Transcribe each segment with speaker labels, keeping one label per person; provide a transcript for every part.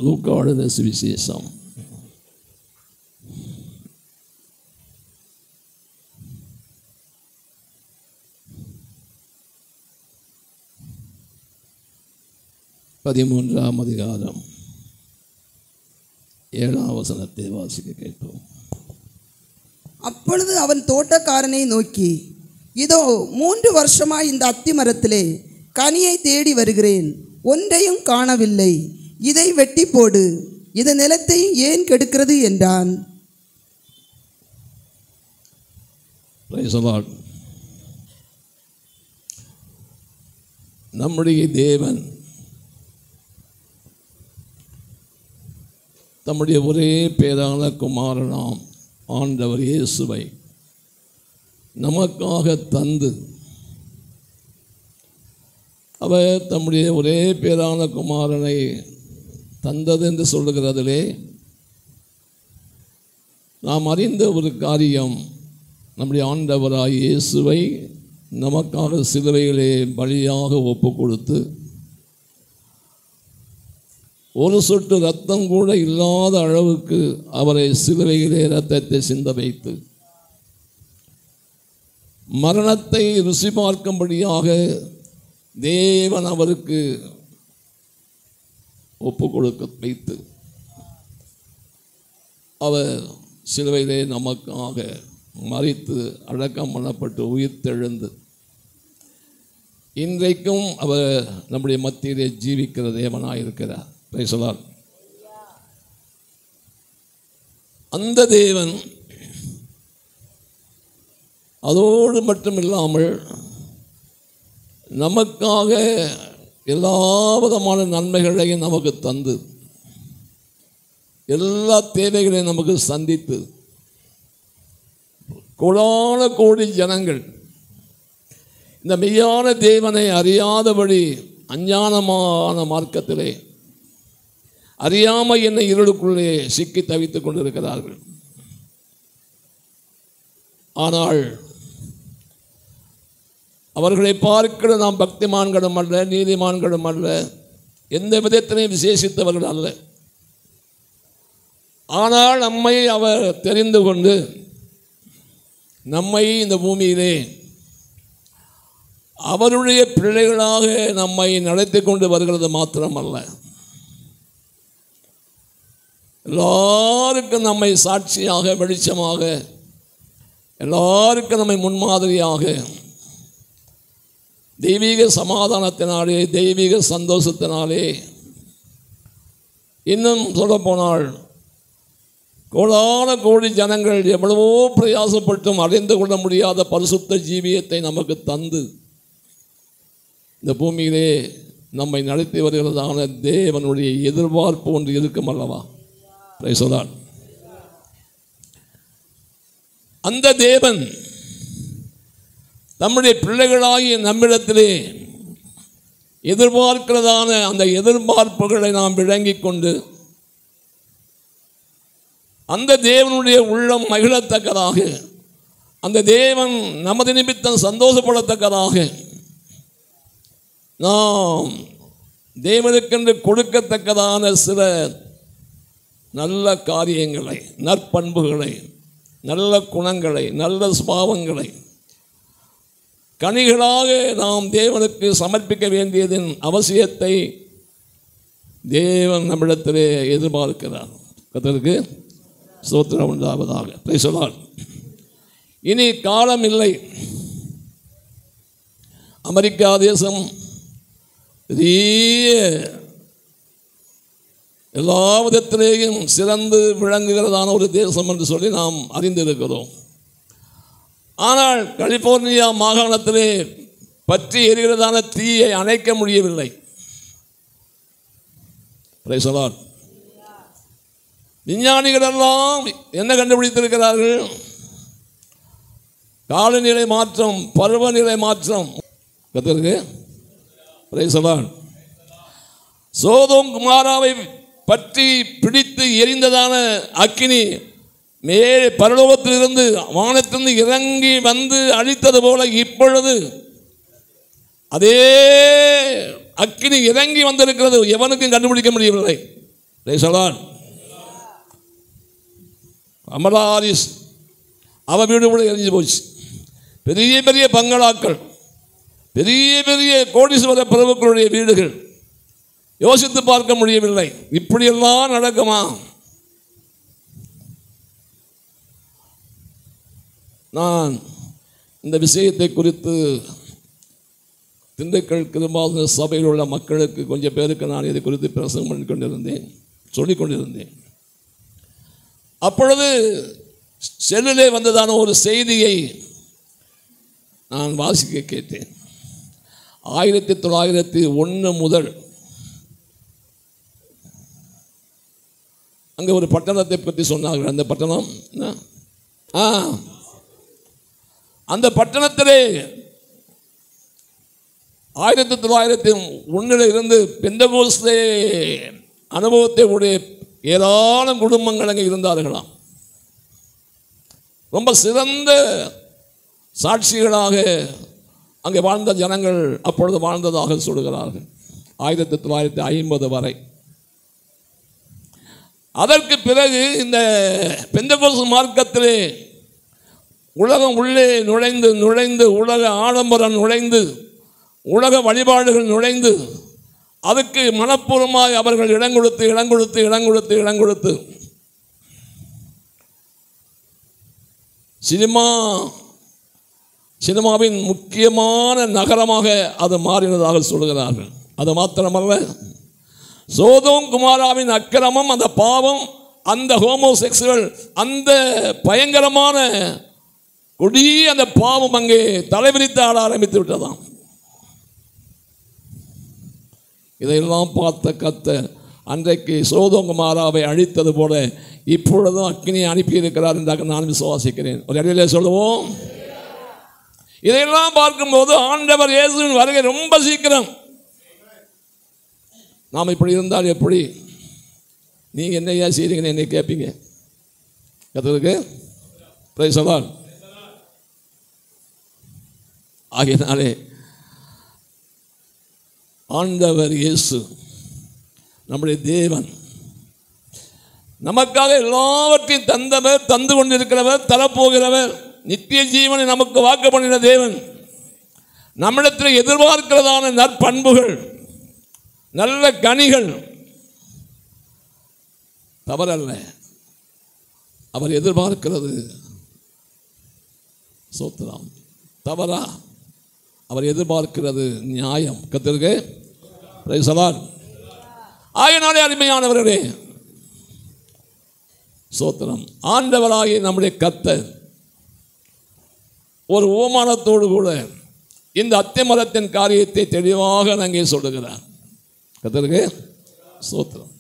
Speaker 1: லூக்காவுடைய சுவிசேஷம் 13ஆம் அதிகாரம் 7ஆம் வசனத்தை வாசிக்க கேட்போம்.
Speaker 2: அப்பொழுது அவன் தோட்டக்காரனை நோக்கி, இதோ 3 வருஷமாய் இந்த அத்தி மரத்திலே கனியை தேடி வருகிறேன், ஒன்றையும் காணவில்லை. இதை வெட்டி போடு, இது நிலத்தை ஏன் கெடுக்கிறது என்றான்.
Speaker 1: நம்முடைய தேவன் தம்முடைய ஒரே பேரான குமாரனாம் ஆண்டவர் இயேசுவை நமக்காக தந்து, அவர் தம்முடைய ஒரே பேரான குமாரனை தந்தது என்று சொல்லுகிறதிலே நாம் அறிந்த ஒரு காரியம், நம்முடைய ஆண்டவராய் இயேசுவை நமக்காக சிலுவையிலே பலியாக ஒப்பு கொடுத்து, ஒரு சொட்டு ரத்தம் கூட இல்லாத அளவுக்கு அவரை சிலுவையிலே இரத்தத்தை சிந்த வைத்து மரணத்தை ருசி பார்க்கும்படியாக தேவன் அவருக்கு ஒப்பு கொடுக்க வைத்து, அவர் சிலுவையிலே நமக்காக மரித்து அடக்கம் பண்ணப்பட்டு உயிர்த்தெழுந்து இன்றைக்கும் அவர் நம்முடைய மத்தியிலே ஜீவிக்கிற தேவனாயிருக்கிறார். பேசலாம். அந்த தேவன் அதோடு மட்டுமில்லாமல் நமக்காக எல்லா விதமான நன்மைகளையும் நமக்கு தந்து, எல்லா தேவைகளையும் நமக்கு சந்தித்து, கோடான கோடி ஜனங்கள் இந்த மெய்யான தேவனை அறியாதபடி அஞ்ஞானமான மார்க்கத்திலே அறியாமல் என்னை இருளுக்குள்ளே சிக்கி தவித்துக் கொண்டிருக்கிறார்கள். ஆனால் அவர்களை பார்க்கிற நாம் பக்திமான்களும் அல்ல, நீதிமான்களும் அல்ல, எந்த விதத்திலையும் விசேஷித்தவர்கள் அல்ல. ஆனால் நம்மை அவர் தெரிந்து கொண்டு நம்மை இந்த பூமியிலே அவருடைய பிள்ளைகளாக நம்மை நடத்தி கொண்டு வருகிறது மாத்திரமல்ல, எல்லாருக்கும் நம்மை சாட்சியாக, வெளிச்சமாக, எல்லாருக்கும் நம்மை முன்மாதிரியாக தெய்வீக சமாதானத்தினாலே, தெய்வீக சந்தோஷத்தினாலே, இன்னும் சொல்லப்போனால் கோடான கோடி ஜனங்கள் எவ்வளவோ பிரயாசப்பட்டும் அறிந்து கொள்ள முடியாத பரிசுத்த ஜீவியத்தை நமக்கு தந்து இந்த பூமியிலே நம்மை நடத்தி வருகிறதான தேவனுடைய எதிர்பார்ப்பு ஒன்று இருக்கும் அல்லவா? பிரைஸ். அந்த தேவன் நம்முடைய பிள்ளைகளாகிய நம்மிடத்திலே எதிர்பார்க்கிறதான அந்த எதிர்பார்ப்புகளை நாம் விளங்கிக் கொண்டு அந்த தேவனுடைய உள்ளம் மகிழத்தக்கதாக, அந்த தேவன் நமது நிமித்தம் சந்தோஷப்படத்தக்கதாக நாம் தேவனுக்கென்று கொடுக்கத்தக்கதான சில நல்ல காரியங்களை, நற்பண்புகளை, நல்ல குணங்களை, நல்ல சுபாவங்களை கனிகளாக நாம் தேவனுக்கு சமர்ப்பிக்க வேண்டியதன் அவசியத்தை தேவன் நம்மிடத்திலே எதிர்பார்க்கிறார். கர்த்தருக்கு ஸ்தோத்திரம் உண்டாவதாக. பேசலாம். இனி காலம் இல்லை. அமெரிக்கா தேசம் பெரிய எல்லா விதத்திலேயும் சிறந்து விளங்குகிறதான ஒரு தேசம் என்று சொல்லி நாம் அறிந்திருக்கிறோம். ஆனால் கலிபோர்னியா மாகாணத்திலே பற்றி எரிகிறதான தீயை அணைக்க முடியவில்லை. பிரைஸ். விஞ்ஞானிகள் எல்லாம் என்ன கண்டுபிடித்திருக்கிறார்கள்? காலநிலை மாற்றம், பருவநிலை மாற்றம். கர்த்தருக்கு பிரைஸ். சோதோம் குமாராவை பற்றி பிடித்து எரிந்ததான அக்கினி பரலோகத்திலிருந்து வானத்திலிருந்து இறங்கி வந்து அழித்தது போல இப்பொழுது அதே அக்கினி இறங்கி வந்திருக்கிறது. எவனுக்கும் கண்டுபிடிக்க முடியவில்லை. அமலாரிஸ் அவன் வீடு கூட எரிஞ்சு போச்சு. பெரிய பெரிய பங்களாக்கள், பெரிய பெரிய கோடீஸ்வர பிரபுக்களுடைய வீடுகள், யோசித்து பார்க்க முடியவில்லை. இப்படியெல்லாம் நடக்குமா? நான் இந்த விஷயத்தை குறித்து திண்டுக்கல் கிருபாசன சபையில் உள்ள மக்களுக்கு கொஞ்சம் பேருக்கு நான் இதை குறித்து பிரசங்கம் பண்ணி கொண்டிருந்தேன், சொல்லிக் கொண்டிருந்தேன். அப்பொழுது செல்லிலே வந்ததான ஒரு செய்தியை நான் வாசிக்க கேட்டேன். 1901 முதல் அங்கே ஒரு பட்டணத்தை பற்றி சொன்னார்கள். அந்த பட்டணம் அந்த பட்டணத்திலே 1901 இருந்து பெந்தகோஸ்தே அனுபவத்தை உடைய ஏராளம் குடும்பங்கள் அங்கே இருந்தார்களாம். ரொம்ப சிறந்த சாட்சிகளாக அங்கே வாழ்ந்த ஜனங்கள் அப்பொழுது வாழ்ந்ததாக சொல்கிறார்கள். 1950 வரை. அதற்கு பிறகு இந்த பெந்தகோஸ்து மார்க்கத்திலே உலகம் உள்ளே நுழைந்து நுழைந்து உலக ஆடம்பரம் நுழைந்து உலக வழிபாடுகள் நுழைந்து அதுக்கு மனப்பூர்வமாய் அவர்கள் இடம் கொடுத்து சினிமாவின் முக்கியமான நகரமாக அது மாறினதாக சொல்கிறார்கள். அது மாத்திரமல்ல, சோதோம் குமாராவின் அக்கிரமம், அந்த பாவம், அந்த ஹோமோசெக்சுவல், அந்த பயங்கரமான கொடிய அந்த பாவம் அங்கே தலைவிரித்து ஆட ஆரம்பித்து விட்டதாம். இதையெல்லாம் பார்த்த கர்த்தர் அன்றைக்கு சோதோம் குமாராவை அழித்தது போல இப்பொழுதும் அக்கினியை அனுப்பியிருக்கிறார் என்றாக நான் விசுவாசிக்கிறேன். ஒரு இடையிலே சொல்லுவோம். இதையெல்லாம் பார்க்கும்போது ஆண்டவர் இயேசுவின் வருகை ரொம்ப சீக்கிரம். நாம் இப்படி இருந்தால் எப்படி? நீங்கள் என்னையா செய்றீங்கன்னு என்னை கேட்பீங்க. கர்த்தருக்கு பிரைஸ் தி லார்ட். ஆகையினாலே ஆண்டவர் இயேசு நம்முடைய தேவன், நமக்காக எல்லாவற்றையும் தந்தவர், தந்து கொண்டிருக்கிறவர், தரப்போகிறவர், நித்திய ஜீவனை நமக்கு வாக்கு பண்ணின தேவன், நம்மிடத்தில் எதிர்பார்க்கிறதான நற்பண்புகள், நல்ல கனிகள் தவறல்ல. அவர் எதிர்பார்க்கிறது சோத்திரம். தவறா? அவர் எதிர்பார்க்கிறது நியாயம். கர்த்தருக்கு பிரைஸ் தி லார்ட். ஆகையினாலே அருமையானவர்களே, சோத்திரம், ஆண்டவராகிய நம்முடைய கர்த்தர் ஒரு உவமானத்தோடு கூட இந்த அத்திமரத்தின் காரியத்தை தெளிவாக அங்கே சொல்லுகிறார். கர்த்தருக்கு சோத்திரம்.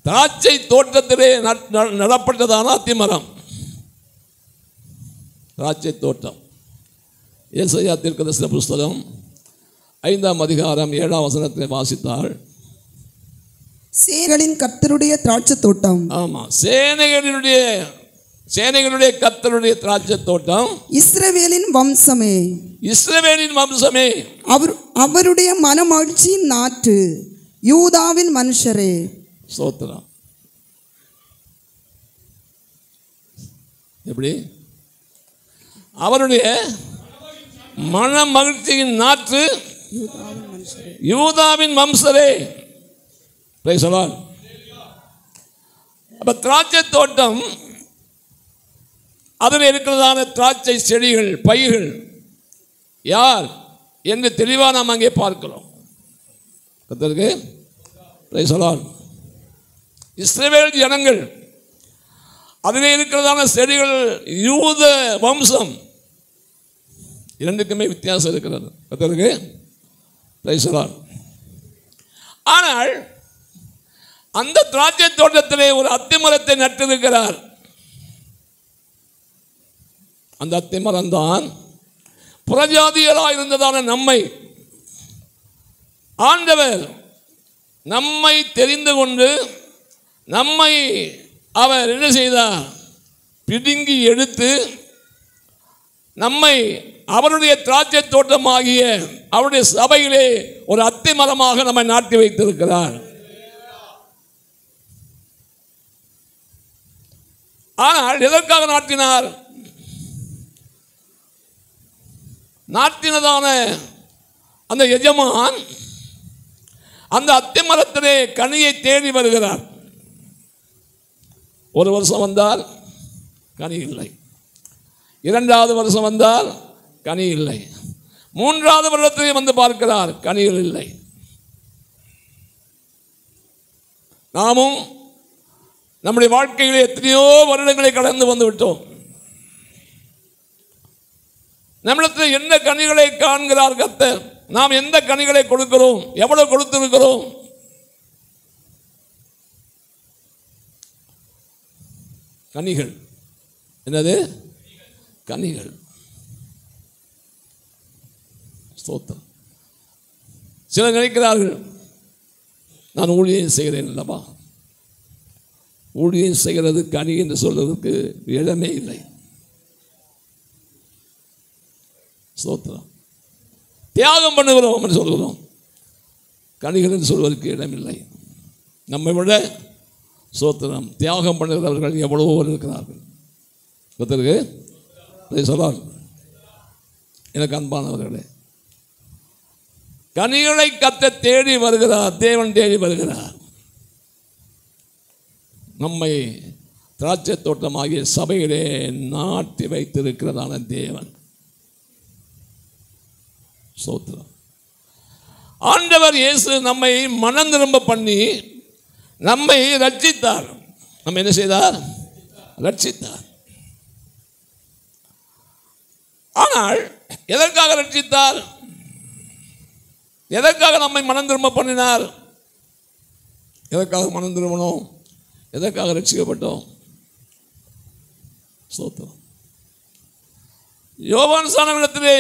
Speaker 1: திராட்சை தோட்டத்திலே நடப்பட்டதான அத்திமரம், திராட்சை தோட்டம். ஏசாயா தீர்க்கதரிசன புஸ்தகம் 5ஆம் அதிகாரம் 7ஆம் வசனத்தை வாசித்தால்,
Speaker 2: சேனைகளின் கர்த்தருடைய திராட்சை தோட்டம். ஆமா, சேனைகளுடைய கர்த்தருடைய திராட்சை தோட்டம். இஸ்ரவேலின் வம்சமே, இஸ்ரவேலின் வம்சமே, அவருடைய மனமகிழ்ச்சியின் நாற்று, யூதாவின் மனுஷரே. சோத்திரம். எப்படி? அவருடைய மன மகிழ்ச்சியின் நாற்று, யூதாவின் வம்சரே. Price the Lord. அப்ப திராட்சை தோட்டம், அதில் இருக்கிறதான திராட்சை செடிகள், பயிர்கள் யார் என்று தெளிவாக நாம் அங்கே பார்க்கிறோம். கர்த்தருக்கு பிரைஸ் தி லார்ட். இஸ்ரவேல் ஜனங்கள், அதில் இருக்கிறதான செடிகள் யூத வம்சம். இரண்டுக்குமே வித்தியாசம் இருக்கிறது. கர்த்தருக்கு பிரைஸ் தி லார்ட். ஆனால் அந்த திராட்சை தோட்டத்திலே ஒரு அத்திமரத்தை நட்டிருக்கிறார். அந்த அத்திமரம் தான் புறஜாதியராக இருந்ததான நம்மை ஆண்டவர் நம்மை தெரிந்து கொண்டு நம்மை அவர் என்ன செய்தார்? பிடுங்கி எடுத்து நம்மை அவருடைய திராட்சை தோட்டமாகிய அவருடைய சபையிலே ஒரு அத்திமரமாக நம்மை நாட்டி வைத்திருக்கிறார்.
Speaker 1: ஆனால் எதற்காக நாட்டினார்? நாட்டினதான அந்த எஜமான் அந்த அத்திமரத்திலே கனியை தேடி வருகிறார். ஒரு வருஷம் வந்தால் கனி இல்லை, இரண்டாவது வருஷம் வந்தால் கனி இல்லை, மூன்றாவது வருடத்திலே வந்து பார்க்கிறார், கனிகள் இல்லை. நாமும் நம்முடைய வாழ்க்கையிலே எத்தனையோ வருடங்களை கடந்து வந்து விட்டோம். நம்மிடத்தில் என்ன கனிகளை காண்கிறார் கர்த்தர்? நாம் எந்த கனிகளை கொடுக்கிறோம்? எவ்வளவு கொடுத்திருக்கிறோம்? கனிகள் என்னது? கனிகள். ஸ்தோத்திரம். சிலர் நினைக்கிறார்கள், நான் ஊழியம் செய்கிறேன் அல்லவா, ஊழியம் செய்கிறது கனி என்று சொல்வதற்கு இடமே இல்லை. ஸ்தோத்திரம். தியாகம் பண்ணுகிறோம் என்று சொல்கிறோம், கனிகள் என்று சொல்வதற்கு இடமில்லை. நம்மை விட ஸ்தோத்திரம் தியாகம் பண்ணுகிறவர்கள் எவ்வளவோ இருக்கிறார்கள். கர்த்தருக்கு சொல்றார். எனக்கு அன்பானவர்களே, கனிகளை கர்த்தர் தேடி வருகிறார், தேவன் தேடி வருகிறார். நம்மை திராட்சை தோட்டமாகிய சபையிலே நாட்டி வைத்திருக்கிறதான தேவன். ஸ்தோத்திரம். ஆண்டவர் இயேசு நம்மை மனம் திரும்ப பண்ணி நம்மை ரட்சித்தார். நம்ம என்ன செய்தார்? ரட்சித்தார். ஆனால் எதற்காக ரட்சித்தார்? எதற்காக நம்மை மனம் திரும்ப பண்ணினார்? எதற்காக மனம் திரும்பணும்? எதற்காக ரட்சிக்கப்பட்டோம்? ஸ்தோத்திரம். யோவான் ஸ்நானனிடத்திலே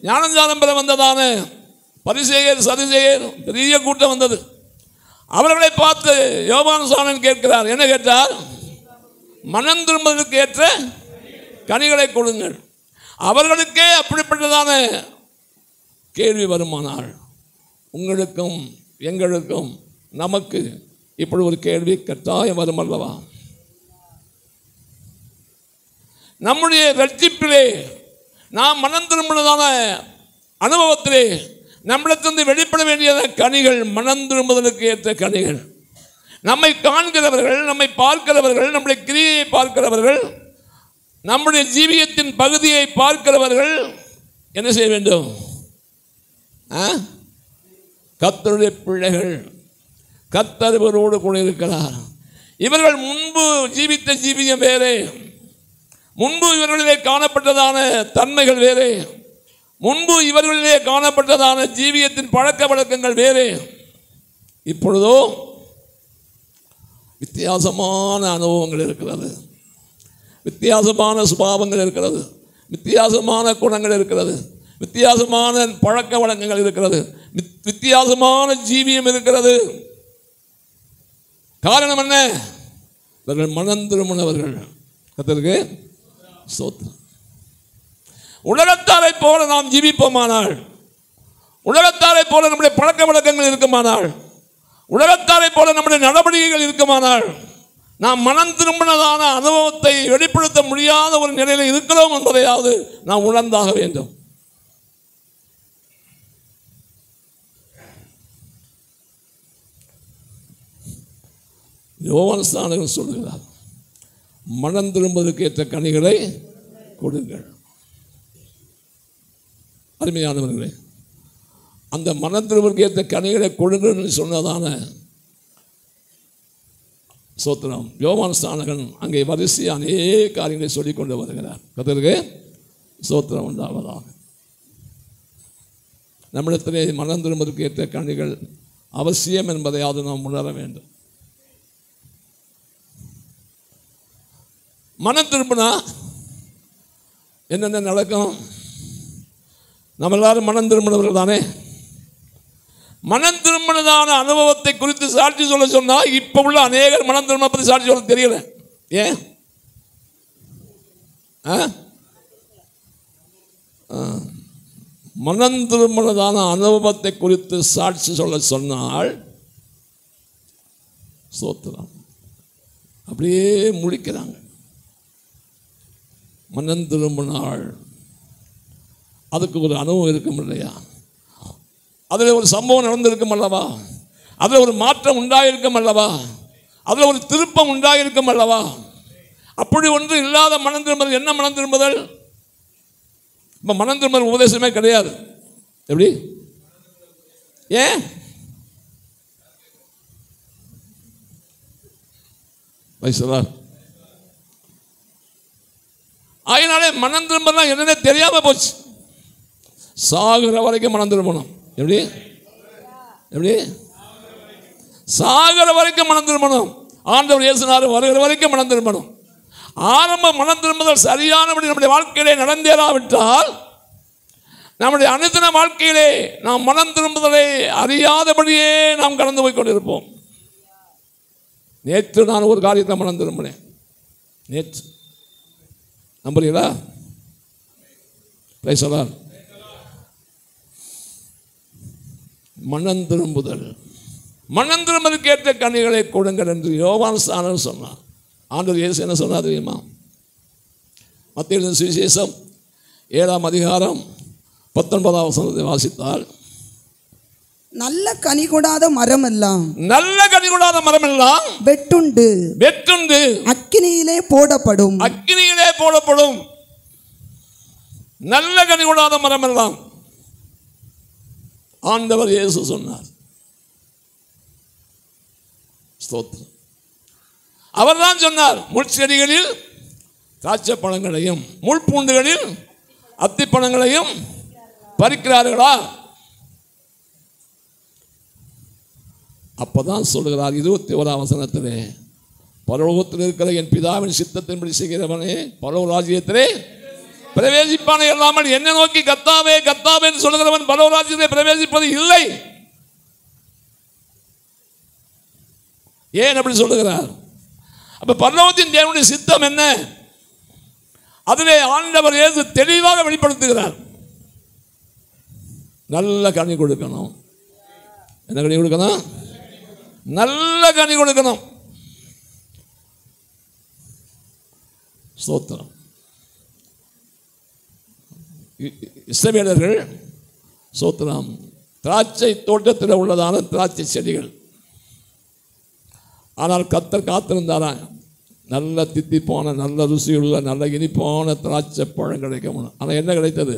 Speaker 1: ஞானஸ்நானம் பெற வந்ததான பரிசேயர் சதுசேயர் பெரிய கூட்டம் வந்தது. அவர்களை பார்த்து யோவான் ஸ்நானன் கேட்கிறார். என்ன கேட்டார்? மனம் திரும்புவதற்கு ஏற்ற கனிகளை கொடுங்கள். அவர்களுக்கே அப்படிப்பட்டதான கேள்வி வருமானால் உங்களுக்கும் எங்களுக்கும் நமக்கு இப்படி ஒரு கேள்வி கட்டாயம் வரும் அல்லவா? நம்முடைய ரட்சிப்பிலே நாம் மனம் திரும்பினதான அனுபவத்திலே நம்மிடத்திலிருந்து வெளிப்பட வேண்டிய கனிகள், மனம் திரும்புவதற்கு ஏற்ற கனிகள். நம்மை காண்கிறவர்கள், நம்மை பார்க்கிறவர்கள், நம்முடைய கிரியையை பார்க்கிறவர்கள், நம்முடைய ஜீவியத்தின் பகுதியை பார்க்கிறவர்கள் என்ன செய்ய வேண்டும்? கர்த்தருடைய பிள்ளைகள், கர்த்தர் இவரோடு கூட இருக்கிறார். இவர்கள் முன்பு ஜீவித்த ஜீவியம் வேறே, முன்பு இவர்களிலே காணப்பட்டதான தன்மைகள் வேறே, முன்பு இவர்களிலே காணப்பட்டதான ஜீவியத்தின் பழக்க வழக்கங்கள் வேறே. இப்பொழுதோ வித்தியாசமான அனுபவங்கள் இருக்கிறது, வித்தியாசமான சுபாவங்கள் இருக்கிறது, வித்தியாசமான குணங்கள் இருக்கிறது, வித்தியாசமான பழக்க வழக்கங்கள் இருக்கிறது, வித்தியாசமான ஜீவியம் இருக்கிறது. காரணம் என்ன? இவர்கள் மனம் திரும்பினவர்கள். கர்த்தருக்கு ஸ்தோத்திரம். உலகத்தாரை போல நாம் ஜீவிப்போமானால், உலகத்தாரை போல நம்முடைய பழக்க வழக்கங்கள் இருக்குமானால், உலகத்தாரை போல நம்முடைய நடவடிக்கைகள் இருக்குமானால், நாம் மனம் திரும்பினதான அனுபவத்தை வெளிப்படுத்த முடியாத ஒரு நிலையில் இருக்கிறோம் என்பதையாவது நாம் உணர்ந்தாக வேண்டும். யோவான் ஸ்நானகன் சொல்கிறார், மனம் திரும்புவதற்கு ஏற்ற கனிகளை கொடுங்கள். அருமையானவர்களே, அந்த மனம் திரும்புவதற்கு ஏற்ற கனிகளை கொடுங்கள் என்று சொன்னதான ஸ்தோத்திரம். யோவான் ஸ்நானகன் அங்கே வரிசையாக அநேக காரியங்களை சொல்லிக் கொண்டு வருகிறார். கர்த்தருக்கு ஸ்தோத்திரம் உண்டாவதாக. நம்மிடத்திலே மனம் திரும்புவதற்கு ஏற்ற கனிகள் அவசியம் என்பதையாவது நாம் உணர வேண்டும். மனம் திரும்பினா என்னென்ன நடக்கும்? நம்ம எல்லாரும் மனம் திரும்பினவர்கள் தானே. மனம் திரும்பினதான அனுபவத்தை குறித்து சாட்சி சொல்ல சொன்னால் இப்போ உள்ள அநேகர் மனம் திரும்ப பற்றி சாட்சி சொல்ல தெரியல. ஏன்? மனம் திரும்பினதான அனுபவத்தை குறித்து சாட்சி சொல்ல சொன்னால் ஸ்தோத்திரம் அப்படியே முழிக்கிறாங்க. மனம் திரும்பினாள். அதுக்கு ஒரு அனுபவம் இருக்கும் இல்லையா? அதில் ஒரு சம்பவம் நடந்திருக்கும் அல்லவா? அதில் ஒரு மாற்றம் உண்டாயிருக்கும் அல்லவா? அதில் ஒரு திருப்பம் உண்டாயிருக்கும் அல்லவா? அப்படி ஒன்று இல்லாத மனம் திரும்புதல் என்ன மனம் திரும்புதல்? இப்போ மனம் திரும்புதல் உபதேசமே கிடையாது. எப்படி? ஏன்? வைசலார் அதனாலே மனம் திரும்பலாம் என்னன்னே தெரியாம போச்சு. சாகுற வரைக்கும் மனம் திரும்பணும். எப்படி? எப்படி? சாகுற வரைக்கும் மனம் திரும்பணும். ஆண்டவர் இயேசுனார் வருகிற வரைக்கும் மனம் திரும்பணும். ஆரம்ப மனம் திரும்புதல் சரியானபடி நம்முடைய வாழ்க்கையிலே நடந்தேறாவிட்டால் நம்முடைய அனுதின வாழ்க்கையிலே நாம் மனம் திரும்புதலை அறியாதபடியே நாம் கடந்து போய் கொண்டிருப்போம். நேற்று நான் ஒரு காரியத்தை மனம் திரும்பினேன். நேற்று நம்புறீங்களா? பேசலாம். மனம் திரும்புதல், மனம் திரும்புதலுக்கு ஏற்ற கனிகளை கொடுங்கள் என்று யோவான் ஸ்நானன் சொன்னார். ஆண்டவர் இயேசு என்ன சொன்னார் தெரியுமா? மத்தேயு சுவிசேஷம் 7ஆம் அதிகாரம் 19ஆம் வசனத்தை வாசித்தால்,
Speaker 2: நல்ல கனி கொடாத மரம் எல்லாம்,
Speaker 1: நல்ல கனி கொடாத மரம் எல்லாம்
Speaker 2: வெட்டுண்டு
Speaker 1: வெட்டுண்டு
Speaker 2: அக்கினியிலே போடப்படும்,
Speaker 1: அக்கினியிலே போடப்படும். நல்ல கனி கொடாத மரம் எல்லாம் ஆண்டவர் இயேசு சொன்னார். ஸ்தோத்திரம். அவர்தான் சொன்னார், முட்செடிகளில் திராட்சை பழங்களையும் முள்பூண்டுகளில் அத்திப்பழங்களையும் பறிக்கிறார்களா? அப்பதான் சொல்லுகிறார் 21ஆம் வசனத்திலே, பரலோகத்தில் இருக்கிற என் பிதாவின் சித்தத்தின்படி செய்கிறவனே பரலோக ராஜ்யத்திலே பிரவேசிப்பானே இல்லாமல் என்னை நோக்கி கர்த்தாவே கர்த்தாவே என்று சொல்லுகிறவன் பரலோக ராஜ்யத்திலே பிரவேசிப்பது இல்லை. ஏன் அப்படி சொல்லுகிறார்? அப்ப பரலோகத்தின் தேவனுடைய சித்தம் என்ன? அதிலே ஆண்டவர் இயேசு தெளிவாக வெளிப்படுத்துகிறார். நல்ல கனி கொடுக்கணும். என்ன கனி கொடுக்கணும்? நல்ல கனி கொடுக்கணும். ஸ்தோத்திரம். இஸ்ரவேலர்கள் ஸ்தோத்திரம் திராட்சை தோட்டத்தில் உள்ளதான திராட்சை செடிகள். ஆனால் கர்த்தர் காத்திருந்தாரா நல்ல தித்திப்பான நல்ல ருசியுள்ள நல்ல இனிப்பான திராட்சை பழம் கிடைக்கும். ஆனால் என்ன கிடைத்தது?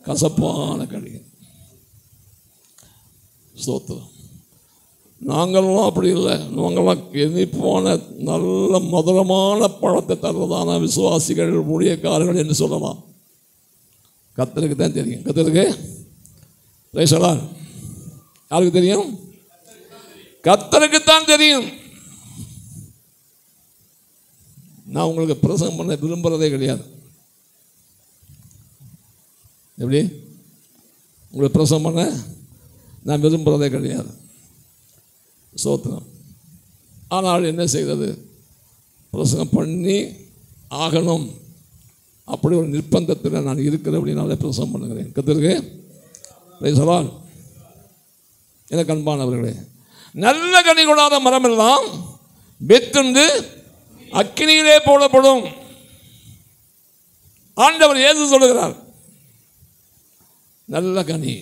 Speaker 1: கசப்பான கனி. ஸ்தோத்திரம். நாங்கள்லாம் அப்படி இல்லை. நாங்கள்லாம் இனிப்பான நல்ல மதுரமான பழத்தை தருவதான விசுவாசிகள் ஊழியக்காரர்கள் என்று சொல்லலாம். கர்த்தருக்கு தான் தெரியும். கர்த்தருக்கு பேசலாம். யாருக்கு தெரியும்? கர்த்தருக்குத்தான் தெரியும். நான் உங்களுக்கு பிரசங்கம் பண்ண விரும்புகிறதே கிடையாது. எப்படி? உங்களுக்கு பிரசங்கம் பண்ண நான் விரும்புகிறதே கிடையாது. ஸ்தோத்திரம். ஆனால் என்ன செய்கிறது? பிரசங்கம் பண்ணி ஆகணும். அப்படி ஒரு நிர்பந்தத்தில் நான் இருக்கிறேன். அப்படின்னாலே பிரசங்கம் பண்ணுகிறேன். கர்த்தருக்கு பேசலாம். எனக்கு அன்பானவர்களே, நல்ல கனி கொடாத மரம் எல்லாம் வெட்டுண்டு அக்கினியிலே போடப்படும். ஆண்டவர் இயேசு சொல்லுகிறார். நல்ல கனி.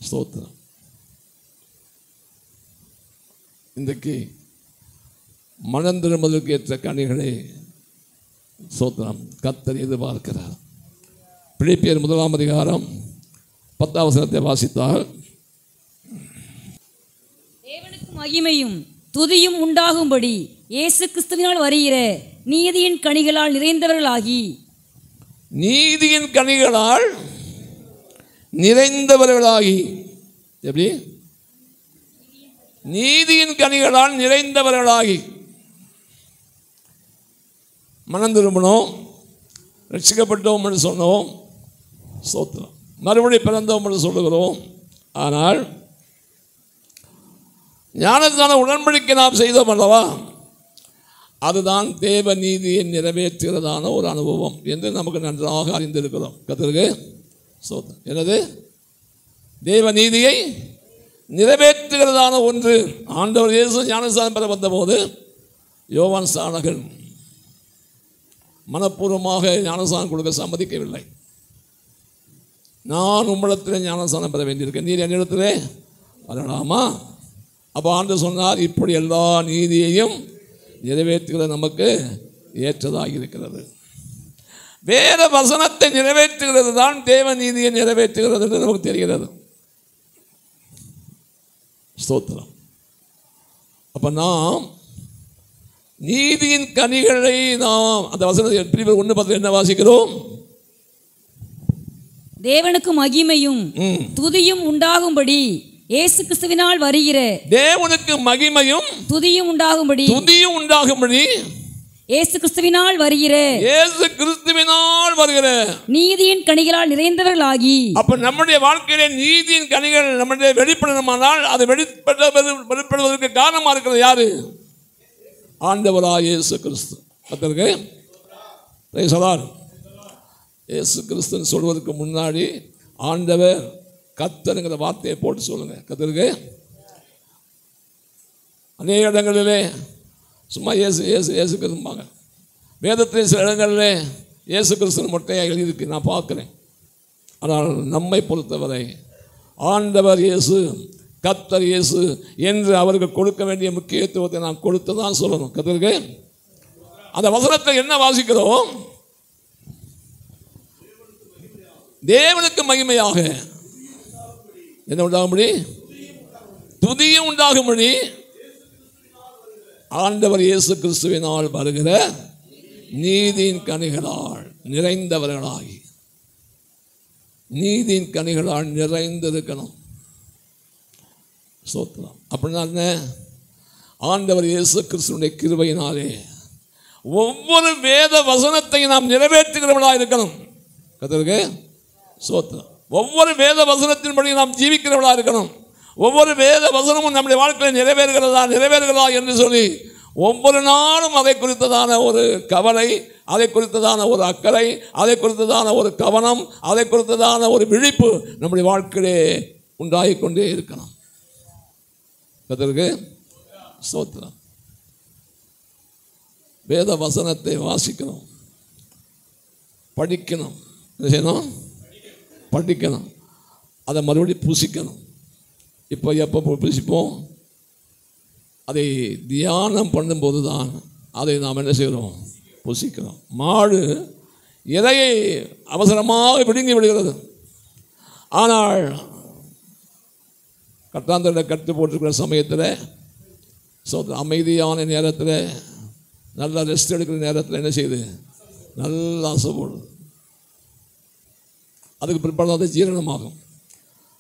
Speaker 1: ஸ்தோத்திரம். இன்றைக்கு மனம் திரும்புவதற்கு ஏற்ற கனிகளை ஸ்தோத்திரம் கர்த்தர் எதிர்பார்க்கிறார். பிலிப்பியர் 1ஆம் அதிகாரம் 10ஆம் வசனத்தை வாசித்தால்,
Speaker 3: தேவனுக்கு மகிமையும் துதியும் உண்டாகும்படி இயேசு கிறிஸ்துவினால் வருகிற நீதியின் கனிகளால் நிறைந்தவர்களாகி.
Speaker 1: நீதியின் கனிகளால் நிறைந்தவர்களாகி. எப்படி? நீதியின் கனிகளால் நிறைந்தவர்களாகி. மனம் திரும்பணும், ரட்சிக்கப்பட்டோம் என்று சொன்னோம். ஸ்தோத்திரம். மறுபடியும் பிறந்தோம் என்று சொல்லுகிறோம். ஆனால் ஞானத்தான உடன்படிக்கை நாம் செய்தோம் அல்லவா? அதுதான் தேவ நீதியை நிறைவேற்றுகிறதான ஒரு அனுபவம் என்று நமக்கு நன்றாக அறிந்திருக்கிறோம். கர்த்தருக்கு ஸ்தோத்திரம். என்னது? தேவ நீதியை நிறைவேற்றுகிறதான ஒன்று. ஆண்டவர் இயேசு ஞானஸ்நானம் பெற வந்தபோது யோவான் ஸ்நானகன் மனப்பூர்வமாக ஞானஸ்நானம் கொடுக்க சம்மதிக்கவில்லை. நான் உம்மிடத்தில் ஞானஸ்நானம் பெற வேண்டியிருக்கேன், நீர் என்னிடத்திலே வரலாமா? அப்போ ஆண்டவர் சொன்னார், இப்படி எல்லா நீதியையும் நிறைவேற்றுகிறது நமக்கு ஏற்றதாக இருக்கிறது. வேத வசனத்தை நிறைவேற்றுகிறது தான் தேவ நீதியை நிறைவேற்றுகிறது என்று நமக்கு தெரிகிறது. ஸ்தோத்திரம். அப்போ நாம் நீதியின் கனிகளை நாம் அந்த வசனத்தை பிரிவு 1:10 என்ன வாசிக்கிறோம்?
Speaker 3: தேவனுக்கு மகிமையும் துதியும் உண்டாகும்படி இயேசு கிறிஸ்துவினால் வருகிற
Speaker 1: தேவனுக்கு மகிமையும்
Speaker 3: துதியும் உண்டாகும்படி இயேசு கிறிஸ்துவினால் வருகிற நீதியின் கனிகளால் நிறைந்தவர்களாகி.
Speaker 1: அப்ப நம்முடைய வாழ்க்கையிலே நீதியின் கனிகள் நம்முடைய வெளிப்படணுமானால் அது வெளிப்படுவதற்கு காரணமா இருக்கிறது யாரு? ஆண்டவராகிய இயேசு கிறிஸ்து. கர்த்தருக்கு பிரைஸ் தி லார்ட். இயேசு கிறிஸ்துன்னு சொல்வதற்கு முன்னாடி ஆண்டவர் கர்த்தருங்கிற வார்த்தையை போட்டு சொல்லுங்க. கர்த்தருக்கு அநேக இடங்களிலே சும்மா இயேசு இயேசு இயேசு கிறிஸ்தும்பாங்க. வேதத்திலே சில இடங்களிலே இயேசு கிறிஸ்துன்னு மொட்டையாக எழுதியிருக்கு, நான் பார்க்குறேன். ஆனால் நம்மை பொறுத்தவரை ஆண்டவர் இயேசு, கர்த்தர் இயேசு என்று அவருக்கு கொடுக்க வேண்டிய முக்கியத்துவத்தை நாம் கொடுத்து தான் சொல்லணும். கர்த்தருக்கு அந்த வசனத்தை என்ன வாசிக்கிறோம்? தேவனுக்கு மகிமையாக என்ன உண்டாகும்படி, துதியும் உண்டாகும்படி ஆண்டவர் இயேசு கிறிஸ்துவினால் வருகிற நீதியின் கனிகளால் நிறைந்தவர்களாகி. நீதியின் கனிகளால் நிறைந்திருக்கணும். ஸ்தோத்திரம். அப்படின்னா என்ன? ஆண்டவர் இயேசு கிறிஸ்துவினுடைய கிருபையினாலே ஒவ்வொரு வேத வசனத்தையும் நாம் நிறைவேற்றுகிறவர்களாக இருக்கணும். கர்த்தருக்கு ஸ்தோத்திரம். ஒவ்வொரு வேத வசனத்தின்படி நாம் ஜீவிக்கிறவர்களாக இருக்கணும். ஒவ்வொரு வேத வசனமும் நம்முடைய வாழ்க்கையில் நிறைவேறுகிறதா என்று சொல்லி ஒவ்வொரு நாளும் அதை குறித்ததான ஒரு கவலை, அதை குறித்ததான ஒரு அக்கறை, அதை குறித்ததான ஒரு கவனம், அதை குறித்ததான ஒரு விழிப்பு நம்முடைய வாழ்க்கையிலே உண்டாகிக்கொண்டே இருக்கணும். கர்த்தருக்கு ஸ்தோத்திரம். வேத வசனத்தை வாசிக்கணும், படிக்கணும். என்ன செய்யணும்? படிக்கணும். அதை மறுபடியும் புசிக்கணும். இப்போ எப்போ புசிப்போம்? அதை தியானம் பண்ணும்போது தான் அதை நாம் என்ன செய்கிறோம்? புசிக்கிறோம். மாடு இலையை அவசரமாக பிடுங்கி விடுகிறது. ஆனால் கட்டாந்தரை கட்டு போட்டிருக்கிற சமயத்தில் அமைதியான நேரத்தில், நல்லா ரெஸ்ட் எடுக்கிற நேரத்தில் என்ன செய்யுது? நல்லா ஆசைப்படுது. அதுக்கு பிற்பாடு தான் அது ஜீரணமாகும்.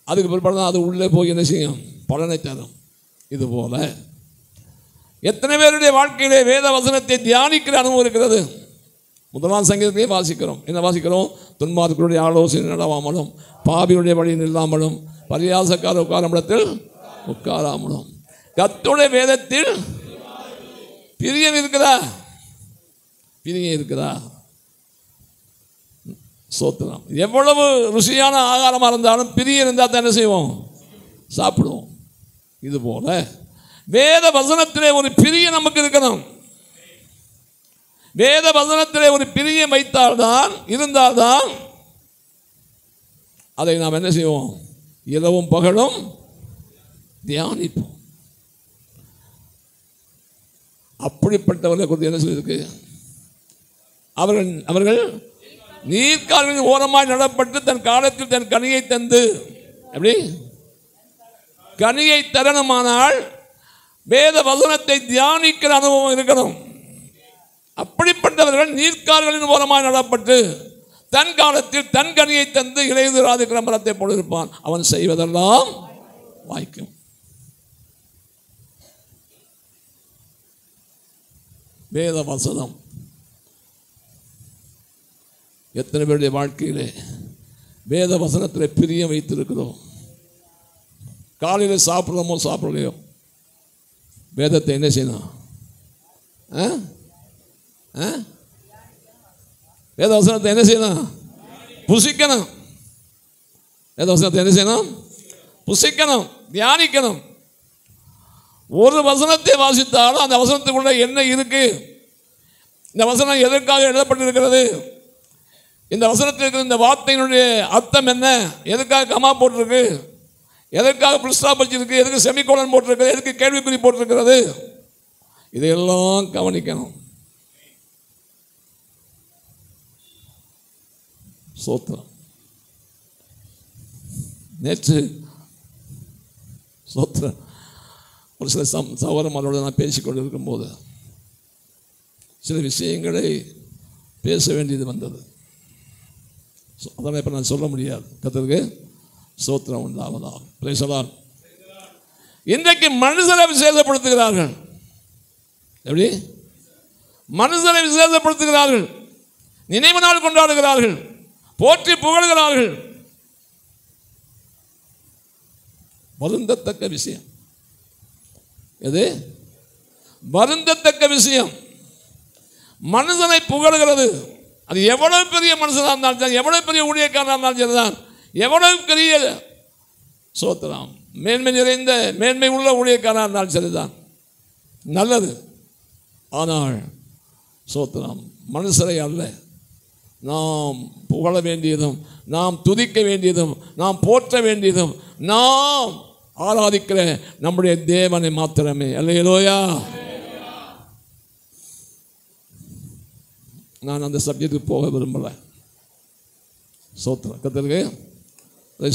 Speaker 1: அதுக்கு பிற்பாடு தான் அது உள்ளே போய் என்ன செய்யும்? பலனை தரும். இதுபோல் எத்தனை பேருடைய வாழ்க்கையிலே வேத வசனத்தை தியானிக்கிற அனுபவம் இருக்கிறது? முதலாம் சங்கீதத்தையே வாசிக்கிறோம். என்ன வாசிக்கிறோம்? துன்மார்க்கருடைய ஆலோசனை நடவாமலும், பாவியுடைய வழியில் இல்லாமலும், பரியாசக்கார உட்காரும் இடத்தில் உட்காராமலும். கர்த்தருடைய வேதத்தில் பிரியம் இருக்குதா? பிரியம் இருக்குதா? சோத்திரம். எவ்வளவு ருசியான ஆகாரமாக இருந்தாலும் பிரியம் இருந்தால் தான் என்ன செய்வோம்? சாப்பிடுவோம். இதுபோல வேத வசனத்திலே ஒரு பிரியம் நமக்கு இருக்கணும். வேத வசனத்திலே ஒரு பிரியம் இருந்தால்தான் அதை நாம் என்ன செய்வோம்? இரவும் பகலும் தியானிப்போம். அப்படிப்பட்டவர்களை குறித்து என்ன சொல்லியிருக்கு? அவர்கள் நீர்க்கால்களின் ஓரமாய் நடப்பட்டு தன் காலத்தில் தன் கனியை தந்து, எப்படி கனியை தரணுமானால் வேத வசனத்தை தியானிக்கிற அனுபவம் இருக்கணும். அப்படிப்பட்டவர்கள் நீர்க்கால்களின் ஓரமாய் நடப்பட்டு தன் காலத்தில் தன் கனியை தந்து இளையுதிராதிருக்கிற மரத்தை போல இருப்பான். அவன் செய்வதெல்லாம் வாய்க்கும். வேத வசனம் எத்தனை பேருடைய வாழ்க்கையிலே வேத வசனத்தில் பிரியம் வைத்திருக்கிறோம்? காலையில் சாப்பிட்றோமோ சாப்பிடலையோ வேதத்தை என்ன செய்யணும்? வேத வசனத்தை என்ன செய்யணும்? புசிக்கணும். வேத வசனத்தை என்ன செய்யணும்? புசிக்கணும், தியானிக்கணும். ஒரு வசனத்தை வாசித்தாலும் அந்த வசனத்துக்குள்ள என்ன இருக்கு, இந்த வசனம் எதற்காக எழுதப்பட்டிருக்கிறது? இந்த வசனத்தில் இருக்கிற இந்த வார்த்தையினுடைய அர்த்தம் என்ன? எதற்காக கமா போட்டிருக்கு? எதற்காக புல் ஸ்டாப் வச்சிருக்கு? எதுக்கு செமிகோலன் போட்டிருக்கு? எதுக்கு கேள்விக்குறி போட்டிருக்கிறது? இதையெல்லாம் கவனிக்கணும். சோத்திரம். நேற்று சோத்திரம் ஒரு சில சகோதரர்களோடு நான் பேசிக்கொண்டு இருக்கும்போது சில விஷயங்களை பேச வேண்டியது வந்தது. அதனால் இப்போ நான் சொல்ல முடியாது. கர்த்தருக்கு சோத்திரம் உண்டாவதாக. Price the Lord. இன்றைக்கு மனுஷரை விசேஷப்படுத்துகிறார்கள். எப்படி? மனுஷரை விசேஷப்படுத்துகிறார்கள், நினைவு நாள் கொண்டாடுகிறார்கள், போற்றி புகழ்கிறார்கள். வருந்தத்தக்க விஷயம். எது? வருந்தத்தக்க விஷயம். மனுஷனை புகழ்கிறது. அது எவ்வளவு பெரிய மனுஷனாக இருந்தாலும் சரி, எவ்வளவு பெரிய ஊழியக்காரனாக இருந்தாலும் சரிதான், எவ்வளவு பெரிய சோத்திரம் மேன்மை நிறைந்த மேன்மை உள்ள ஊழியக்காரனாக இருந்தாலும் சரிதான், நல்லது. ஆனால் சோத்திரம் மனுஷரை அல்ல, நாம் புகழ வேண்டியதும், நாம் துதிக்க வேண்டியதும், நாம் போற்ற வேண்டியதும், நாம் ஆராதிக்கிற நம்முடைய தேவனை மாத்திரமே. அல்லேலூயா. நான் அந்த சப்ஜெக்டுக்கு போக விரும்பலை. சோத்திரம். கர்த்தருக்கு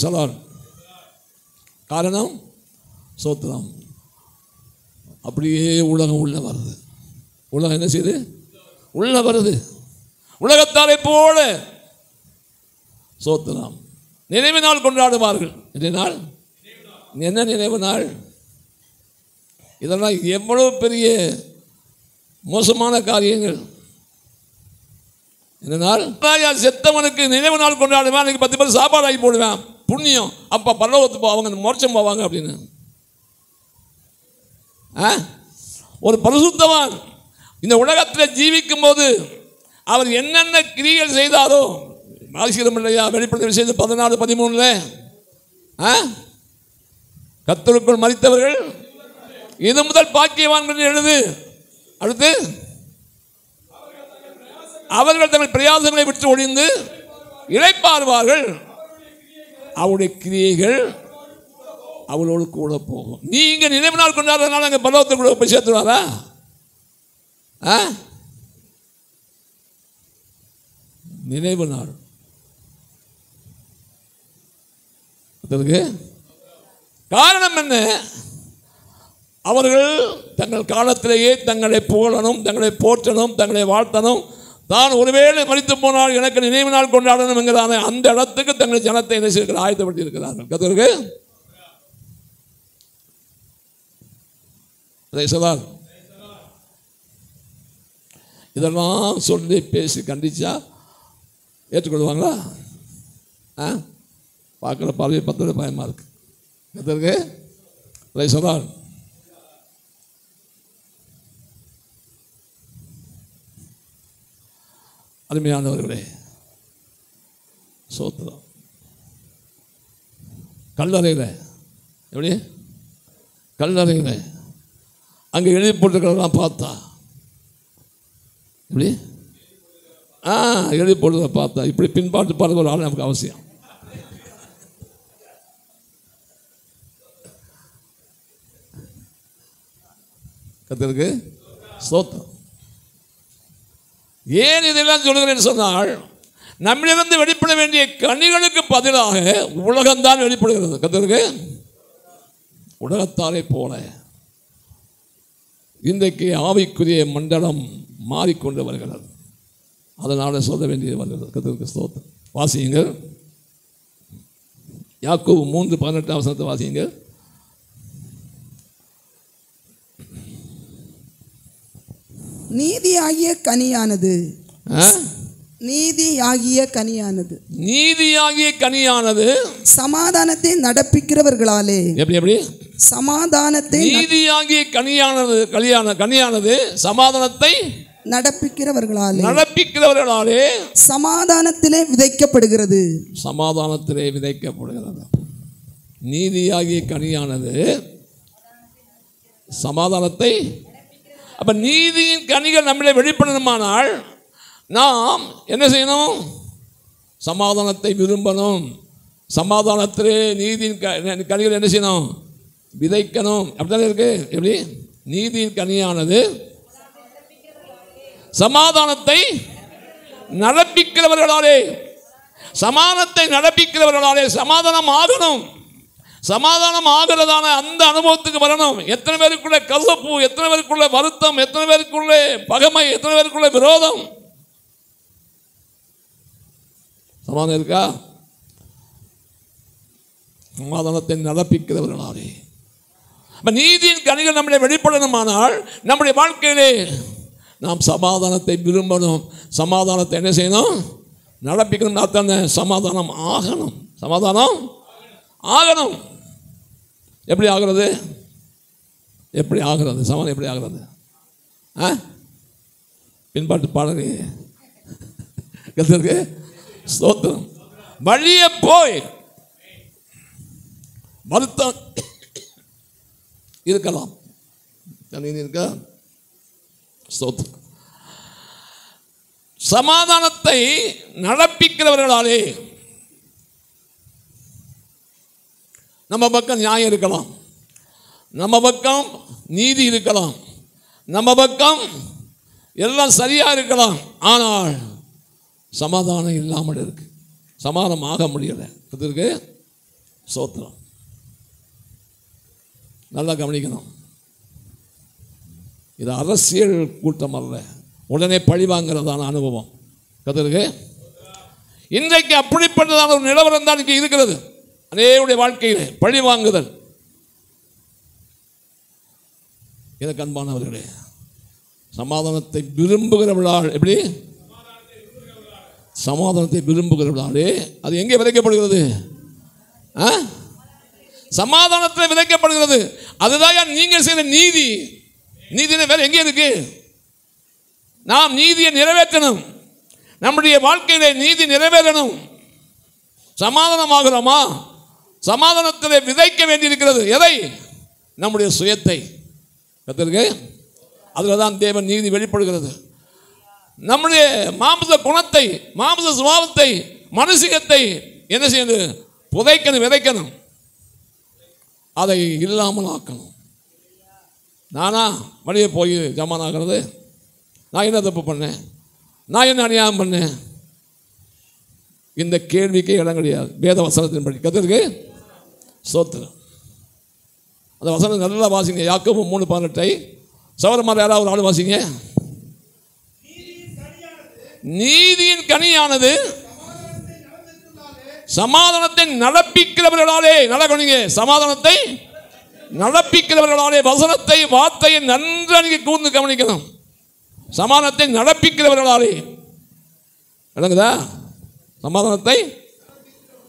Speaker 1: சொல்லார். காரணம் சோத்திரம். அப்படியே உலகம் உள்ள வருது. உலகம் என்ன செய்யுது? உள்ள வருது. உலகத்தாரை போல சோத்திரம் நினைவு நாள் கொண்டாடுவார்கள். இந்த நாள் என்ன நினைவு நாள்? இதெல்லாம் எவ்வளவு பெரிய மோசமான காரியங்கள். இந்த நாள் செத்தவனுக்கு நினைவு நாள் கொண்டாடுவேன், அன்றைக்கி 10 பேர் சாப்பாடு ஆகி போடுவேன், புண்ணியம். அப்போ பரலோகத்து போவாங்க, மோட்சம் போவாங்க அப்படின்னு. ஒரு பரிசுத்தவான் இந்த உலகத்தில் ஜீவிக்கும் போது அவர் என்னென்ன கிரியைகள் செய்தாரோ, ஆசிரியம் இல்லையா? வெளிப்படுத்த விஷயம் 14:13 கர்த்தருக்குள் மரித்தவர்கள் இது முதல் பாக்கியவான்கள் எழுது. அடுத்து அவர்கள் தங்கள் பிரயாசங்களை விட்டு ஒழிந்து இளைப்பாறுவார்கள், அவருடைய கிரியைகள் அவளோடு கூட போகும். நீங்க நினைவு நாள் கொண்டாடுறதுனால அங்கே பரலோகத்துக்குள்ள போய் சேர்த்துவாரா? நினைவு நாள் அதற்கு காரணம் என்ன? அவர்கள் தங்கள் காலத்திலேயே தங்களை புகழணும், தங்களை போற்றணும், தங்களை வாழ்த்தணும். தான் ஒருவேளை மரித்து போனால் எனக்கு நினைவு நாள் கொண்டாடணும் என்கிறான அந்த இடத்துக்கு தங்கள் ஜனத்தை என்ன செய்ய ஆயத்தப்பட்டு இருக்கிறார்கள். கர்த்தருக்கு சொல்லார். இதெல்லாம் சொல்லி பேசி கண்டிச்சா ஏற்றுக்கொள்வாங்களா? பார்க்குற பார்வை 10 பயமாக இருக்கு. கர்த்தருக்கு சொல்லார். அருமையானவர்களே, சோத்திரம். கல்லறையில் எப்படி? கல்லறையில் அங்கே எழுதி போட்டுருக்கிறதெல்லாம் பார்த்தா எப்படி? எழுதி போட்டுறத பார்த்தா இப்படி பின்பாட்டு பாருங்க ஒரு ஆள் நமக்கு அவசியம். கர்த்தருக்கு ஸ்தோத்திரம். ஏன் இதெல்லாம் சொல்லுகிறேன்னு சொன்னால், நம்மிலிருந்து வெளிப்பட வேண்டிய கனிகளுக்கு பதிலாக உலகம்தான் வெளிப்படுகிறது. கர்த்தருக்கு உலகத்தாரை போல இன்றைக்கு ஆவிக்குரிய மண்டலம் மாறிக்கொண்டு வருகிறது. அதனால் சொல்ல வேண்டியது வருகிறது. கர்த்தருக்கு ஸ்தோத்திரம். வாசியுங்கள், யாக்கோபு 3:18 வாசியுங்கள்.
Speaker 2: நீதியாகிய கனியானது நீதியாகிய கனியானது
Speaker 1: நீதியாகிய கனியானது
Speaker 2: சமாதானத்தை நடப்பிக்கிறவர்களாலே.
Speaker 1: எப்படி எப்படி?
Speaker 2: சமாதானத்தை
Speaker 1: நீதியாகிய கனியானது சமாதானத்தை நடப்பிக்கிறவர்களாலே
Speaker 2: சமாதானத்திலே விதைக்கப்படுகிறது.
Speaker 1: சமாதானத்திலே விதைக்கப்படுகிறது. நீதியாகிய கனியானது சமாதானத்தை அப்போ நீதியின் கனிகள் நம்மளே வெளிப்படணுமானால் நாம் என்ன செய்யணும்? சமாதானத்தை விரும்பணும். சமாதானத்திலே நீதியின் கனிகள் என்ன செய்யணும்? விதைக்கணும். அப்படித்தானே இருக்கு. எப்படி? நீதியின் கனியானது சமாதானத்தை நடப்பிக்கிறவர்களாலே, சமாதானத்தை நடப்பிக்கிறவர்களாலே சமாதானம் ஆகணும். சமாதானம் ஆகிறதான அந்த அனுபவத்துக்கு வரணும். எத்தனை பேருக்குள்ள கசப்பு, எத்தனை பேருக்குள்ள வருத்தம், எத்தனை பேருக்குள்ள பகைமை, எத்தனை பேருக்குள்ள விரோதம்? சமாதானம் இருக்கா? சமாதானத்தை நடப்பிக்கிறவர்களாலே. நீதியின் கனிகள் நம்மளை வெளிப்படணுமானால் நம்முடைய வாழ்க்கையிலே நாம் சமாதானத்தை விரும்பணும். சமாதானத்தை என்ன செய்யணும்? நடப்பிக்கணும். தானே சமாதானம் ஆகணும். சமாதானம் ஆகணும். எப்படி ஆகிறது? எப்படி ஆகிறது? சமாதானம் எப்படி ஆகிறது? பின்பாட்டு பாடல் கர்த்தருக்கு ஸ்தோத்திரம். வழியே போய் வருத்தம் இருக்கலாம். இருக்கா? ஸ்தோத்திரம். சமாதானத்தை நடப்பிக்கிறவர்களாலே நம்ம பக்கம் நியாயம் இருக்கலாம், நம்ம பக்கம் நீதி இருக்கலாம், நம்ம பக்கம் எல்லாம் சரியா இருக்கலாம். ஆனால் சமாதானம் இல்லாமல் இருக்கு. சமாதானம் ஆக முடியலை. அதற்கு ஸ்தோத்திரம். நல்லா கவனிக்கணும். இது அரசியல் கூட்டம் அல்ல, உடனே பழி வாங்கிறதான அனுபவம். கர்த்தருக்கு இன்றைக்கு அப்படிப்பட்டதான ஒரு நிலவரம் தான் இங்கே இருக்கிறது. அநேகருடைய வாழ்க்கையில் பழி வாங்குதல். எனக்கு அன்பானவர்களே, சமாதானத்தை விரும்புகிறவர்களால் எப்படி? சமாதானத்தை விரும்புகிறவர்களாலே அது எங்கே விதைக்கப்படுகிறது? சமாதானத்தில் விதைக்கப்படுகிறது. அதுதான் நீங்கள் செய்த நீதி. நீதி வேற எங்கே இருக்கு? நாம் நீதியை நிறைவேற்றணும். நம்முடைய வாழ்க்கையிலே நீதி நிறைவேறணும். சமாதானமாகிறோமா? சமாதானத்தில் விதைக்க வேண்டியிருக்கிறது. எதை? நம்முடைய சுயத்தை. கர்த்தருக்கு அதில் தான் தேவன் நீதி வெளிப்படுகிறது. நம்முடைய மாம்ச குணத்தை, மாம்ச சுபாவத்தை, மனுஷிகத்தை என்ன செய்யணும்? புதைக்கணும், விதைக்கணும். அதை இல்லாமல் ஆக்கணும். நானா வழியே போய் ஜமான் ஆகிறது? நான் என்ன தப்பு பண்ணேன்? நான் என்ன அநியாயம் பண்ணேன்? இந்த கேள்விக்கே இடம் கிடையாது. வேத வசனத்தின்படி. கர்த்தருக்கு ஸ்தோத்திரம். அந்த வசனம் நல்லா வாசிங்க. யாக்கோபு 3:18. சகோதரமார் யாராவது ஒரு ஆள் வாசிங்க. நீதியின் கனியானது சமாதானத்தை நடப்பிக்கிறவர்களாலே. நல்லா கவனிங்க. சமாதானத்தை நடப்பிக்கிறவர்களாலே. வசனத்தை, வார்த்தையை நன்றாக கூர்ந்து கவனிக்கணும். சமாதானத்தை நடப்பிக்கிறவர்களாலே. விளங்குதா? சமாதானத்தை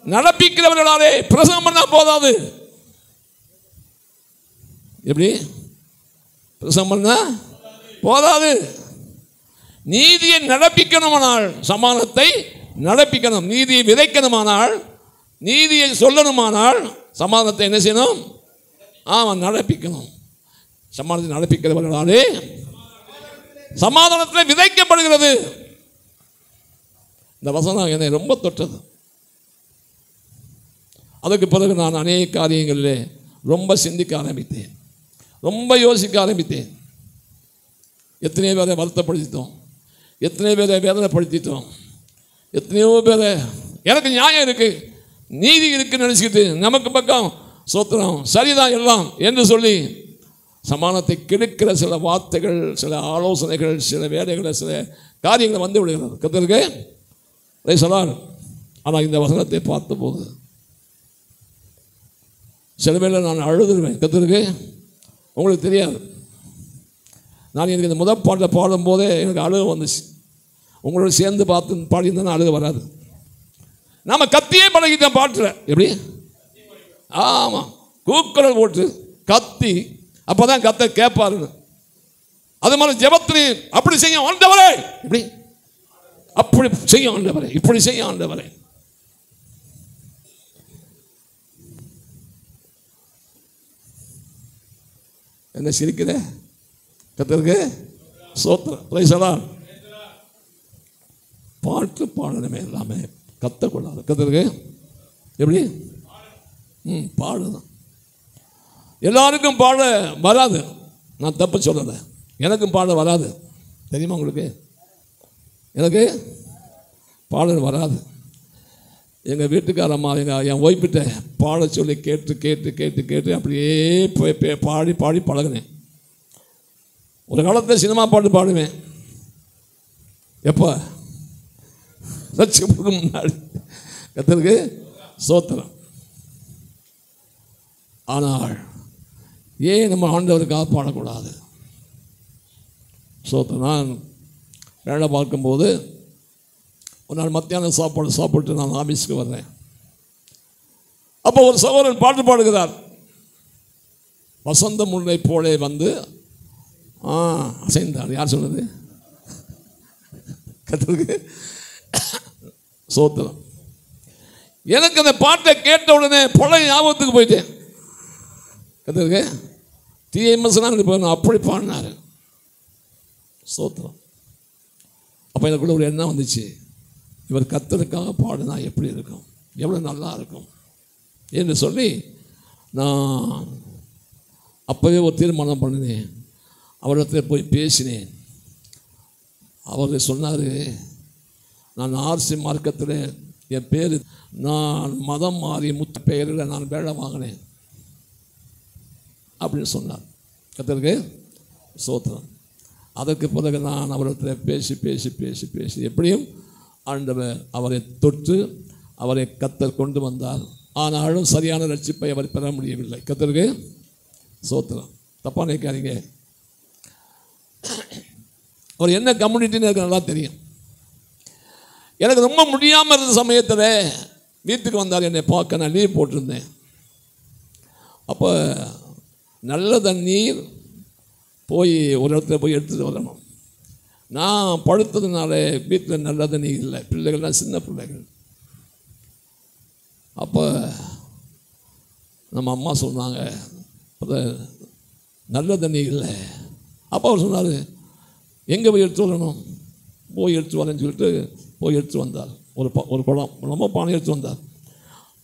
Speaker 1: நடப்பிக்கிறவர்களாலே. பிரசங்கம் பண்ணா போதாது. எப்படி? பிரசங்கம் பண்ணா போதாது. நீதியை நடப்பிக்கணுமானால் சமாதானத்தை நடப்பிக்கணும். நீதியை விதைக்கணுமானால், நீதியை சொல்லணுமானால் சமாதானத்தை என்ன செய்யணும்? நடப்பிக்கணும். சமாதானத்தை நடப்பிக்கிறவர்களாலே சமாதானத்தில் விதைக்கப்படுகிறது. இந்த வசனம் என்னை ரொம்ப தொட்டது. அதுக்கு பிறகு நான் அநேக காரியங்களிலே ரொம்ப சிந்திக்க ஆரம்பித்தேன், ரொம்ப யோசிக்க ஆரம்பித்தேன். எத்தனையோ பேரை வருத்தப்படுத்திட்டோம், எத்தனையோ பேரை வேதனைப்படுத்திட்டோம், எத்தனையோ பேரை எனக்கு நியாயம் இருக்குது, நீதி இருக்குன்னு நினச்சிக்கிட்டு நமக்கு பக்கம் சோத்திரம் சரிதான் எல்லாம் என்று சொல்லி சமாதானத்தை கெடுக்கிற சில வார்த்தைகள், சில ஆலோசனைகள், சில வேலைகளை, சில காரியங்களை வந்து விடுகிறது. கர்த்தருக்கு சொல்லார். ஆனால் இந்த வசனத்தை பார்த்தபோது சில வேளை நான் அழுதுருவேன். கர்த்தருக்கு உங்களுக்கு தெரியாது. நான் எனக்கு இந்த முதல் பாட்டை பாடும்போதே எனக்கு அழுக வந்துச்சு. உங்களோட சேர்ந்து பார்த்து பாடியிருந்தா அழுக வராது. நாம் கத்தியே பழகிட்டோம் பாட்டில். எப்படி? ஆமாம், கூக்குரல் போட்டு கத்தி, அப்போ தான் கத்த கேட்பாருன்னு. அது மாதிரி ஜெபத்திலையும் அப்படி செய்ய ஆண்டவரே, இப்படி அப்படி செய்ய ஆண்டவரே, இப்படி செய்ய ஆண்டவரே. என்ன சிரிக்கிற? கர்த்தருக்கு ஸ்தோத்திரம். Price the Lord. பாட்டு பாடணுமே எல்லாமே கத்தக்கூடாது. கர்த்தருக்கு எப்படி பாடுதான். எல்லாருக்கும் பாட வராது, நான் தப்பு சொல்லலை. எனக்கும் பாட வராது, தெரியுமா உங்களுக்கு? எனக்கு பாட வராது. எங்கள் வீட்டுக்கார அம்மா என் ஒய்ஃபிட்ட பாட சொல்லி கேட்டு கேட்டு கேட்டு கேட்டு அப்படியே பாடி பாடி பழகினேன். ஒரு காலத்தில் சினிமா பாட்டு பாடுவேன். எப்போ? ரட்சிப்புக்கு முன்னாடி. கர்த்தருக்கு ஸ்தோத்திரம். ஆனால் ஏன் நம்ம ஆண்டவருக்காக பாடக்கூடாது? ஸ்தோத்திரம். நான் வேலை பார்க்கும்போது ஒரு நாள் மத்தியானம் சாப்பிட்டு நான் ஆஃபீஸுக்கு வர்றேன். அப்போ ஒரு சகோதரன் பாட்டு பாடுகிறார். வசந்த முல்லை போலே வந்து அசைந்தார். யார் சொன்னது? கர்த்தருக்கு ஸ்தோத்திரம். எனக்கு அந்த பாட்டை கேட்ட உடனே பழைய ஞாபகத்துக்கு போயிட்டேன். கர்த்தருக்கு டிஎம்எஸ்லாம் போய் அப்படி பாடினார். ஸ்தோத்திரம். அப்போ எனக்குள்ள ஒரு எண்ணம் வந்துச்சு, இவர் கர்த்தருக்காக பாடினா எப்படி இருக்கும், எவ்வளோ நல்லா இருக்கும் என்று சொல்லி நான் அப்போவே ஒரு தீர்மானம் பண்ணினேன். அவரிடத்துல போய் பேசினேன். அவர் சொன்னார், நான் ஆர்சி மார்க்கத்தில் என் பேர், நான் மதம் மாறி முத்து பெயரில் நான் வேலை வாங்கினேன் அப்படின்னு சொன்னார். கர்த்தருக்கு ஸ்தோத்திரம். அதற்கு பிறகு நான் அவரிடத்தில் பேசி பேசி பேசி பேசி எப்படியும் ஆண்டவர் அவரை தொட்டு அவரை கர்த்தர் கொண்டு வந்தார். ஆனாலும் சரியான ரட்சிப்பை அவர் பெற முடியவில்லை. கர்த்தருக்கு ஸ்தோத்திரம். தப்பாக நினைக்காதீங்க. அவர் என்ன கம்யூனிட்டின்னு எனக்கு நல்லா தெரியும். எனக்கு ரொம்ப முடியாமல் இருந்த சமயத்தில் வீட்டுக்கு வந்தார் என்னை பார்க்க. நான் லீவ் போட்டிருந்தேன். அப்போ நல்ல தண்ணீர் போய் ஒரு இடத்துல போய் எடுத்துகிட்டு வரணும். நான் படுத்ததுனால வீட்டில் நல்ல தண்ணீர் இல்லை, பிள்ளைகள்லாம் சின்ன பிள்ளைகள். அப்போ நம்ம அம்மா சொன்னாங்க, நல்ல தண்ணி இல்லை. அப்போ அவர் சொன்னார், எங்கே போய் எடுத்து வரணும்? போய் எடுத்து வரேன்னு சொல்லிட்டு போய் எடுத்து வந்தார். ஒரு குடம் ரொம்ப பானை எடுத்து வந்தார்.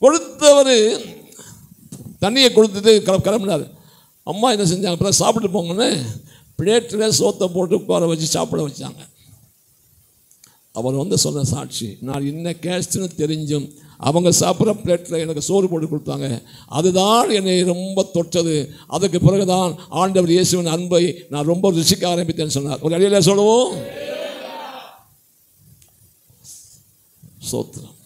Speaker 1: கொடுத்தவர் தண்ணியை கொடுத்துட்டு கிளம்பினார். அம்மா என்ன செஞ்சாங்க, அப்புறம் சாப்பிட்டு போங்கன்னு பிளேட்டில் சோத்தை போட்டு உட்கார வச்சு சாப்பிட வச்சாங்க. அவர் வந்து சொன்ன சாட்சி, நான் என்ன கேஸ்ட்னு தெரிஞ்சும் அவங்க சாப்பிட்ற பிளேட்டில் எனக்கு சோறு போட்டு கொடுத்தாங்க. அதுதான் என்னை ரொம்ப தொட்டது. அதுக்கு பிறகுதான் ஆண்டவர் இயேசுவின் அன்பை நான் ரொம்ப ருசிக்க ஆரம்பித்தேன்னு சொன்னார். ஒரு அடியில சொல்லுவோம். சோத்திரம்.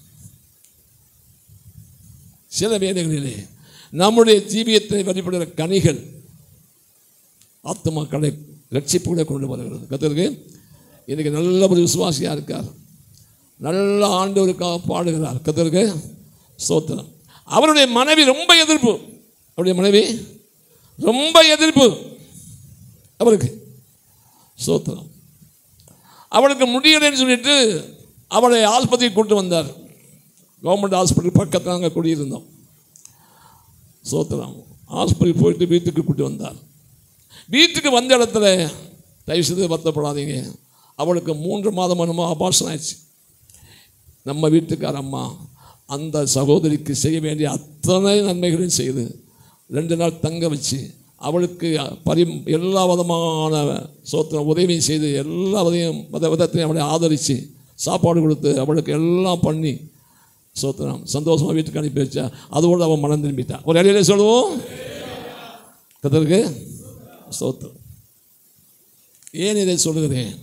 Speaker 1: சில வேளைகளிலே நம்முடைய ஜீவியத்தை வெளிப்படுகிற கனிகள் ஆத்துமாக்களை ரட்சிப்புகளை கொண்டு வருகிறது. கர்த்தருக்கு இன்றைக்கி நல்ல ஒரு விசுவாசியாக இருக்கார், நல்ல ஆண்டவருக்காக பாடுகிறார். கர்த்தருக்கு ஸ்தோத்திரம். அவருடைய மனைவி ரொம்ப எதிர்ப்பு. அவருடைய மனைவி ரொம்ப எதிர்ப்பு அவருக்கு. ஸ்தோத்திரம். அவளுக்கு முடியலைன்னு சொல்லிட்டு அவளை ஆஸ்பத்திரிக்கு கூட்டு வந்தார். கவர்மெண்ட் ஹாஸ்பிட்டல் பக்கத்தில் நாங்கள் குடியிருந்தோம். ஸ்தோத்திரம். ஆஸ்பத்திரி போயிட்டு வீட்டுக்கு கூட்டு வந்தார். வீட்டுக்கு வந்த இடத்துல தயவுசெய்து வருத்தப்படாதீங்க, அவளுக்கு 3 மாதம் என்னமோ ஆபாசம் ஆயிடுச்சு. நம்ம வீட்டுக்கார அம்மா அந்த சகோதரிக்கு செய்ய வேண்டிய அத்தனை நன்மைகளையும் செய்து 2 நாள் தங்க வச்சு அவளுக்கு எல்லா விதமான சோத்திரம் உதவியும் செய்து எல்லா விதத்தையும் அவளை ஆதரித்து சாப்பாடு கொடுத்து அவளுக்கு எல்லாம் பண்ணி சோத்திரம் சந்தோஷமாக வீட்டுக்கு அனுப்பி வச்சா. அதோடு அவன் மனம் திரும்பிட்டான். ஒரு இடையில சொல்லுவோம். கர்த்தருக்கு ஸ்தோத்திரம். ஏன் இதை சொல்லுகிறேன்?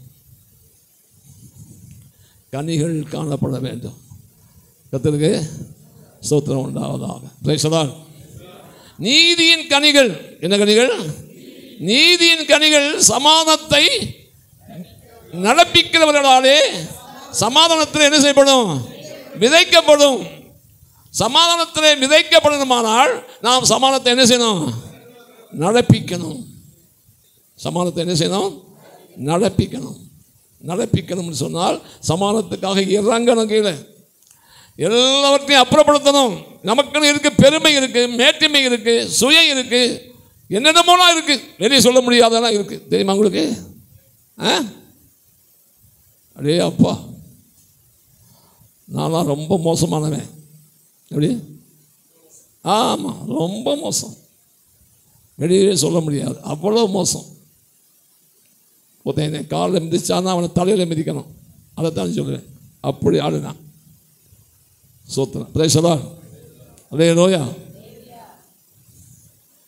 Speaker 1: கனிகள் காணப்பட வேண்டும். கர்த்தருக்கு ஸ்தோத்திரம் உண்டாவதாக. Price the Lord. நீதியின் கனிகள் என்ன கனிகள்? நீதியின் கனிகள் சமாதானத்தை நடப்பிக்கிறவர்களாலே சமாதானத்தில் என்ன செய்யப்படும்? விதைக்கப்படும். சமாதானத்தில் விதைக்கப்படணுமானால் நாம் சமாதானத்தை என்ன செய்யணும்? நடப்பிக்கணும். சமாதானத்தை என்ன செய்யணும்? நடப்பிக்கணும். நடப்பிக்கணும்னு சொன்னால் சமாதானத்துக்காக இறங்கணும், கீழே எல்லாவற்றையும் அப்புறப்படுத்தணும். நமக்குன்னு இருக்குது, பெருமை இருக்குது, மேட்டிமை இருக்குது, சுயம் இருக்குது, என்னென்னமோலாம் இருக்கு, வெளியே சொல்ல முடியாதெல்லாம் இருக்கு. தெரியுமா உங்களுக்கு? அடே அப்பா, நான்லாம் ரொம்ப மோசமானவன். எப்படி? ஆமாம், ரொம்ப மோசம். வெளியே சொல்ல முடியாது, அவ்வளோ மோசம். ஒருத்தன் காலில் மிதிச்சானா அவனை தலையில் மிதிக்கணும், அதைத்தான் சொல்லுவேன். அப்படி ஆளுனா சோத்திரம். பிரேசலா அதே நோயா.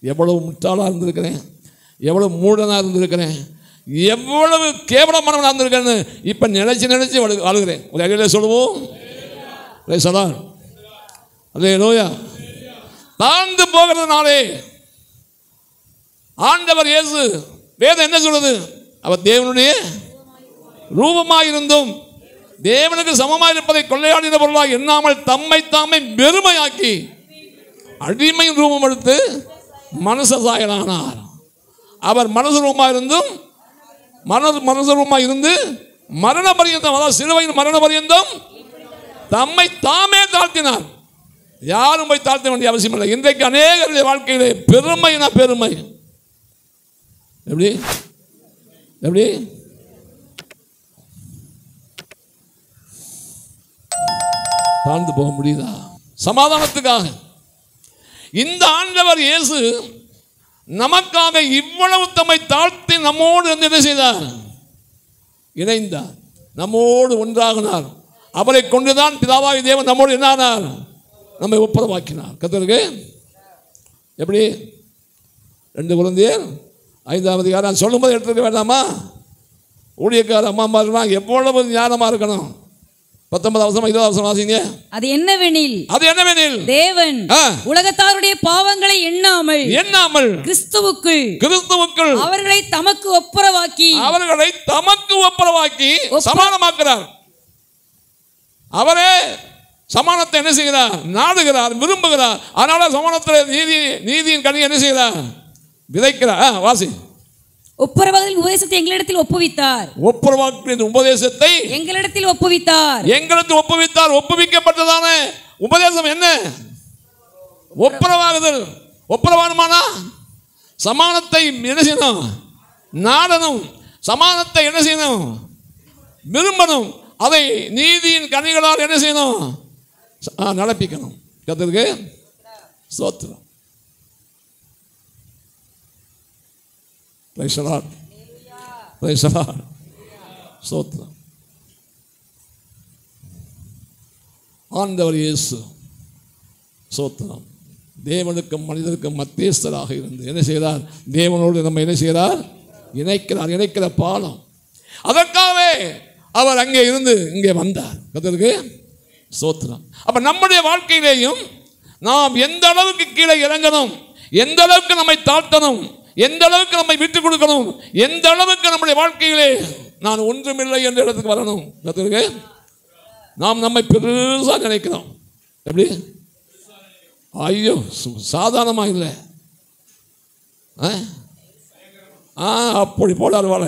Speaker 1: எவ்வளவு முட்டாளாக இருந்திருக்கிறேன், எவ்வளவு மூடனாக இருந்திருக்கிறேன், எவ்வளவு கேவலமானவனாக இருந்திருக்கேன்னு இப்போ நினைச்சு நினைச்சு அழுகிறேன். ஒரு அகையில சொல்லுவோம். பிரேசலா அதே நோயா. தாழ்ந்து போகிறதுனாலே ஆண்டவர் இயேசு, வேதம் என்ன சொல்றது? அவர் தேவனுடைய ரூபமாயிருந்தும் தேவனுக்கு சமமாக இருப்பதை கொள்ளையாடின பொருளாக எண்ணாமல் தம்மை தாமே பெருமையாக்கி அடிமையின் ரூபம் எடுத்து மனுஷ சாயலானார். அவர் மனுஷ ரூபமாக இருந்தும் மனுஷ ரூபமாக இருந்து மரண பரியந்தம், அதாவது சிலுவையின் மரண பரியந்தம் தம்மை தாமே தாழ்த்தினார். யாரும் போய் தாழ்த்த வேண்டிய அவசியம் இல்லை. இன்றைக்கு அநேகருடைய வாழ்க்கையிலே பெருமைனா பெருமை. எப்படி எப்படி தாழ்ந்து போக முடியுதா? சமாதானத்துக்காக இந்த ஆண்டவர் இயேசு நமக்காக இவ்வளவு தம்மை தாழ்த்தி நம்மோடு வந்து என்ன செய்தார்? இணைந்தார், நம்மோடு ஒன்றாகினார். அவரை கொண்டுதான் பிதாவாகிய தேவன் நம்மோடு என்ன ஆனார்? நம்மை ஒப்புரவாக்கினார். கர்த்தருக்கு எப்படி? 2 கொரிந்தியர் 5ஆம் அதிகாரம் சொல்லும்போது எடுத்துக்க வேண்டாமா? ஊழியக்கார அம்மா எவ்வளவு ஞானமாக இருக்கணும். 19ஆம் வசனம் 20ஆம் வசனம் வாசிங்க.
Speaker 3: அது என்னவெனில் தேவன் உலகத்தாருடைய பாவங்களை எண்ணாமல் கிறிஸ்துவுக்குள் அவர்களை தமக்கு ஒப்புரவாக்கி சமானமாக்குறார். அவரே சமானத்தை என்ன செய்கிறார்? நாடுகிறார், விரும்புகிறார். அதனால சமானத்தில் நீதியின் கனி என்ன செய்கிறார்? விதைக்கிறார். வாசி. ஒப்புரவாக்கின் உபதேசத்தை எங்களிடத்தில் ஒப்புவித்தார்.
Speaker 1: ஒப்புரவாக்கின் உபதேசத்தை
Speaker 3: எங்களிடத்தில் ஒப்புவித்தார்.
Speaker 1: எங்களுக்கு ஒப்புவித்தார். ஒப்புவிக்கப்பட்டதான உபதேசம் என்ன? ஒப்புரவாகுதல். ஒப்புரவானுமானா சமானத்தை என்ன செய்யணும்? நாடனும். சமானத்தை என்ன செய்யணும்? விரும்பணும். அதை நீதியின் கனிகளால் என்ன செய்யணும்? நடப்பிக்கணும். கர்த்தருக்கு ஸ்தோத்திரம். Price the Lord. Praise the Lord. ஸ்தோத்திரம். ஆண்டவர் இயேசு ஸ்தோத்திரம் தேவனுக்கும் மனிதனுக்கும் மத்தியஸ்தராக இருந்து என்ன செய்கிறார்? தேவனோடு நம்ம என்ன செய்கிறார்? இணைக்கிற பாலம். அதற்காகவே அவர் அங்கே இருந்து இங்கே வந்தார். கர்த்தருக்கு ஸ்தோத்திரம். அப்ப நம்முடைய வாழ்க்கையிலேயும் நாம் எந்த அளவுக்கு கீழே இறங்கணும், எந்த அளவுக்கு நம்மை தாழ்த்தணும், எந்த அளவுக்கு நம்மை விட்டுக் கொடுக்கணும், எந்த அளவுக்கு நம்முடைய வாழ்க்கையிலே நான் ஒன்றுமில்லை என்ற இடத்துக்கு வரணும். கர்த்தருக்கு நாம் நம்மை பெருசாக நினைக்கிறோம். எப்படி? ஐயோ சாதாரணமாக இல்லை. அப்படி போடாரு வாழ.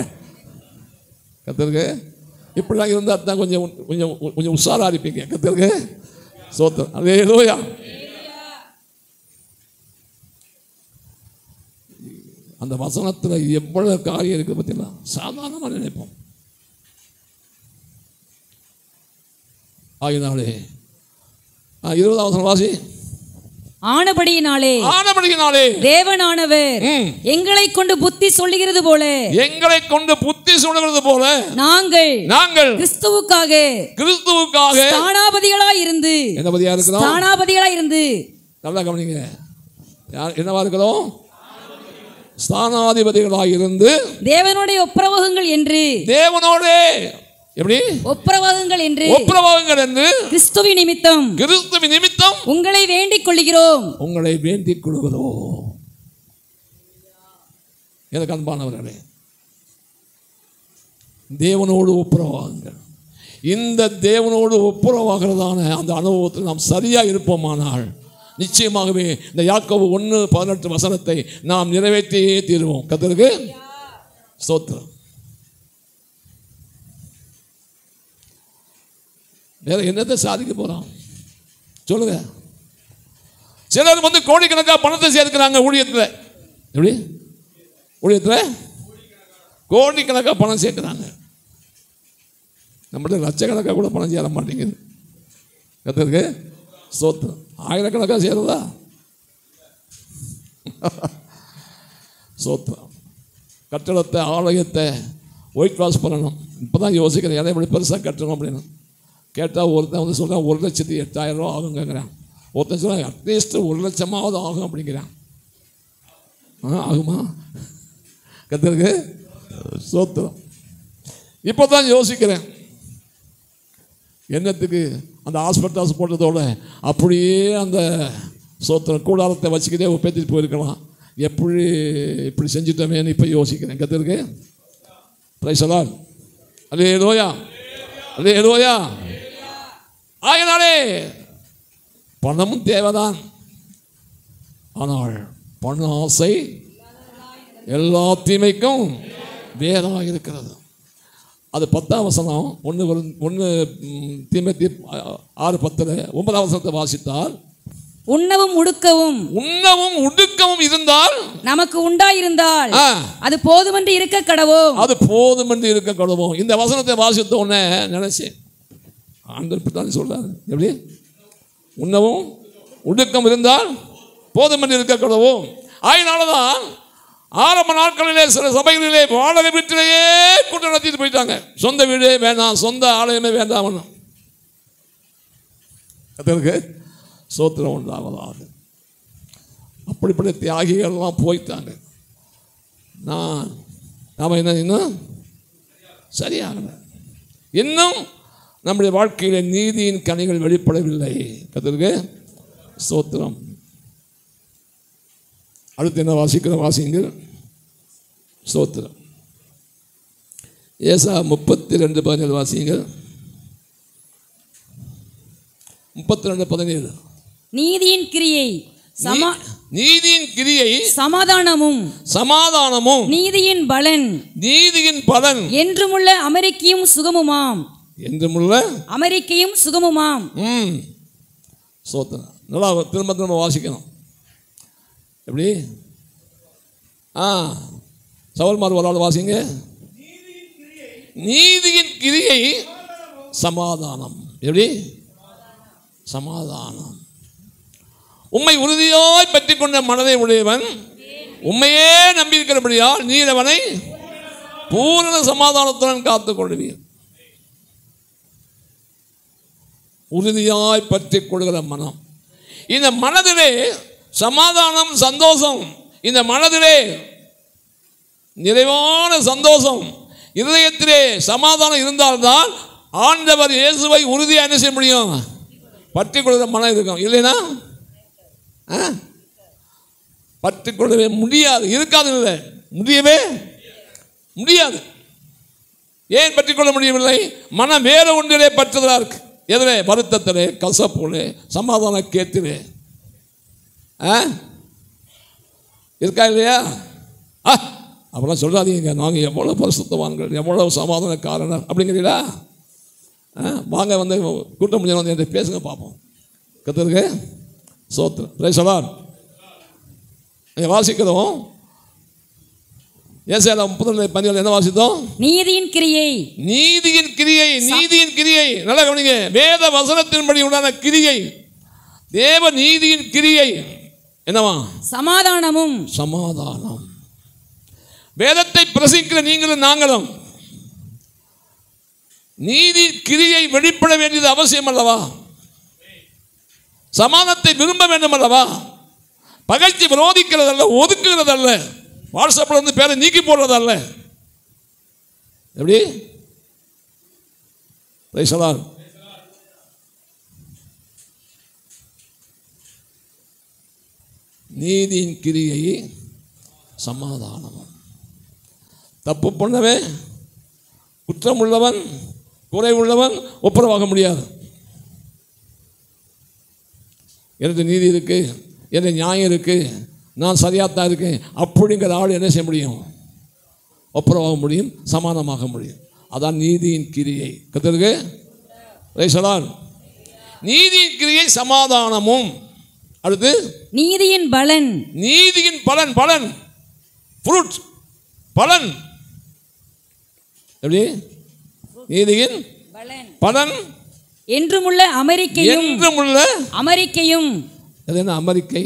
Speaker 1: கர்த்தருக்கு இப்படிலாம் இருந்தால் தான் கொஞ்சம் கொஞ்சம் கொஞ்சம் உஷாராக இருப்பீங்க. கர்த்தருக்கு ஸ்தோத்திரம். அல்லேலூயா. அந்த வசனத்தில் எவ்வளவு காரியம் இருக்குது பார்த்தீங்களா? சாதாரணமாக நினைப்போம். ஆகினாலே 20ஆம் வசனம் வாசி.
Speaker 3: ஆனபடியினாலே தேவனானவர் எங்களை கொண்டு புத்தி சொல்லுகிறது போல நாங்கள் கிறிஸ்துவுக்காக ஸ்தானாபதிகளாய் இருந்து
Speaker 1: நல்லா கவனிங்க. என்னவா இருக்கிறோம்? ஸ்தானாதிபதிகளாய் இருந்து தேவனோட
Speaker 3: ஒப்புரவாகுங்கள் என்று
Speaker 1: எப்படி
Speaker 3: ஒப்புரவாகுங்கள் என்று கிறிஸ்துவின் நிமித்தம் உங்களை வேண்டிக் கொள்கிறோம்.
Speaker 1: எனக்கு அன்பானவர்களே, தேவனோடு ஒப்புரவாகுங்கள். இந்த தேவனோடு ஒப்புரவாகிறதான அந்த அனுபவத்தில் நாம் சரியா இருப்போமானால் நிச்சயமாகவே இந்த யாக்கோபு 1:18 வசனத்தை நாம் நிறைவேற்றியே தீருவோம். கர்த்தருக்கு ஸ்தோத்திரம். வேற என்னத்தை சாதிக்க போறோம் சொல்லுங்க. சிலர் கோடிக்கணக்காக பணத்தை சேர்க்கிறாங்க ஊழியத்தில். எப்படி ஊழியத்தில் கோடிக்கணக்காக பணம் சேர்க்குறாங்க. நம்மகிட்ட லட்சக்கணக்காக கூட பணம் சேர மாட்டேங்குது. கர்த்தருக்கு ஸ்தோத்திரம். ஆயிரக்கணக்காக சேருதா? ஸ்தோத்திரம். கட்டடத்தை ஆலயத்தை ஒயிட் வாஷ் பண்ணணும். இப்போ தான் யோசிக்கிறேன், எதை எப்படி பெருசாக கட்டணும் அப்படின்னு. கேட்டால் ஒருத்தன் வந்து சொல்கிறான் 1,08,000 ஆகுங்கிறான். ஒருத்தன் சொல்கிறான் அட்லீஸ்ட் 1,00,000 ஆகும் அப்படிங்கிறான். ஆகுமா? கர்த்தருக்கு ஸ்தோத்திரம். இப்போ தான் யோசிக்கிறேன், என்னத்துக்கு அந்த ஹாஸ்பிட்டல்ஸ் போட்டதோட அப்படியே அந்த ஸ்தோத்திரம் கூடாரத்தை வச்சுக்கிட்டே பேத்திட்டு போயிருக்கலாம். எப்படி இப்படி செஞ்சுட்டோமேன்னு இப்போ யோசிக்கிறேன். கர்த்தருக்கு பிரைஸ் தி லார்ட். அல்லேலூயா, அல்லேலூயா. ஆகையினாலே பணமும் தேவைதான். ஆனால் பண ஆசை எல்லா தீமைக்கும் வேறாக இருக்கிறது. அது 10ஆம் வசனம் 1 தீமோத்தேயு 6:10 9ஆம் வசனத்தை வாசித்தால்,
Speaker 3: உண்ணவும் உடுக்கவும் இருந்தால் நமக்கு உண்டாயிருந்தால் அது போதுமென்று இருக்க கடவோம்,
Speaker 1: அது போதுமென்று இருக்க கடவோம். இந்த வசனத்தை வாசித்த உடனே நினைச்சேன், ஆண்டவர் தான் சொல்றாரு, எப்படி உண்ணவும் உடுக்கம் இருந்தால் போதுமென்று இருக்க கடவோம். அதனாலதான் ஆரம்ப நாட்களிலே சில சபைகளிலே வாடகை வீட்டிலேயே கூட்டம் நடத்திட்டு போயிட்டாங்க. சொந்த வீடே வேண்டாம், சொந்த ஆலயமே வேண்டாம். அதற்கு ஸ்தோத்திரம் உண்டாவதாக. அப்படிப்பட்ட தியாகிகள்லாம் போயிட்டாங்க. நாம் என்ன இன்னும் சரியாகலை. இன்னும் நம்முடைய வாழ்க்கையில் நீதியின் கனிகள் வெளிப்படவில்லை. அதற்கு ஸ்தோத்திரம். அடுத்து என்ன வாசிக்கிற வாசிங்கள். ஸ்தோத்திரம். ஏசா 32:17 வாசிங்கள். 32:17.
Speaker 3: நீதியின் கிரியை சமாதானமும் நீதியின் பலன் என்றுமுள்ள அமெரிக்கையும் சுகமுமாம்.
Speaker 1: ஸ்தோத்திரம். நல்லா திரும்ப வாசிக்கணும். எப்படி சவல்மார் ஒரு ஆள் வாசிங்க. நீதியின் கிரியை சமாதானம். எப்படி சமாதானம். உம்மை உறுதியாய் பற்றி கொண்ட மனதை உடையவன் உண்மையே நம்பியிருக்கிறபடியால் நீர் அவனை பூரண சமாதானத்துடன் காத்துக் கொள்வீர். உறுதியாய் பற்றி கொள்கிற மனம். இந்த மனதிலே சமாதானம், சந்தோஷம், இந்த மனதிலே நிறைவான சந்தோஷம், இருதயத்திலே சமாதானம் இருந்தால்தான் ஆண்டவர் இயேசுவை உறுதியாக என்ன செய்ய முடியும்? பற்றி கொள்கிற மனம் இருக்கும். இல்லைன்னா பற்றி கொள்ளவே முடியாது. இருக்காது, இல்லை, முடியவே முடியாது. ஏன் பற்றி கொள்ள முடியவில்லை? மனம் வேறு ஒன்றிலே பற்றுதலாக இருக்கு. எதிலே? வருத்தத்திலே, கசப்புலே, சமாதான கேத்திலே இருக்கா இல்லையா? அப்படிலாம் சொல்லாதீங்க, நாங்கள் எவ்வளோ பரிசுத்தவான்கள், எவ்வளோ சமாதானக்காரனர் அப்படிங்கிறீங்களா? வாங்க வந்து கூட்டம் முடிஞ்ச வந்து என்கிட்ட பேசுங்க பார்ப்போம். கர்த்தருக்கு ஸ்தோத்திரம். Price the Lord. வாசிக்கிறோம். ஏசாயா 30:12 என்ன வாசித்தோம்? நீதியின் கிரியை. நல்லா கவனிங்க. வேத வசனத்தின்படி உண்டான கிரியை, தேவ நீதியின் கிரியை என்னவா? சமாதானம். வேதத்தை பிரசங்கிக்கிற நீங்களும் நாங்களும் நீதி கிரியை வெளிப்பட வேண்டியது அவசியம் அல்லவா? சமாதானத்தை விரும்ப வேண்டும் அல்லவா? பகைச்சி விரோதிக்கிறதல்ல, ஒதுக்குகிறதல்ல, வாட்ஸ்அப்பில் வந்து பேரை நீக்கி போடுறதல்ல. எப்படி? Price the Lord. நீதியின் கிரியை சமாதானம். தப்பு பண்ணவே குற்றம் உள்ளவன், குறை உள்ளவன் ஒப்புரவாக முடியாது. எனக்கு நீதி இருக்கு, எனக்கு நியாயம் இருக்கு, நான் சரியாத்தான் இருக்கேன் அப்படிங்கிற ஆள் என்ன செய்ய முடியும்? ஒப்புரவாக முடியும், சமாதானமாக முடியும். அதான் நீதியின் கிரியை. கர்த்தருக்கு பிரைஸ் தி லார்ட். நீதியின் கிரியை சமாதானமும். அடுத்து நீதியின் பலன். ஃப்ரூட், பலன். எப்படி? நீதியின் பலன்
Speaker 3: என்றுமுள்ள அமெரிக்கையும்.
Speaker 1: என்றுமுள்ள
Speaker 3: அமெரிக்கையும்.
Speaker 1: அது என்ன அமெரிக்கை?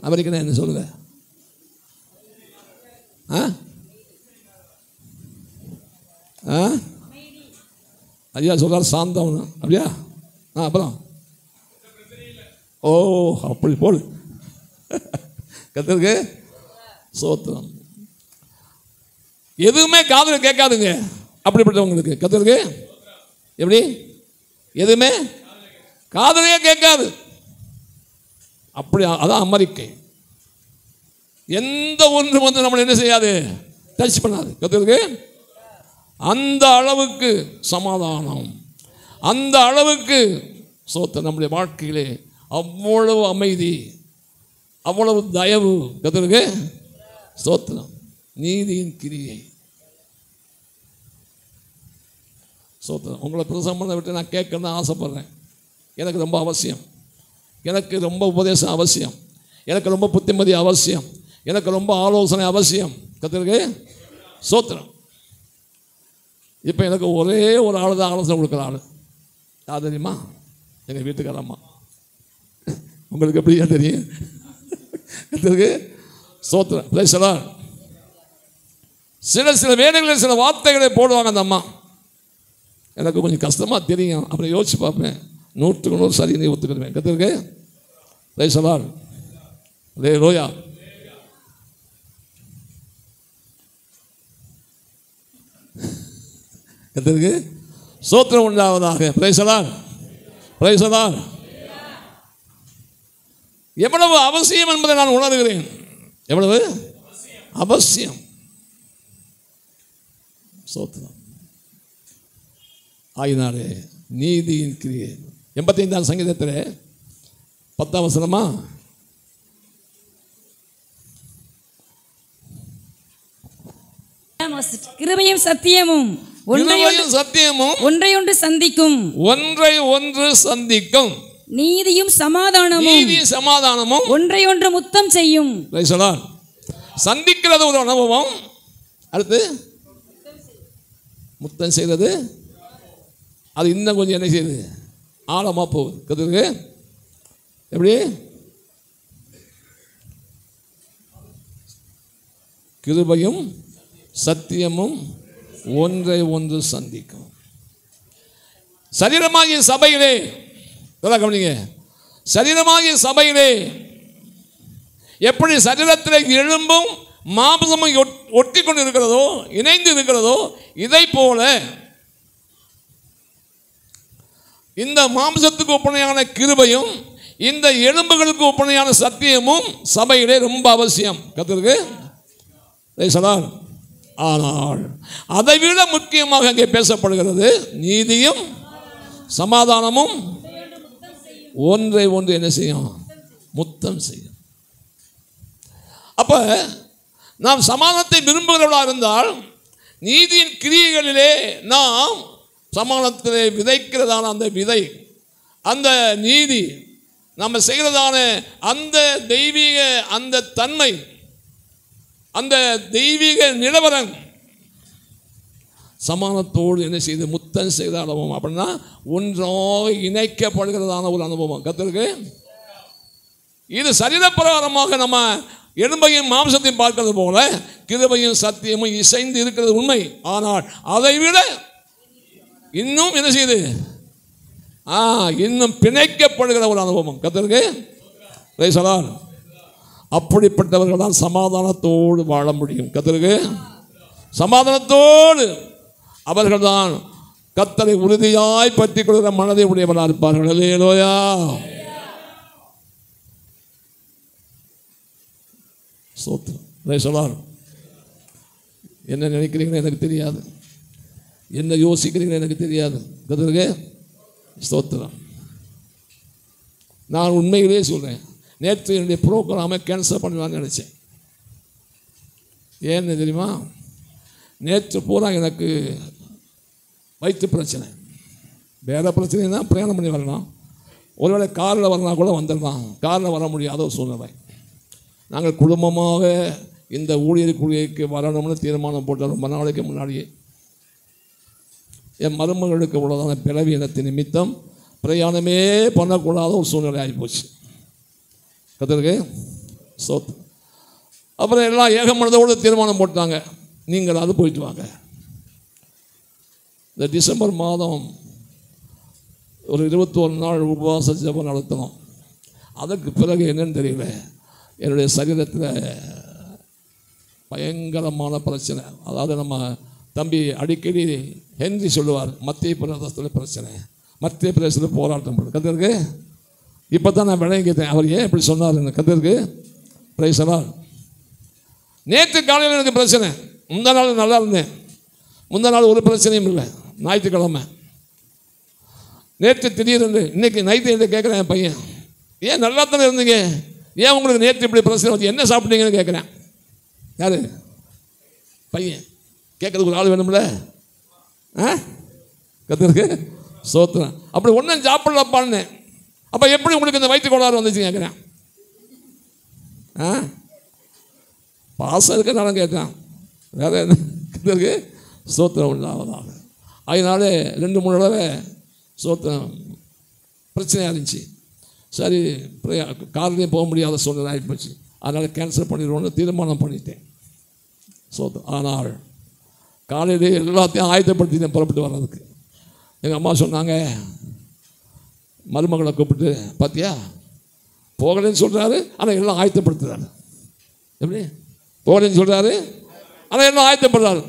Speaker 1: அமெரிக்கா என்ன சொல்லுங்க? ஐயா சொல்றாரு சாந்தம். அப்படியா? அப்புறம் ஓ அப்படி போடு. கர்த்தருக்கு ஸ்தோத்திரம். எதுவுமே காதில் கேட்காதுங்க அப்படிப்பட்டவங்களுக்கு. கர்த்தருக்கு எப்படி? எதுவுமே காதிலே கேட்காது. அப்படி அதான் அமெரிக்கை. எந்த ஒன்று வந்து நம்மளை என்ன செய்யாது? டச் பண்ணாது. கர்த்தருக்கு அந்த அளவுக்கு சமாதானம், அந்த அளவுக்கு ஸ்தோத்திரம். நம்முடைய வாழ்க்கையிலே அவ்வளவு அமைதி, அவ்வளவு தயவு. கர்த்தருக்கு ஸ்தோத்திரம். நீதியின் கிரியை. ஸ்தோத்திரம். உங்களை பிரசம்மனை விட்டு நான் கேட்கணும்னு ஆசைப்படுறேன். எனக்கு ரொம்ப அவசியம். எனக்கு ரொம்ப உபதேசம் அவசியம். எனக்கு ரொம்ப புத்திமதி அவசியம். எனக்கு ரொம்ப ஆலோசனை அவசியம். கர்த்தருக்கு ஸ்தோத்திரம். இப்போ எனக்கு ஒரே ஒரு ஆள் தான் ஆலோசனை கொடுக்குற ஆள். யார் தெரியுமா? எங்கள் வீட்டுக்காரம்மா. உங்களுக்கு எப்படியா தெரியும்? கர்த்தருக்கு ஸ்தோத்திரம். Price the Lord. சில வேலைகளில் சில வார்த்தைகளை போடுவாங்க அந்த அம்மா. எனக்கு கொஞ்சம் கஷ்டமாக தெரியும். அப்புறம் யோசிச்சு பார்ப்பேன். 100க்கு 100 சரின்னு ஒத்துக்கிடுவேன். கர்த்தருக்கு பிரைஸ் தி லார்ட். அல்லேலூயா. கர்த்தருக்கு ஸ்தோத்திரம் உண்டாவதாக. Price the Lord. Praise the Lord. எவ்வளவு அவசியம் என்பதை நான் உணர்கிறேன். எவ்வளவு அவசியம். ஸ்தோத்திரம். ஆயினாலே நீதியின் கிரியை. 85ஆம் சங்கீதத்தில் 10ஆம் வசனமா?
Speaker 3: கிருபையும் சத்தியமும் ஒன்றையொன்று சந்திக்கும்.
Speaker 1: ஒன்றை ஒன்று சந்திக்கும்.
Speaker 3: நீதியும் சமாதானமும் ஒன்றையொன்று முத்தம் செய்யும்.
Speaker 1: சந்திக்கிறது ஒரு அனுபவம். அடுத்து முத்தம் செய்கிறது. அது இன்னும் கொஞ்சம் என்ன செய்யுது? ஆழமாக போகுது. கத்துக்கு எப்படி? கிருபையும் சத்தியமும் ஒன்றை ஒன்று சந்திக்கும். சரீரமாகிய சபையிலே, கவனிங்க, சரீரமாகிய சபையிலே எப்படி சரீரத்தில் எலும்பும் மாம்சமும் ஒட்டி கொண்டு இருக்கிறதோ, இணைந்து இருக்கிறதோ, இதை போல இந்த மாம்சத்துக்கு ஒப்பனையான கிருபையும் இந்த எலும்புகளுக்கு ஒப்பனையான சத்தியமும் சபையிலே ரொம்ப அவசியம். கர்த்தருக்கு பேசலாம். ஆனால் அதைவிட முக்கியமாக அங்கே பேசப்படுகிறது நீதியும் சமாதானமும் ஒன்றை ஒன்று என்ன செய்யும்? முத்தம் செய்யும். அப்ப நாம் சமாதானத்தை விரும்புகிறவர்களாக இருந்தால் நீதியின் கிரியைகளிலே நாம் சமாதானத்திலே விதைக்கிறதான அந்த விதை, அந்த நீதி, நம்ம செய்கிறதான அந்த தெய்வீக அந்த தன்மை, அந்த தெய்வீக நிலவரம் சமாதானத்தோடு என்ன செய்து முத்தம் செய்த அனுபவம். அப்படின்னா ஒன்றாக இணைக்கப்படுகிறதான ஒரு அனுபவம். கர்த்தருக்கு இது சரீரப்பிரகாரமாக நம்ம எலும்பையும் மாம்சத்தையும் பார்க்கிறது போல கிருபையும் சத்தியமும் இசைந்து இருக்கிறது உண்மை. ஆனால் அதை விட இன்னும் என்ன செய்யுது? இன்னும் பிணைக்கப்படுகிற ஒரு அனுபவம். கர்த்தருக்கு பிரைஸ் தி லார்ட். அப்படிப்பட்டவர்கள் தான் சமாதானத்தோடு வாழ முடியும். கர்த்தருக்கு சமாதானத்தோடு அவர்கள் தான் கர்த்தரை உறுதியாய் பற்றிக் கொள்கிற மனதை உடையவர்களாக இருப்பார்கள். அல்லேலூயா. ஸ்தோத்திரம். Price the Lord. என்ன நினைக்கிறீங்களோ எனக்கு தெரியாது, என்ன யோசிக்கிறீங்களோ எனக்கு தெரியாது. கர்த்தருக்கு ஸ்தோத்திரம். நான் உண்மையிலே சொல்கிறேன், நேற்று என்னுடைய ப்ரோக்ராமை கேன்சல் பண்ணலான்னு நினச்சேன். ஏன்னு தெரியுமா? நேற்று பூரா எனக்கு வயிற்று பிரச்சனை. வேறு பிரச்சனைனா பிரயாணம் பண்ணி வரலாம், ஒருவேளை காரில் வரலாம் கூட வந்துடலாம். காரில் வர முடியாத ஒரு சூழ்நிலை. நாங்கள் குடும்பமாக இந்த ஊழியருக்கு வரணும்னு தீர்மானம் போட்ட ரொம்ப நாளைக்கு முன்னாடியே. என் மருமகளுக்கு உள்ளதான பிறவியினத்தின் நிமித்தம் பிரயாணமே பண்ணக்கூடாத ஒரு சூழ்நிலை ஆகிப்போச்சு. கர்த்தருக்கு ஸ்தோத்திரம். அப்புறம் எல்லாம் ஏகமனதோடு தீர்மானம் போட்டாங்க, நீங்கள் அது போயிட்டு வாங்க. இந்த டிசம்பர் மாதம் ஒரு 21 நாள் உபவாச ஜெபம் நடத்தணும். அதற்கு பிறகு என்னன்னு தெரியல, என்னுடைய சரீரத்தில் பயங்கரமான பிரச்சனை. அதாவது நம்ம தம்பி அடிக்கடி ஹென்றி சொல்லுவார், மத்திய பிரதேசத்தில் பிரச்சனை, மத்திய பிரதேசத்தில் போராட்டம் பண்ணுது. கர்த்தருக்கு இப்போ தான் நான் விளங்கிட்டேன் அவர் ஏன் இப்படி சொன்னார். கர்த்தருக்கு பிரைஸ் எல்லாம். நேற்று காலையில் எனக்கு பிரச்சனை, முந்தா நாள் நல்லா இருந்தேன், முந்தா நாள் ஒரு பிரச்சனையும் இல்லை, ஞாயிற்றுக்கிழமை. நேற்று திடீர்னு இன்னைக்கு நைட்டு என்ன கேட்குறேன், என் பையன் ஏன் நல்லா தானே இருந்தீங்க, ஏன் உங்களுக்கு நேற்று இப்படி பிரச்சனை வந்து என்ன சாப்பிட்டீங்கன்னு கேட்குறேன். யார் பையன் கேட்குறதுக்கு ஒரு ஆள் வேணும்ல. கர்த்தருக்கு ஸ்தோத்திரம். அப்படி ஒன்றும் சாப்பிடலப்பான்னு. அப்போ எப்படி உங்களுக்கு இந்த வயிற்று கோளாறு வந்துச்சு கேட்குறேன். பாசம் இருக்க நான் கேட்டேன், வேறு என்ன. கர்த்தருக்கு ஸ்தோத்திரம் உண்டாவதாக. அதனால 2-3 தடவை ஸ்தோத்திரம் பிரச்சனையாக இருந்துச்சு. சரி, கார்லேயும் போக முடியாத சூழ்நிலை ஆகிப்போச்சு. அதனால் கேன்சல் பண்ணிடுவோன்னு தீர்மானம் பண்ணிட்டேன். ஸ்தோத்திரம். ஆனால் காலையிலே எல்லாத்தையும் ஆயத்தப்படுத்திட்டேன் புறப்பட்டு வர்றதுக்கு. எங்கள் அம்மா சொன்னாங்க, மருமகளை கூப்பிட்டு, பார்த்தியா போகலன்னு சொல்கிறாரு ஆனால் எல்லாம் ஆயத்தப்படுத்துகிறாரு. எப்படி போகலன்னு சொல்கிறாரு ஆனால் எல்லாம் ஆயத்தப்படுறாரு.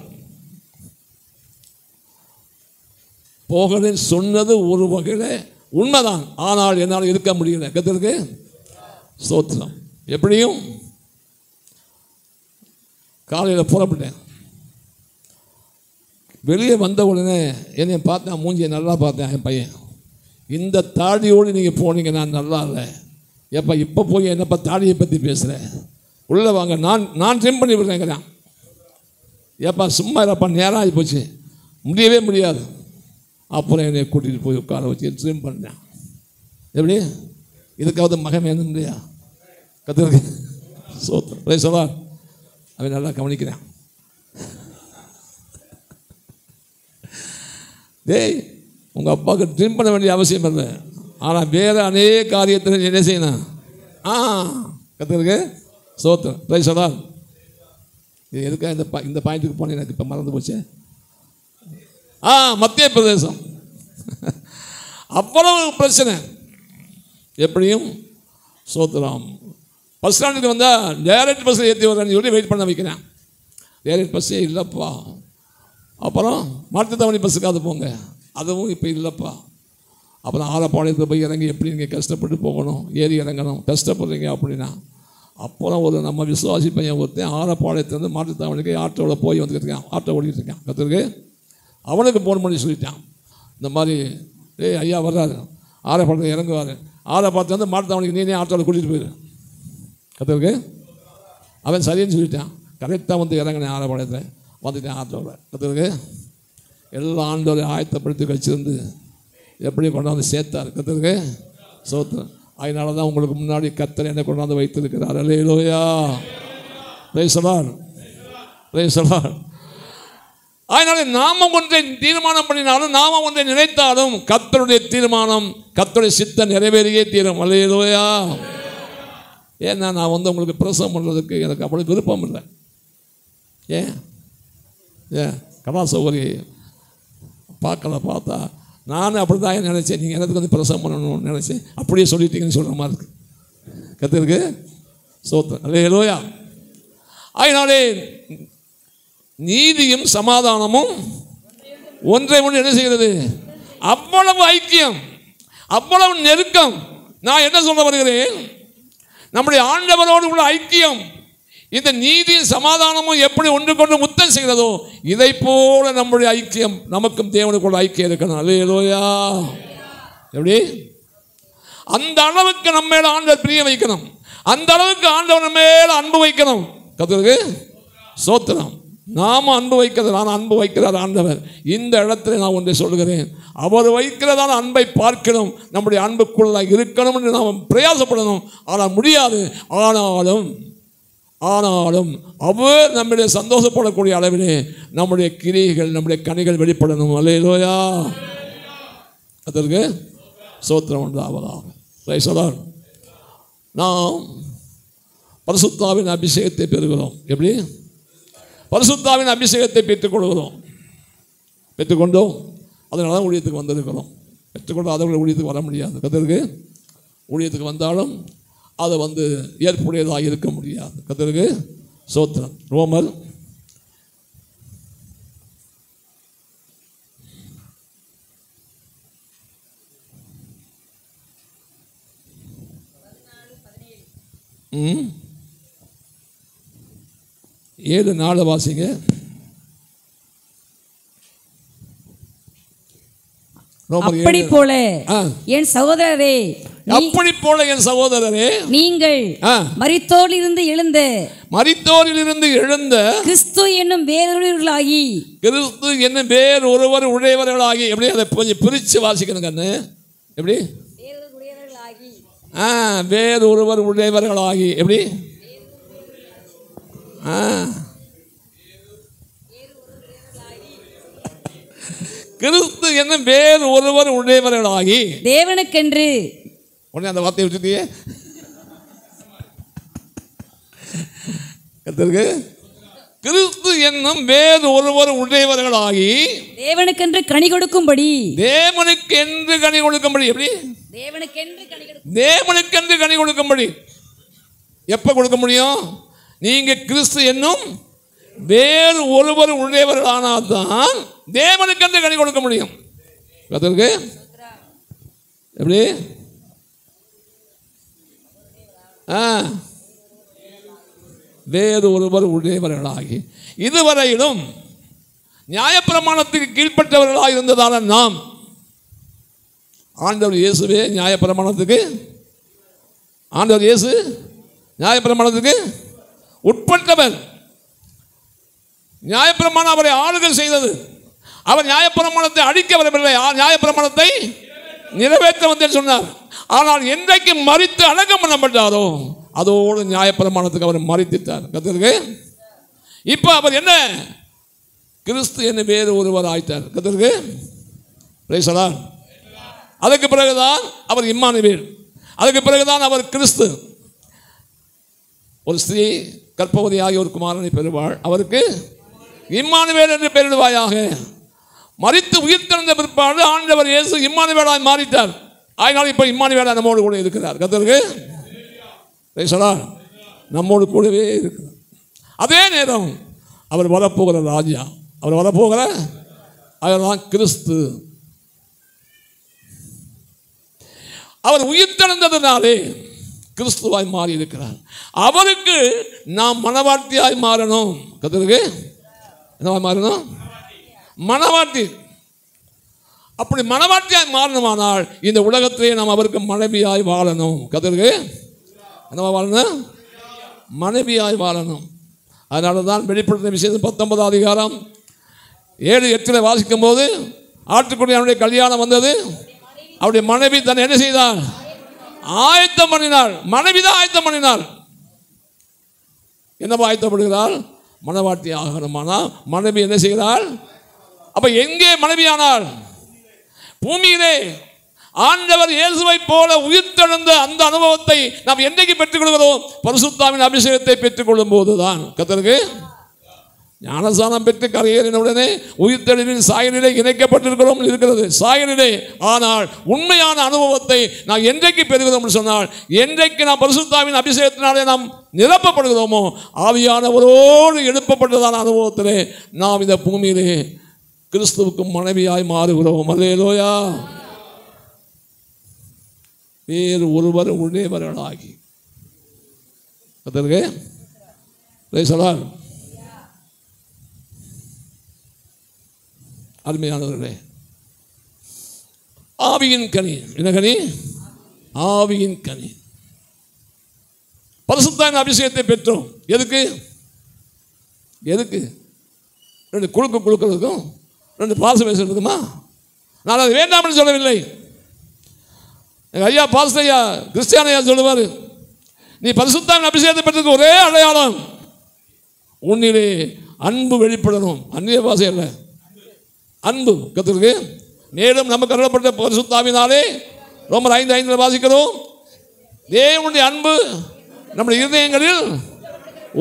Speaker 1: போகலன்னு சொன்னது ஒரு வகையில் உண்மைதான், ஆனால் என்னால் இருக்க முடியல. கர்த்தருக்கு ஸ்தோத்திரம். எப்படியும் காலையில் புறப்பட்டேன். வெளியே வந்த உடனே என்னை பார்த்தேன், மூஞ்சியை நல்லா பார்த்தேன். என் பையன், இந்த தாடியோடு நீங்கள் போனீங்க, நான் நல்லா இல்லை. எப்போ இப்போ போய் என்னப்பா தாடியை பற்றி பேசுகிறேன், உள்ளே வாங்க, நான் ட்ரிம் பண்ணி விடுறேங்கிறான். ஏப்பா சும்மா இருப்பா, நேரம் ஆகி போச்சு, முடியவே முடியாது. அப்புறம் என்னை கூட்டிகிட்டு போய் உட்கார வச்சு ட்ரிம் பண்ணேன். எப்படி இதுக்காவது மகன் வேணும் இல்லையா? கற்றுக்கு சோத்திரம் சொல்லா. அவன் நல்லா கவனிக்கிறேன். டேய், உங்கள் அப்பாவுக்கு ட்ரிம் பண்ண வேண்டிய அவசியம் இல்லை, ஆனால் வேறு அநேக காரியத்தில் என்ன செய்யணும். கற்றுருக்கு சோத்திரம் ப்ரைஸ் சொல்லா. இது எதுக்காக இந்த பாயிண்ட்டுக்கு போனேன், எனக்கு இப்போ மறந்து போச்சு. மத்திய பிரதேசம். அவ்வளவு பிரச்சனை. எப்படியும் சோத்திரம் பஸ் ஸ்டாண்டுக்கு வந்தால் டேரக்ட் பஸ்ஸில் ஏற்றி வரேன்னு சொல்லி வெயிட் பண்ண வைக்கிறேன். டேரக்ட் பஸ்ஸே இல்லைப்பா. அப்புறம் மாட்டுத்தாவணி பஸ்ஸுக்காவது போங்க, அதுவும் இப்போ இல்லைப்பா. அப்புறம் ஆலப்பாளையத்தில் போய் இறங்கி எப்படி நீங்கள் கஷ்டப்பட்டு போகணும், ஏறி இறங்கணும், கஷ்டப்படுறீங்க அப்படின்னா. அப்புறம் ஒரு நம்ம விசுவாசி பையன் ஒருத்தன் ஆலப்பாளையத்துலேருந்து மாட்டுத்தாவணிக்கு ஆட்டோவில் போய் வந்துக்கிட்டு இருக்கான், ஆட்டோ ஓடிக்கிட்டு இருக்கான். கற்றுருக்கு அவனுக்கு ஃபோன் பண்ணி சொல்லிட்டான், இந்த மாதிரி ஐயா வர்றாரு, ஆலப்பாளையத்தில் இறங்குவார், ஆலப்பாளையத்தில் வந்து மாட்டுத்தாவணிக்கு நீனே ஆட்டோவில் கூட்டிகிட்டு போயிரு. கற்றுருக்கு அவன் சரின்னு சொல்லிட்டான். கரெக்டாக வந்து இறங்கினேன், ஆலப்பாளையத்தில் வந்துட்டேன் ஆட்டோவில். கற்றுருக்கு எல்லா ஆண்டோரையும் ஆயத்தப்படுத்தி வச்சுருந்து எப்படி கொண்டாந்து சேர்த்தார். கற்றுருக்கு சோத்திரம். அதனால தான் உங்களுக்கு முன்னாடி கர்த்தர் என்னை கொண்டாந்து வைத்திருக்கிறார். Hallelujah, praise the Lord, praise the Lord. அதனால நாம ஒன்றை தீர்மானம் பண்ணினாலும், நாம ஒன்றை நினைத்தாலும் கர்த்தருடைய தீர்மானம், கர்த்தருடைய சித்தம் நிறைவேறியே தீரும். அல்லேலூயா. ஏன்னா நான் வந்து உங்களுக்கு பிரசவம் பண்ணுறதுக்கு எனக்கு அப்படி விருப்பம் இல்லை. ஏன் கலாசௌகரி பார்த்தா நானும் அப்படி தான் நினச்சேன், நீங்கள் எனக்கு வந்து பிரசவம் பண்ணணும்னு நினச்சேன், அப்படியே சொல்லிட்டீங்கன்னு சொல்கிற மாதிரி இருக்கு. கர்த்தருக்கு சோத்திரம். அல்லேலூயா. அதனாலே நீதியும் சமாதானமும் ஒன்றை ஒன்று என்ன செய்கிறது, அவ்வளவு ஐக்கியம், அவ்வளவு நெருக்கம். நான் என்ன சொல்ல வருகிறேன், நம்முடைய ஆண்டவரோடு உள்ள ஐக்கியம், இந்த நீதியும் சமாதானமும் எப்படி ஒன்று கொண்டு முத்தம் செய்கிறதோ, இதை போல நம்முடைய ஐக்கியம், நமக்கும் தேவனுக்குள்ள ஐக்கியம் இருக்கணும். அல்லேலூயா. எப்படி அந்த அளவுக்கு நம்ம மேல ஆண்டவர் பிரியம் வைக்கணும், அந்த அளவுக்கு ஆண்டவர் நம்ம மேல அன்பு வைக்கணும். கர்த்தருக்கு சோத்திரம். நாம அன்பு வைக்கிறது, நான் அன்பு வைக்கிறார் ஆண்டவர். இந்த இடத்துல நான் ஒன்றை சொல்கிறேன், அவர் வைக்கிறதான அன்பை பார்க்கணும், நம்முடைய அன்புக்குள்ள இருக்கணும் என்று நாம் பிரயாசப்படணும். ஆனால் முடியாது. ஆனாலும் ஆனாலும் அவர் நம்முடைய சந்தோஷப்படக்கூடிய அளவிலே நம்முடைய கிரியைகள் நம்முடைய கனிகள் வெளிப்படணும். அல்லேலூயா. அதற்கு ஸ்தோத்திரம் உண்டாவதாக. Price the Lord. நாம் பரிசுத்தாவின் அபிஷேகத்தை பெறுகிறோம். எப்படி? பரிசுத்தாவின் அபிஷேகத்தை பெற்றுக்கொண்டோம். அதனால தான் ஊழியத்துக்கு வந்திருக்கிறோம். பெற்றுக்கொண்டு அதை ஊழியத்துக்கு வர முடியாது. கர்த்தருக்கு ஊழியத்துக்கு வந்தாலும் அதை ஏற்புடையதாக இருக்க முடியாது. கர்த்தருக்கு ஸ்தோத்திரம். ரோமர் 7:4 வாசிங்க.
Speaker 3: அப்படி போல என் சகோதரரே, நீங்கள் மரித்தோரிலிருந்து எழுந்த கிறிஸ்து என்னும் வேறொருவர்களாகி
Speaker 1: எப்படி அதை கொஞ்சம் பிரித்து வாசிக்கணும் கண்ணு. எப்படி? வேறொருவர் உடையவர்களாகி. எப்படி? கிறிஸ்து என்ன வேறு ஒருவர் உடையவர்களாகி
Speaker 3: தேவனுக்கென்று.
Speaker 1: உடனே அந்த வார்த்தையை விட்டுட்டியே. கிறிஸ்து என்னும் வேறு ஒருவர் உடையவர்களாகி
Speaker 3: தேவனுக்கென்று கனி கொடுக்கும்படி.
Speaker 1: எப்படி? தேவனுக்கென்று கனி கொடுக்கும்படி. எப்ப கொடுக்க முடியும்? நீங்க கிறிஸ்து என்னும் வேறு ஒருவர் உடையவர்கள் ஆனால் தான் தேவனுக்கென்று கனி கொடுக்க முடியும். அதற்கு எப்படி? வேறு ஒருவர் உடையவர்களாகி இதுவரையிலும் நியாயப்பிரமாணத்துக்கு கீழ்ப்பட்டவர்களாக இருந்ததால நாம் ஆண்டவர் இயேசுவே நியாயப்பிரமாணத்துக்கு உட்பட்டவர். நியாயப்பிரமாணம் அவரை ஆளுகை செய்தது. அவர் நியாயப்பிரமாணத்தை அழிக்க வரவில்லை, நியாயப்பிரமாணத்தை நிறைவேற்ற வந்தேன் சொன்னார். ஆனால் என்றைக்கு மரித்து அடக்கம் பண்ணப்பட்டாரோ அதோடு நியாயப்பிரமாணத்துக்கு அவர் மரித்திட்டார். கர்த்தருக்கு இப்போ அவர் என்ன? கிறிஸ்து என்ன வேறு ஒருவர் ஆயிட்டார். கர்த்தருக்கு பிரைஸ் தி லார்ட். அதுக்கு பிறகுதான் அவர் இம்மானுவேல். அதுக்கு பிறகுதான் அவர் கிறிஸ்து. ஒரு ஸ்திரீ கர்ப்பவதியாகிய ஒரு குமாரனை பெறுவாள், அவருக்கு இம்மானுவேல் என்று பெயரிடுவாயாக. மரித்து உயிர் திறந்த பிற்பாடு ஆண்டவர் இயேசு இம்மானுவேலாய் மாறிட்டார். அதனால் இப்போ இம்மானுவேலா நம்மோடு கூட இருக்கிறார். கர்த்தருக்கு பிரைஸ் தி லார்ட். நம்மோடு கூடவே இருக்கிறார். அதே நேரம் அவர் வரப்போகிற ராஜா, அவர் வரப்போகிற அவர்தான் கிறிஸ்து. அவர் உயிர் திறந்ததினாலே கிறிஸ்துவாய் மாறி இருக்கிறார். அவருக்கு நாம் மனவாட்டியாய் மாறணும். கர்த்தருக்கு என்னவாய் மாறணும்? மனவாட்டி. அப்படி மனவாட்டியாய் மாறணுமானால் இந்த உலகத்திலே நாம் அவருக்கு மனைவியாய் வாழணும். கர்த்தருக்கு என்னவா வாழணும்? மனைவியாய் வாழணும். அதனால தான் வெளிப்படுத்தின விசேஷம் 19 அதிகாரம் 7-8 வாசிக்கும் போது ஆட்டுக்குட்டியானுடைய கல்யாணம் வந்தது. அவருடைய மனைவி தன்னை என்ன செய்தார்? ஆயத்தம் பண்ணினாள். மனைவி தான் ஆயத்தம் பண்ணினாள். என்னவா ஆயத்தப்படுகிறாள்? மனவாட்டி ஆகணுமானால் மனைவி என்ன செய்கிறாள்? அப்ப எங்கே மனைவியானாள்? பூமியிலே ஆண்டவர் இயேசுவை போல உயிர்த்தெழுந்த அந்த அனுபவத்தை நாம் என்றைக்கு பெற்றுக்கொள்கிறோம்? பரிசுத்தாவின் அபிஷேகத்தை பெற்றுக்கொள்ளும் போதுதான். கர்த்தருக்கு ஞானஸ்நானம் பெற்று கரையேறின உடனே உயிர்த்தெழுவின் சாயலிலே இணைக்கப்பட்டிருக்கிறோம் இருக்கிறது சாயலிலே. ஆனால் உண்மையான அனுபவத்தை நாம் என்றைக்கு பெறுகிறோம் சொன்னால், என்றைக்கு நாம் பரிசுத்தாவின் அபிஷேகத்தினாலே நாம் நிரப்பப்படுகிறோமோ ஆவியானவரோடு எழுப்பப்பட்டதான அனுபவத்திலே நாம் இந்த பூமியிலே கிறிஸ்துவுக்கு மனைவியாய் மாறுகிறோம். அல்லேலூயா. வேறு ஒருவர் உடையவர்களாகி. அதற்கு பிரைஸ் தி லார்ட். அருமையானவர்களே, ஆவியின் கனி. என்ன கனி? ஆவியின் கனி. பரிசுத்தாவின் அபிஷேகத்தை பெற்றோம். எதுக்கு? 2 குழுக்கிறதுக்கும் 2 பாசம் பேசுறதுக்குமா? நான் அது வேண்டாம்னு சொல்லவில்லை. எங்கள் ஐயா பாஸ்டர் ஐயா கிறிஸ்டியானையா சொல்லுவார், நீ பரிசுத்தாவின் அபிஷேகத்தை பெற்றதுக்கு ஒரே அடையாளம், உன்னிலே அன்பு வெளிப்படணும். அந்நிய பாஷை அல்ல, அன்பு கர்த்தருக்கு. மேலும் நமக்கு அருளப்பட்ட பரிசுத்தாவினாலே ரோமர் 5:5 வாசிக்கிறோம், தேவனுடைய அன்பு நம்முடைய இருதயங்களில்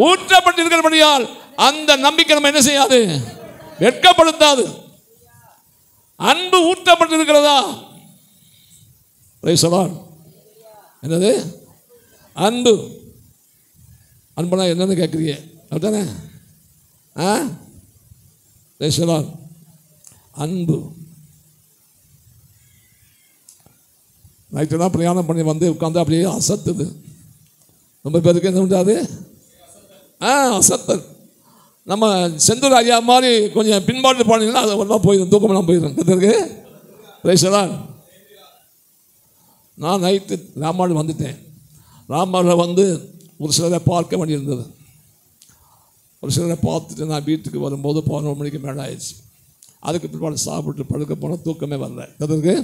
Speaker 1: ஊற்றப்பட்டிருக்கிறபடியால் அந்த நம்பிக்கை நம்ம என்ன செய்யாது, வெட்கப்படுத்தாது. அன்பு ஊற்றப்பட்டிருக்கிறதா? என்னது அன்பு? அன்புனா என்னன்னு கேட்குறீங்க, அப்படித்தானே? அன்பு. நைட்டெல்லாம் பிரயாணம் பண்ணி வந்து உட்காந்து அப்படியே அசத்துது. ரொம்ப பேருக்கு என்ன முடியாது, அசத்தல். நம்ம செந்தூர் ஐயா மாதிரி கொஞ்சம் பின்பாட்டு பாடிங்கன்னா அது ஒன்றா போயிடும், தூக்கமெல்லாம் போயிடும். கத்தருக்கு பேசலாம். நான் நைட்டு ராமாடு வந்துட்டேன். ராமாடில் வந்து ஒரு சிலரை பார்க்க வேண்டியிருந்தது. ஒரு சிலரை பார்த்துட்டு நான் வீட்டுக்கு வரும்போது 11 மணிக்கு மேலே ஆயிடுச்சு. அதுக்கு பிற்பாடு சாப்பிட்டு படுக்க போனால் தூக்கமே வரல. கத்தருக்கு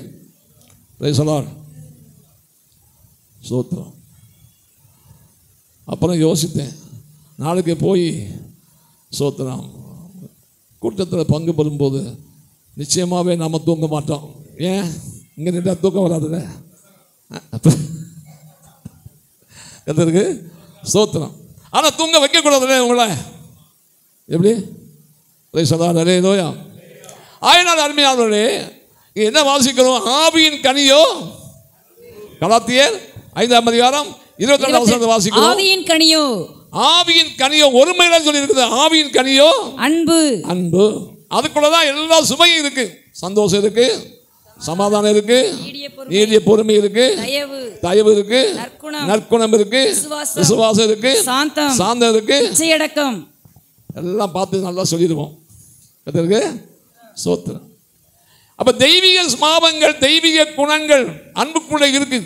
Speaker 1: பேசலாம். சோத்திரம். அப்புறம் யோசித்தேன், நாளைக்கு போய் சோத்திரம் கூட்டத்தில் பங்கு பெறும்போது நிச்சயமாகவே நாம் தூங்க மாட்டோம். ஏன்? இங்கே நின்றா தூக்கம் வராதுல்ல. கத்தருக்கு சோத்திரம். ஆனால் தூங்க வைக்கக்கூடாதுல்ல உங்களை. எப்படி நிறைய நோயா ஆயினால் அருமையானவர்களே, என்ன வாசிக்கிறோம்? ஆவியின் கனியோ, கலாத்தியர் 5ஆம் அதிகாரம் 22ஆம் வசனத்தை வாசிக்கிறோம்.
Speaker 3: ஆவியின் கனியோ,
Speaker 1: ஆவியின் கனியோ ஒருமையில சொல்லி இருக்குது. ஆவியின் கனியோ அன்பு. அன்பு அதுக்குள்ளதான் எல்லா சுமையும் இருக்கு. சந்தோஷம் இருக்கு, சமாதானம் இருக்கு, நீடிய பொறுமை இருக்கு, தயவு இருக்கு, நற்குணம் இருக்கு, விசுவாசம் இருக்கு, சாந்தம் இருக்கு,
Speaker 3: இச்சையடக்கம்
Speaker 1: எல்லாம் பார்த்து நல்லா சொல்லிடுவோம். அதற்கு சோத்திரம். அப்ப தெய்வீக ஸ்மாபங்கள், தெய்வீக குணங்கள் அன்புக்குள்ள இருக்கு.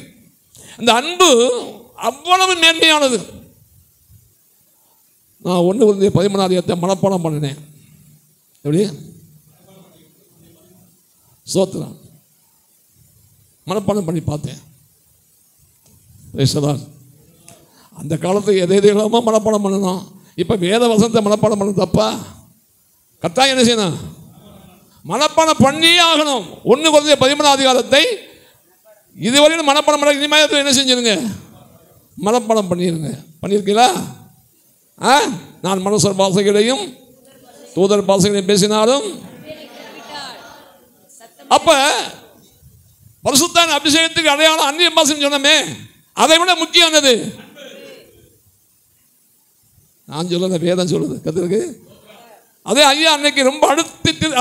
Speaker 1: அந்த அன்பு அவ்வளவு மேன்மையானது. நான் 1 மனப்பாடம் பண்ணினேன். எப்படி? சோத்திரம் மனப்பாடம் பண்ணி பார்த்தேன். அந்த காலத்தில் எதை எதையெல்லாமோ மனப்பாடம் பண்ணணும். இப்போ வேத வசனத்தை மனப்பாடம் பண்ண தப்பா? கட்டாயம் என்ன செய்யணும்? மனப்பாடம் பண்ணியே ஆகணும். 1 Corinthians 13ஆம் அதிகாரத்தை இதுவரையும் மனப்பாடம் பண்ண, இனிமேல் என்ன செஞ்சிருங்க? மனப்பாடம் பண்ணிடுங்க. பண்ணியிருக்கீங்களா? நான் மனுஷர் பாஷைகளையும் தூதர் பாஷைகளையும் பேசினாலும். அப்ப பரிசுத்தாவின் அபிஷேகத்துக்கு அடையாளம் அந்நிய பாஷை சொன்னமே, அதை விட முக்கியமானது நான் சொல்ல வேதம் சொல்லுது. கத்திற்கு அதே ஐயா அன்னைக்கு ரொம்ப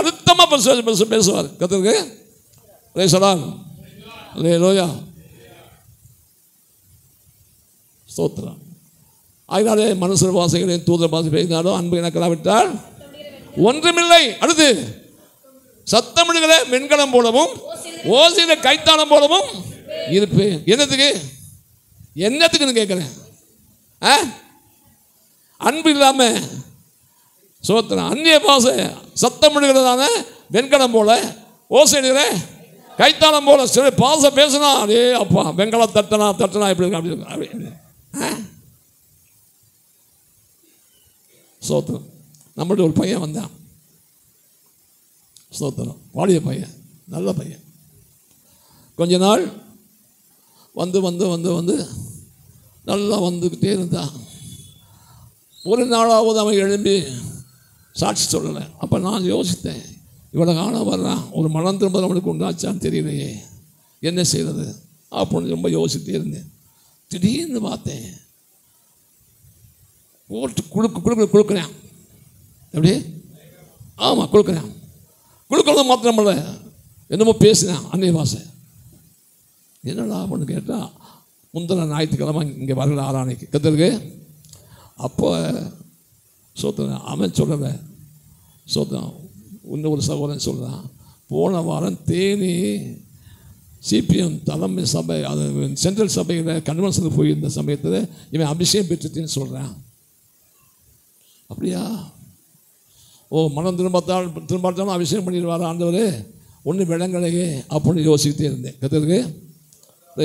Speaker 1: அழுத்தமா பேசுவார். கத்திற்கு லோயா ஸ்தோத்திரம். அதனாலே மனுஷர் பாஷைகளையும் தூதர் பாஷை பேசினாலும் அன்பு எனக்கெல்லாவிட்டால் ஒன்றுமில்லை. அடுத்து சத்தமிடுகிற வெண்கலம் போலவும் ஓசையில கைத்தாளம் போலவும் இருப்பேன். என்னத்துக்குன்னு கேட்கிறேன். அன்பு இல்லாம சோத்திரம் அந்நிய பாஷை சத்தமிடுகிறதான வெண்கலம் போல ஓசையிடுகிற கைத்தாளம் போல சில பாஷை பேசினா அதே அப்பா வெண்கலம் தட்டனா எப்படி இருக்கு அப்படி சோத்திரம். நம்மள்ட்ட ஒரு பையன் வந்தான். சோத்திரம் வாலிய பையன், நல்ல பையன். கொஞ்ச நாள் வந்து வந்து வந்து வந்து நல்லா வந்துக்கிட்டே இருந்தான். ஒரு நாளாவது அவன் எழும்பி சாட்சி சொல்லலை. அப்போ நான் யோசித்தேன், இவ்வளோ காலம் வர்றான், ஒரு மனம் திரும்ப அவனுக்கு உண்டாச்சான்னு தெரியலையே, என்ன செய்கிறது அப்படின்னு ரொம்ப யோசித்தே இருந்தேன். திடீர்னு பார்த்தேன், போட்டு கொடுக்குறேன். எப்படி? ஆமாம், கொடுக்குறேன். கொடுக்குறது மாத்திரமில்ல, என்னமோ பேசினேன் அந்நிய பாஷை. என்னடா அப்படின்னு கேட்டால், முந்தின ஞாயிற்றுக்கிழமை இங்கே வரல ஆராணிக்கு கத்திருக்கு. அப்போ சோத்திரம் அவன் சொல்லலை. சோத்திரம் இன்னொரு சகோதரன் சொல்கிறான், போன வாரம் தேனி சிபிஎம் தலைமை சபை, அது சென்ட்ரல் சபையில் கன்வென்ஷனுக்கு போயிருந்த சமயத்தில் இவன் அபிஷேகம் பெற்றுட்டேன்னு சொல்கிறான். அப்படியா? ஓ, மனம் திரும்பாட்டாலும் அபிஷேகம் பண்ணிடுவார் ஆண்டவர், ஒன்று விளங்கலையே அப்படின்னு யோசிக்கிட்டே இருந்தேன். கத்திருக்கு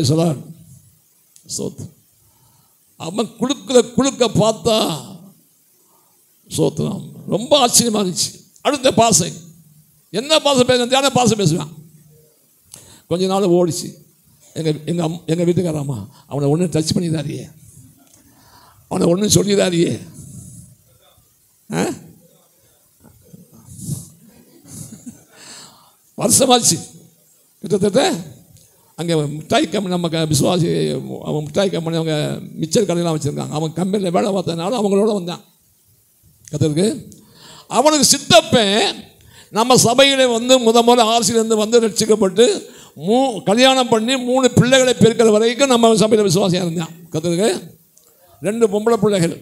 Speaker 1: சொல்லார் சோத்து. அவன் குழுக்க பார்த்தா சோத்திரம் ரொம்ப ஆச்சரியமாக இருந்துச்சு. அடுத்த பாசை என்ன பாசை பேச பாசை பேசுவான். கொஞ்ச நாள் ஓடிச்சு. எங்கள் வீட்டுக்காரம்மா அவனை ஒன்றும் டச் பண்ணிடாரியே, அவனை ஒன்றும் சொல்லிடாரியே. வருஷமாச்சு கிட்டத்தட்ட. அங்கே மிட்டாய் கம்பெனி நம்ம விசுவாசி அவன் மிட்டாய் கம்பெனி அவங்க மிச்சர் கடையெல்லாம் வச்சுருக்காங்க. அவன் கம்பெனியில் வேலை பார்த்ததுனால அவங்களோட வந்தான் கத்தருக்கு. அவனுக்கு சித்தப்பேன் நம்ம சபையில் முதல்ல ஆசிரியர்லேருந்து வந்து ரட்சிக்கப்பட்டு கல்யாணம் பண்ணி 3 பிள்ளைகளை பெருக்கிற வரைக்கும் நம்ம சபையில் விசுவாசியாக இருந்தான் கத்தருக்கு. 2 பொம்பளை பிள்ளைகள்,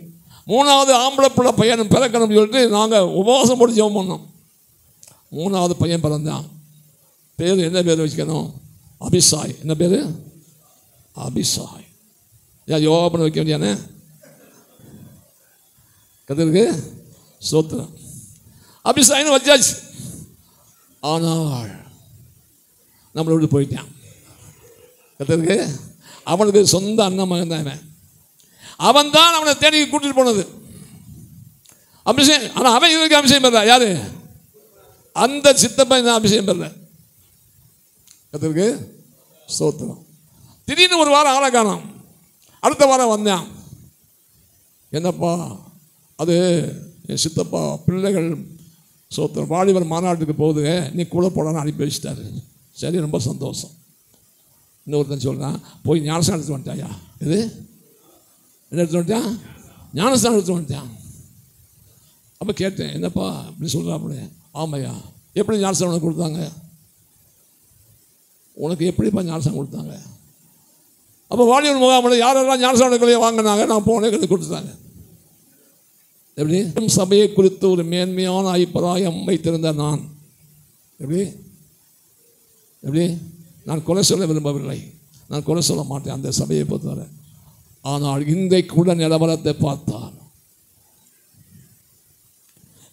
Speaker 1: 3வது ஆம்பளை பிள்ளை பையன் பிறக்கணும்னு சொல்லிட்டு நாங்கள் உபவாசம் போட்டு ஜெபம் பண்ணோம். 3வது பையன் பிறந்தான். பேர் என்ன பேர் வச்சுக்கணும்? அபிசாய். என்ன பேர்? அபிசாய். யோவாபுன்னு வைக்க வேண்டியானே கத்தருக்கு சோத்திரம். அபிசாயின்னு வச்சாச்சு. ஆனால் நம்மளை விட்டு போயிட்டான் கத்தருக்கு. அவனுக்கு சொந்த அண்ணன் மகன் தான் அவன் தான் அவனை தேடி கூட்டிட்டு போனது அபிஷேகம். ஆனால் அவன் இவருக்கு அபிஷேகம் பெறல. யாரு? அந்த சித்தப்பன் தான் அபிஷேகம் பெறல கத்தருக்கு சோத்திரம். திடீர்னு ஒரு வாரம் ஆளை காணோம். அடுத்த வாரம் வந்தான். என்னப்பா அது என் சித்தப்பா பிள்ளைகள் சோத்திரம் வாலிபர் மாநாட்டுக்கு போகுதுங்க, நீ கூட போடான்னு அனுப்பி வச்சுட்டாரு. சரி, ரொம்ப சந்தோஷம். இன்னொருத்தன் சொல்கிறான், போய் ஞானஸ்தானம் எடுத்து வந்துட்டாயா? இது என்ன எடுத்து வந்துட்டான்? ஞானஸ்தானம் எடுத்து வந்துட்டான். அப்போ கேட்டேன், என்னப்பா இப்படி சொல்கிறா? அப்படி ஆமையா. எப்படி ஞானஸ்தானம் உனக்கு கொடுத்தாங்க? உனக்கு எப்படிப்பா ஞானஸ்தானம் கொடுத்தாங்க? அப்போ வாலிபர் முகாமில் யாரெல்லாம் ஞானஸ்தானங்களையே வாங்கினாங்க, நான் போனேன் கொடுத்துட்டாங்க. எப்படி? சபையை குறித்து ஒரு மேன்மையான அபிப்பிராயம் வைத்திருந்த நான் எப்படி நான் கொலை சொல்ல விரும்பவில்லை, நான் கொலை சொல்ல மாட்டேன் அந்த சபையை பொறுத்தவரை. ஆனால் இன்றைக்கு கூட நிலவரத்தை பார்த்தால்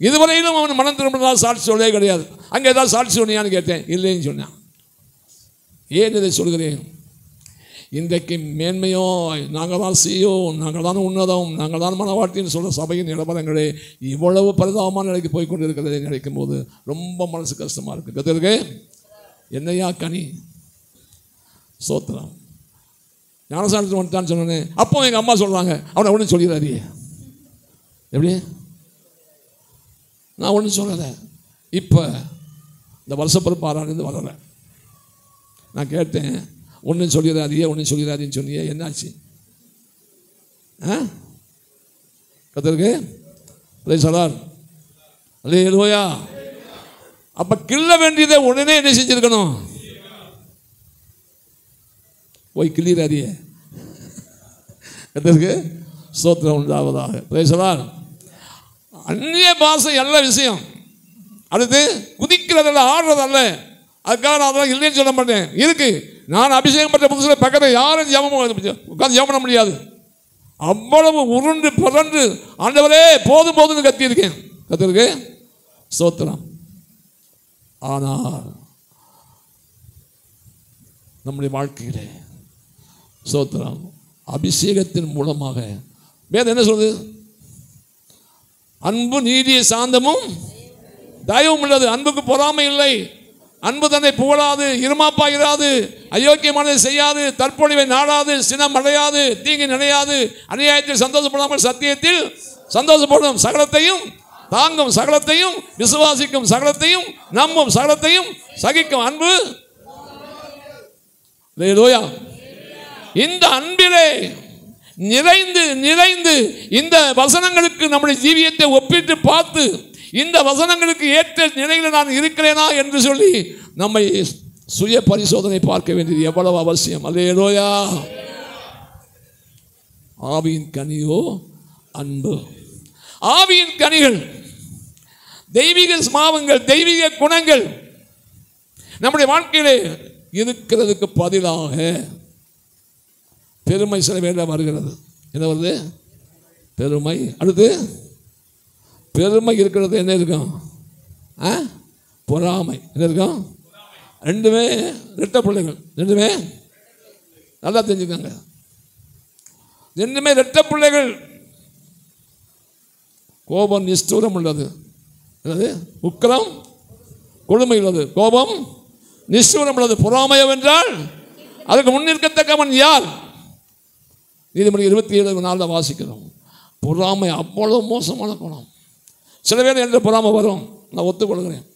Speaker 1: இதுவரையிலும் அவன் மனம் திரும்பினால் சாட்சி சொல்லவே கிடையாது. அங்கே ஏதாவது சாட்சி சொன்னியான்னு கேட்டேன், இல்லைன்னு சொன்னான். ஏன் இதை சொல்கிறேன்? இன்றைக்கு மேன்மையோ நாங்கள் தான் செய்யோ, நாங்கள் தான் உன்னதம், நாங்கள் தான் மனவாட்டின்னு சொல்கிற சபையின் நிலவரங்களே இவ்வளவு பரிதாபமான நிலைக்கு போய் கொண்டு இருக்கிறதை நினைக்கும் போது ரொம்ப மனசு கஷ்டமாக இருக்குது. கத்திருக்கு என்னையா கனி சோத்திரம். ஞானசானத்துக்கு வந்துட்டான்னு சொன்னேன். அப்போ எங்கள் அம்மா சொல்கிறாங்க, அவனை ஒன்றும் சொல்லிடாதே. எப்படி? நான் ஒன்றும் சொல்லலை. இப்போ இந்த வருஷப்பிறப்பு ஆறாண்டு வரலை. நான் கேட்டேன், ஒன்றும் சொல்லிடாதியே ஒன்றும் சொல்லிடாதின்னு சொன்னியே, என்னாச்சு? கத்திருக்கு சார் அல்லேலூயா. அப்போ கிள்ள வேண்டியதை உடனே என்ன செஞ்சுருக்கணும்? போய் கிள்ளிடாதியே. கத்திருக்கு ஸ்தோத்திரம் உண்டாவதாக. பிரேசலார். அந்நிய பாஷை நல்ல விஷயம். அடுத்து குதிக்கிறதில்ல, ஆடுறதல்ல. அதுக்காக நான் அதெல்லாம் இல்லைன்னு சொல்ல மாட்டேன். இருக்கு. நான் அபிஷேகம் பெற்ற புதுசில் பக்கத்தில் யாரும் உட்காந்து ஜெபம் பண்ண முடியாது. அவ்வளவு உருண்டு புரண்டு ஆண்டவரே போதும் போதுன்னு கத்தியிருக்கேன். கத்திருக்கு ஸ்தோத்திரம். ஆனால் நம்முடைய வாழ்க்கையிலே ஸ்தோத்திரம் அபிஷேகத்தின் மூலமாக வேதம் என்ன சொல்லுது? அன்பு நீதிய சாந்தமும் தயவும் உள்ளது. அன்புக்கு பொறாமை இல்லை. அன்பு தன்னை புகழாது, இருமாப்பாயிராது, அயோக்கியமானதை செய்யாது, தற்பொழிவை நாடாது, சினம் அடையாது, தீங்கி நினையாது, அநியாயத்தில் சந்தோஷப்படாமல் சத்தியத்தில் சந்தோஷப்படும், சகலத்தையும் தாங்கும், சகலத்தையும் விசுவாசிக்கும், சகலத்தையும் நம்பும், சகலத்தையும் சகிக்கும். அன்பு இந்த அன்பிலே நிறைந்து நிறைந்து இந்த வசனங்களுக்கு நம்முடைய ஜீவியத்தை ஒப்பிட்டு பார்த்து இந்த வசனங்களுக்கு ஏற்ற நிலையில் நான் இருக்கிறேனா என்று சொல்லி நம்மை சுய பரிசோதனை பார்க்க வேண்டியது எவ்வளவு அவசியம். அல்லேலூயா. ஆவியின் கனியோ அன்பு. ஆவியின் கனிகள் தெய்வீக ஸ்மாவங்கள், தெய்வீக குணங்கள் நம்முடைய வாழ்க்கையிலே இருக்கிறதுக்கு பதிலாக பெருமை சில வேண்டாம் வருகிறது. என்ன வருது? பெருமை. அடுத்து பெருமை இருக்கிறது என்ன இருக்கும்? பொறாமை. என்ன இருக்கும்? ரெண்டுமே ரெட்ட பிள்ளைகள். ரெண்டுமே நல்லா தெரிஞ்சுக்காங்க. ரெண்டுமே இரட்ட பிள்ளைகள். கோபம் நிஷ்டூரம் உள்ளது, உக்கிரம் கொடுமை உள்ளது. கோபம் நிஷ்டூரம் உள்ளது. பொறாமையம் என்றால் அதுக்கு முன்னிற்கத்தக்கவன் யார்? நீதிமொழி 27:4 வாசிக்கிறோம். பொறாமை அவ்வளோ மோசமான குணம். சில பேர் என்ற பொறாமை வரும், நான் ஒத்துக்கொள்கிறேன்.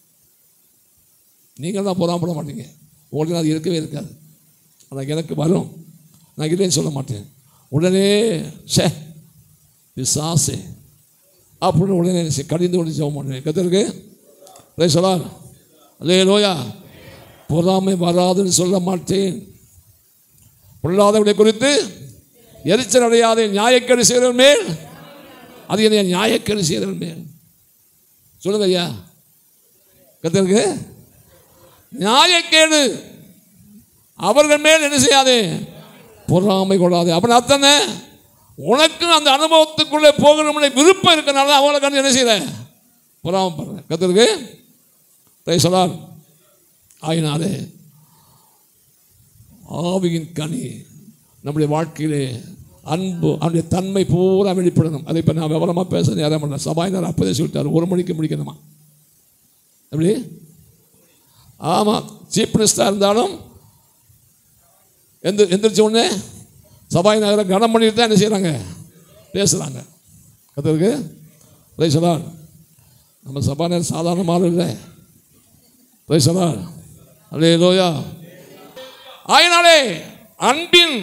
Speaker 1: நீங்கள் தான் பொறாமப்பட மாட்டீங்க, உங்களுக்கு அது இருக்கவே இருக்காது. ஆனால் எனக்கு வரும், நான் இல்லைன்னு சொல்ல மாட்டேன். உடனே பிசாசே அப்படின்னு உடனே கடிந்து கொண்டு ஜெபம் பண்ணுவேன். கர்த்தருக்கு பிரைஸ் தி லார்ட். அல்லேலூயா. பொறாமை வராதுன்னு சொல்ல மாட்டேன். பொல்லாதவனை குறித்து எரிச்சல் அடையாதே. நியாயக்கேடு செய்கிறவன் மேல் அது என்ன? நியாயக்கேடு செய்கிறவன் மேல் சொல்லுங்க ஐயா. கர்த்தருக்கு நியாயக்கேடு அவர்கள் மேல் என்ன செய்யாதே? பொறாமை கொள்ளாதே. அப்படின்னு அர்த்தம் உனக்கு அந்த அனுபவத்துக்குள்ளே போகணும்னு விருப்பம் இருக்கிறனால அவங்களை கண்டு என்ன செய்யற? பொறாமப்படுற. கர்த்தருக்கு பிரைஸ் தி லார்ட். ஆயினாலே ஆவியின் கனி நம்முடைய வாழ்க்கையிலே அன்பு, அவனுடைய தன்மை பூரா வெளிப்படணும். அதை இப்போ நான் விவரமாக பேச நேரம் பண்ண. சபாயினர் அப்போதே சொல்லிட்டார், 1 மணிக்கு முடிக்கணுமா? எப்படி? ஆமாம், சீஃப் மினிஸ்டராக இருந்தாலும் எந்திரிச்ச உடனே சபாய் நகரை கனம் பண்ணிட்டு தான் என்ன செய்கிறாங்க? பேசுகிறாங்க. கர்த்தருக்கு பிரைஸ் தி லார்ட். நம்ம சபாநாயகர் சாதாரணமாக இல்லை. Price the Lord. அல்லேலூயா. ஆயினாலே அன்பின்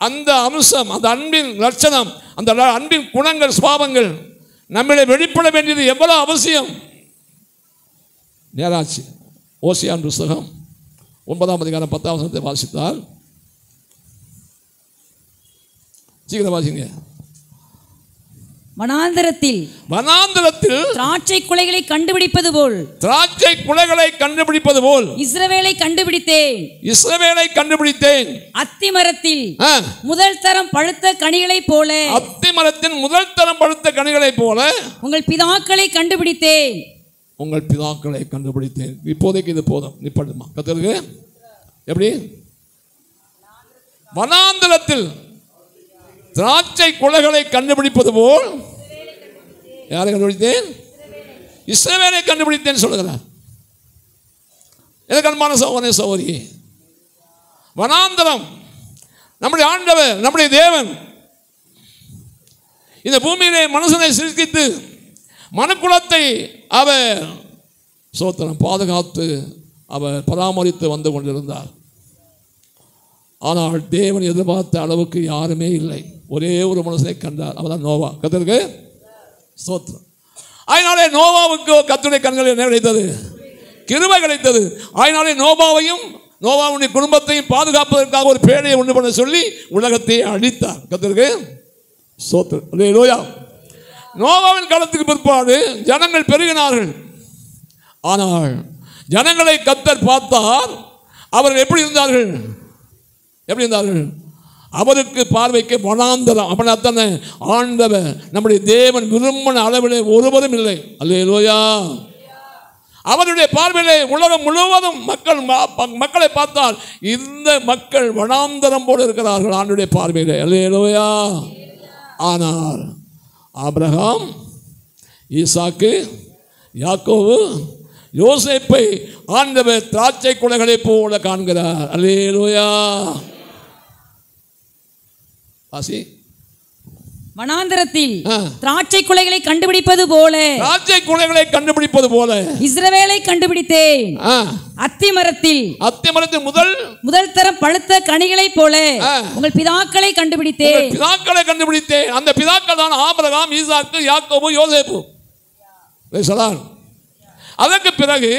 Speaker 1: அந்த அம்சம், அந்த அன்பின் லட்சணம், அந்த அன்பின் குணங்கள், சுபாவங்கள் நம்மளை வெளிப்பட வேண்டியது எவ்வளவு அவசியம். நேராச்சு. ஓசியான் புஸ்தகம் 9:10 வாசித்தால் சீக்கிரம் வாசிங்க.
Speaker 3: வனாந்தரத்தில் திராட்சை குலைகளை கண்டுபிடிப்பது போல் இஸ்ரவேலை கண்டுபிடித்தேன். அத்திமரத்தில் முதல் தரம் பழுத்த கனிகளைப் போல உங்கள் பிதாக்களை கண்டுபிடித்தேன்.
Speaker 1: இப்போதைக்கு இது போதும், நிப்பாட்டுமா. கர்த்தருக்கு எப்படி? வனாந்தரத்தில் திராட்சை குலைகளை கண்டுபிடிப்பது போல் யாரை கண்டுபிடித்தேன்? இஸ்ரவேலை கண்டுபிடித்தேன் சொல்லுகிறார். எனக்கு அன்பான சகோதரனே, சகோதரி, வனாந்தரம் நம்முடைய ஆண்டவர், நம்முடைய தேவன் இந்த பூமியிலே மனுஷனை சிருஷ்டித்து மனுக்குலத்தை அவர் சோத்திரம் பாதுகாத்து அவர் பராமரித்து வந்து கொண்டிருந்தார். ஆனால் தேவன் எதிர்பார்த்த அளவுக்கு யாருமே இல்லை. ஒரே ஒரு மனுஷனை கண்டார், அவர்தான் நோவா. கர்த்தருக்கு ஸ்தோத்திரம். அதனாலே நோவாவுக்கு கர்த்தருடைய கண்கள் என்ன கிடைத்தது? கிருபை கிடைத்தது. அதனாலே நோவாவையும் நோவாவுடைய குடும்பத்தையும் பாதுகாப்பதற்காக ஒரு பேழையை உண்டு பண்ண சொல்லி உலகத்தை அழித்தார். கர்த்தருக்கு ஸ்தோத்திரம். அல்லேலூயா. நோவாவின் காலத்துக்கு பிற்பாடு ஜனங்கள் பெருகினார்கள். ஆனால் ஜனங்களை கர்த்தர் பார்த்தார். அவர்கள் எப்படி இருந்தார்கள்? அவருக்கு பார்வைக்கு வனாந்தரம். அப்படின்னா ஆண்டவர் நம்முடைய தேவன் விரும்பின அளவிலே ஒருவரும் இல்லை. அல்லேலூயா. அவருடைய பார்வையிலே உலகம் முழுவதும் மக்களை பார்த்தால் இந்த மக்கள் வனாந்தரம் போல இருக்கிறார்கள் ஆண்டுடைய பார்வையிலே. அல்லேலூயா. ஆனால் ஆபிரகாம், ஈசாக்கு, யாக்கோபு, யோசேப்பை ஆண்டவர் திராட்சை குலைகளை போல காண்கிறார். அல்லேலூயா.
Speaker 3: வனாந்தரத்தில் திராட்சை குலைகளை கண்டுபிடிப்பது போல இஸ்ரவேலை கண்டுபிடித்தேன். அத்திமரத்தில் முதல் தரம் பழுத்த கனிகளைப் போல உங்கள் பிதாக்களை கண்டுபிடித்தேன்.
Speaker 1: அந்த பிதாக்கள் தான் ஆபிரகாம், ஈசாக்கு, யாக்கோபு, யோசேப்பு. அதற்கு பிறகு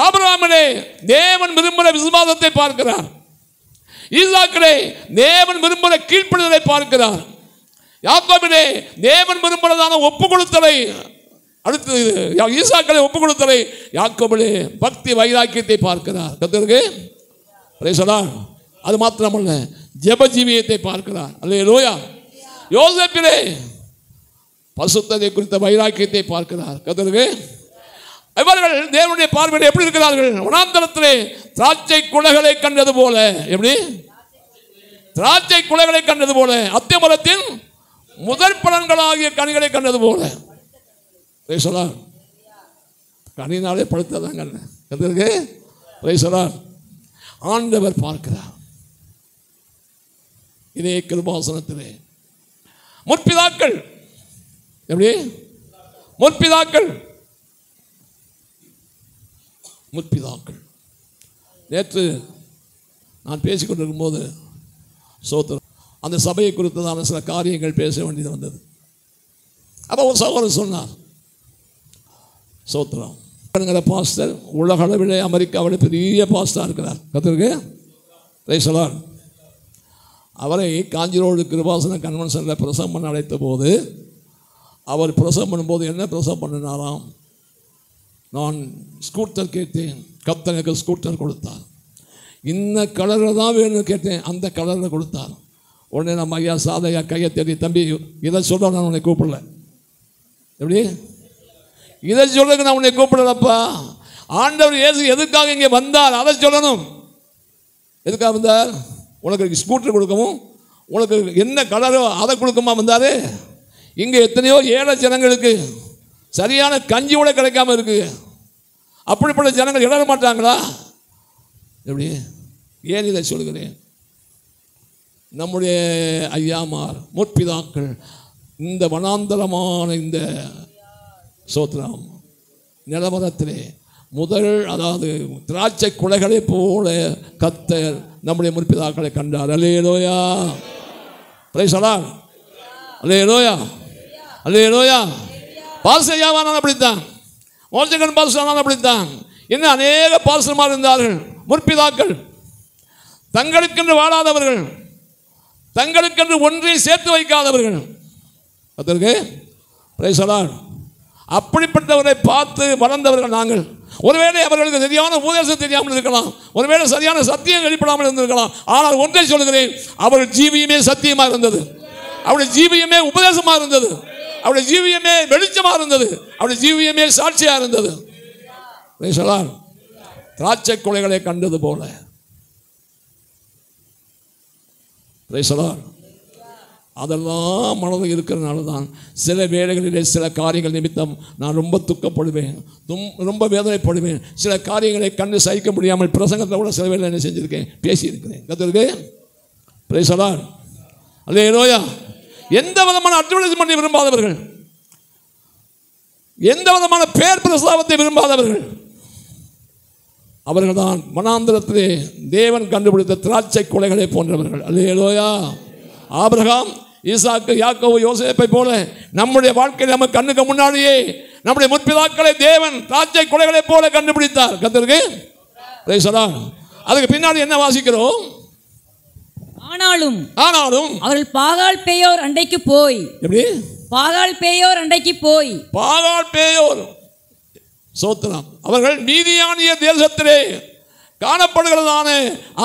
Speaker 1: ஆபிரகாமிலே தேவன் விரும்புகிற விசுவாசத்தை பார்க்கிறார். ஈசாக்கிலே தேவன் விரும்புகிற கீழ்ப்படிதலை பார்க்கிறார். யாக்கோபிலே தேவன் விரும்புகிறதான ஒப்பு கொடுத்தலை, அடுத்து ஈசாக்கிலே ஒப்பு கொடுத்தலை, யாக்கோபிலே பக்தி வைராக்கியத்தை பார்க்கிறார். கர்த்தருக்கு பிரைஸ் தி லார்ட். அது மாத்திரமல்ல, ஜெப ஜீவியத்தை பார்க்கிறார். அல்லேலூயா. யோசேப்பிலே பசுத்தத்தை குறித்த வைராக்கியத்தை பார்க்கிறார். கர்த்தருக்கு இவர்கள் தேவனுடைய பார்வையில் எப்படி இருக்கிறார்கள்? வனாந்தரத்திலே திராட்சை குலைகளை கண்டது போல. எப்படி? திராட்சை குலைகளை கண்டது போல, அத்திமரத்தின் முதற் பலன்களாகிய கனிகளை கண்டது போல. கனினாலே பழுத்ததான் கண்டிருக்கு. ஆண்டவர் பார்க்கிறார். இதே கிருபாசனத்திலே முற்பிதாக்கள் எப்படி முற்பிதாக்கள் நேற்று நான் பேசிக்கொண்டிருக்கும் போது சோத்திரம் அந்த சபையை குறித்ததான சில காரியங்கள் பேச வேண்டியது வந்தது. அப்போ ஒரு சகோதரர் சொன்னார், சோத்திரம் பாஸ்டர் உலக அளவிலே அமெரிக்காவில் பெரிய பாஸ்டராக இருக்கிறார். கர்த்தருக்கு பிரைஸ் தி லார்ட். அவரை காஞ்சிரோடு கிருபாசன கன்வென்ஷனில் பிரசங்கம் பண்ண அழைத்த போது அவர் பிரசங்கம் பண்ணும்போது என்ன பிரசங்கம் பண்ணினாராம், நான் ஸ்கூட்டர் கேட்டேன், கர்த்தர் எனக்கு ஸ்கூட்டர் கொடுத்தார். இந்த கலரில் தான் வேணும்னு கேட்டேன், அந்த கலரில் கொடுத்தார். உடனே நம்ம ஐயா சாதையா கையை தேடி, தம்பி இதை சொல்ல நான் உன்னை கூப்பிடல, எப்படி இதை சொல்லுங்க நான் உன்னை கூப்பிடலப்பா. ஆண்டவர் இயேசு எதுக்காக இங்கே வந்தார் அதை சொல்லணும். எதுக்காக வந்தார்? உனக்கு ஸ்கூட்டர் கொடுக்கவும், உனக்கு என்ன கலரோ அதை கொடுக்குமா வந்தார். இங்கே எத்தனையோ ஏழை ஜனங்களுக்கு சரியான கஞ்சி கூட கிடைக்காம இருக்கு. அப்படிப்பட்ட ஜனங்கள் இட மாட்டாங்களா? எப்படி? ஏன் இதை சொல்கிறேன்? நம்முடைய ஐயாமார் முற்பிதாக்கள் இந்த வனாந்தரமான இந்த சோத்ராம் நிலவரத்திலே முதல், அதாவது திராட்சை குலைகளை போல கர்த்தர் நம்முடைய முற்பிதாக்களை கண்டார். Hallelujah, praise the Lord, hallelujah, hallelujah. Pastor யாவானாலும் அப்படித்தான், மோசகன் பாஸ்டர் அப்படித்தான், இன்னும் அநேக பாஸ்டர்மார் இருந்தார்கள். முற்பிதாக்கள் தங்களுக்கென்று வாழாதவர்கள், தங்களுக்கென்று ஒன்றை சேர்த்து வைக்காதவர்கள். அதற்கு பிரைஸ் தி லார்ட். அப்படிப்பட்டவரை பார்த்து வளர்ந்தவர்கள் நாங்கள். ஒருவேளை அவர்களுக்கு சரியான உபதேசம் தெரியாமல் இருக்கலாம், ஒருவேளை சரியான சத்தியம் வெளிப்படாமல் இருந்திருக்கலாம். ஆனால் ஒன்றை சொல்கிறேன், அவர்கள் ஜீவியமே சத்தியமாக இருந்தது, அவருடைய ஜீவியமே உபதேசமாக இருந்தது, அவருடைய ஜீவியமே வெளிச்சமாக இருந்தது, அவருடைய ஜீவியமே சாட்சியாக இருந்தது. திராட்சை கொலைகளை கண்டது போல. அதெல்லாம் மனதில் இருக்கிறதுனால தான் சில வேளைகளிலே சில காரியங்கள் நிமித்தம் நான் ரொம்ப துக்கப்படுவேன், ரொம்ப வேதனைப்படுவேன். சில காரியங்களை கண்டு சகிக்க முடியாமல் பிரசங்கத்தை கூட சில வேலை என்ன செஞ்சுருக்கேன், பேசியிருக்கிறேன். கர்த்தருக்கு பிரைஸ் தி லார்ட், அல்லேலூயா. எந்த விதமான அட்வர்டைஸ்மென்ட் விரும்பாதவர்கள், எந்த விதமான பேர் பிரஸ்தாபத்தை விரும்பாதவர்கள், அவர்கள் தான் வனாந்தரத்திலே தேவன் கண்டுபிடித்த திராட்சை கொலைகளை போன்றவர்கள். அல்லேலூயா. ஆபிரகாம், ஈசாக்கு, யாக்கோபு, யோசேப்பை போல நம்முடைய வாழ்க்கையில் நம்ம கண்ணுக்கு முன்னாடியே நம்முடைய முற்பிதாக்களை தேவன் திராட்சை கொலைகளை போல கண்டுபிடித்தார். கர்த்தருக்கு பிரைஸ் தி லார்ட். அதுக்கு பின்னாடி என்ன வாசிக்கிறோம்?
Speaker 3: ஆனாலும்
Speaker 1: அவர்கள்
Speaker 3: பாகால் பேயோர் அண்டைக்கு போய்,
Speaker 1: எப்படி
Speaker 3: பாகால் பேயோர் அண்டைக்கு போய்,
Speaker 1: பாகால் பேயோர் சோத்திரம், அவர்கள் மீதியானிய தேசத்திலே காணப்படுகிறதான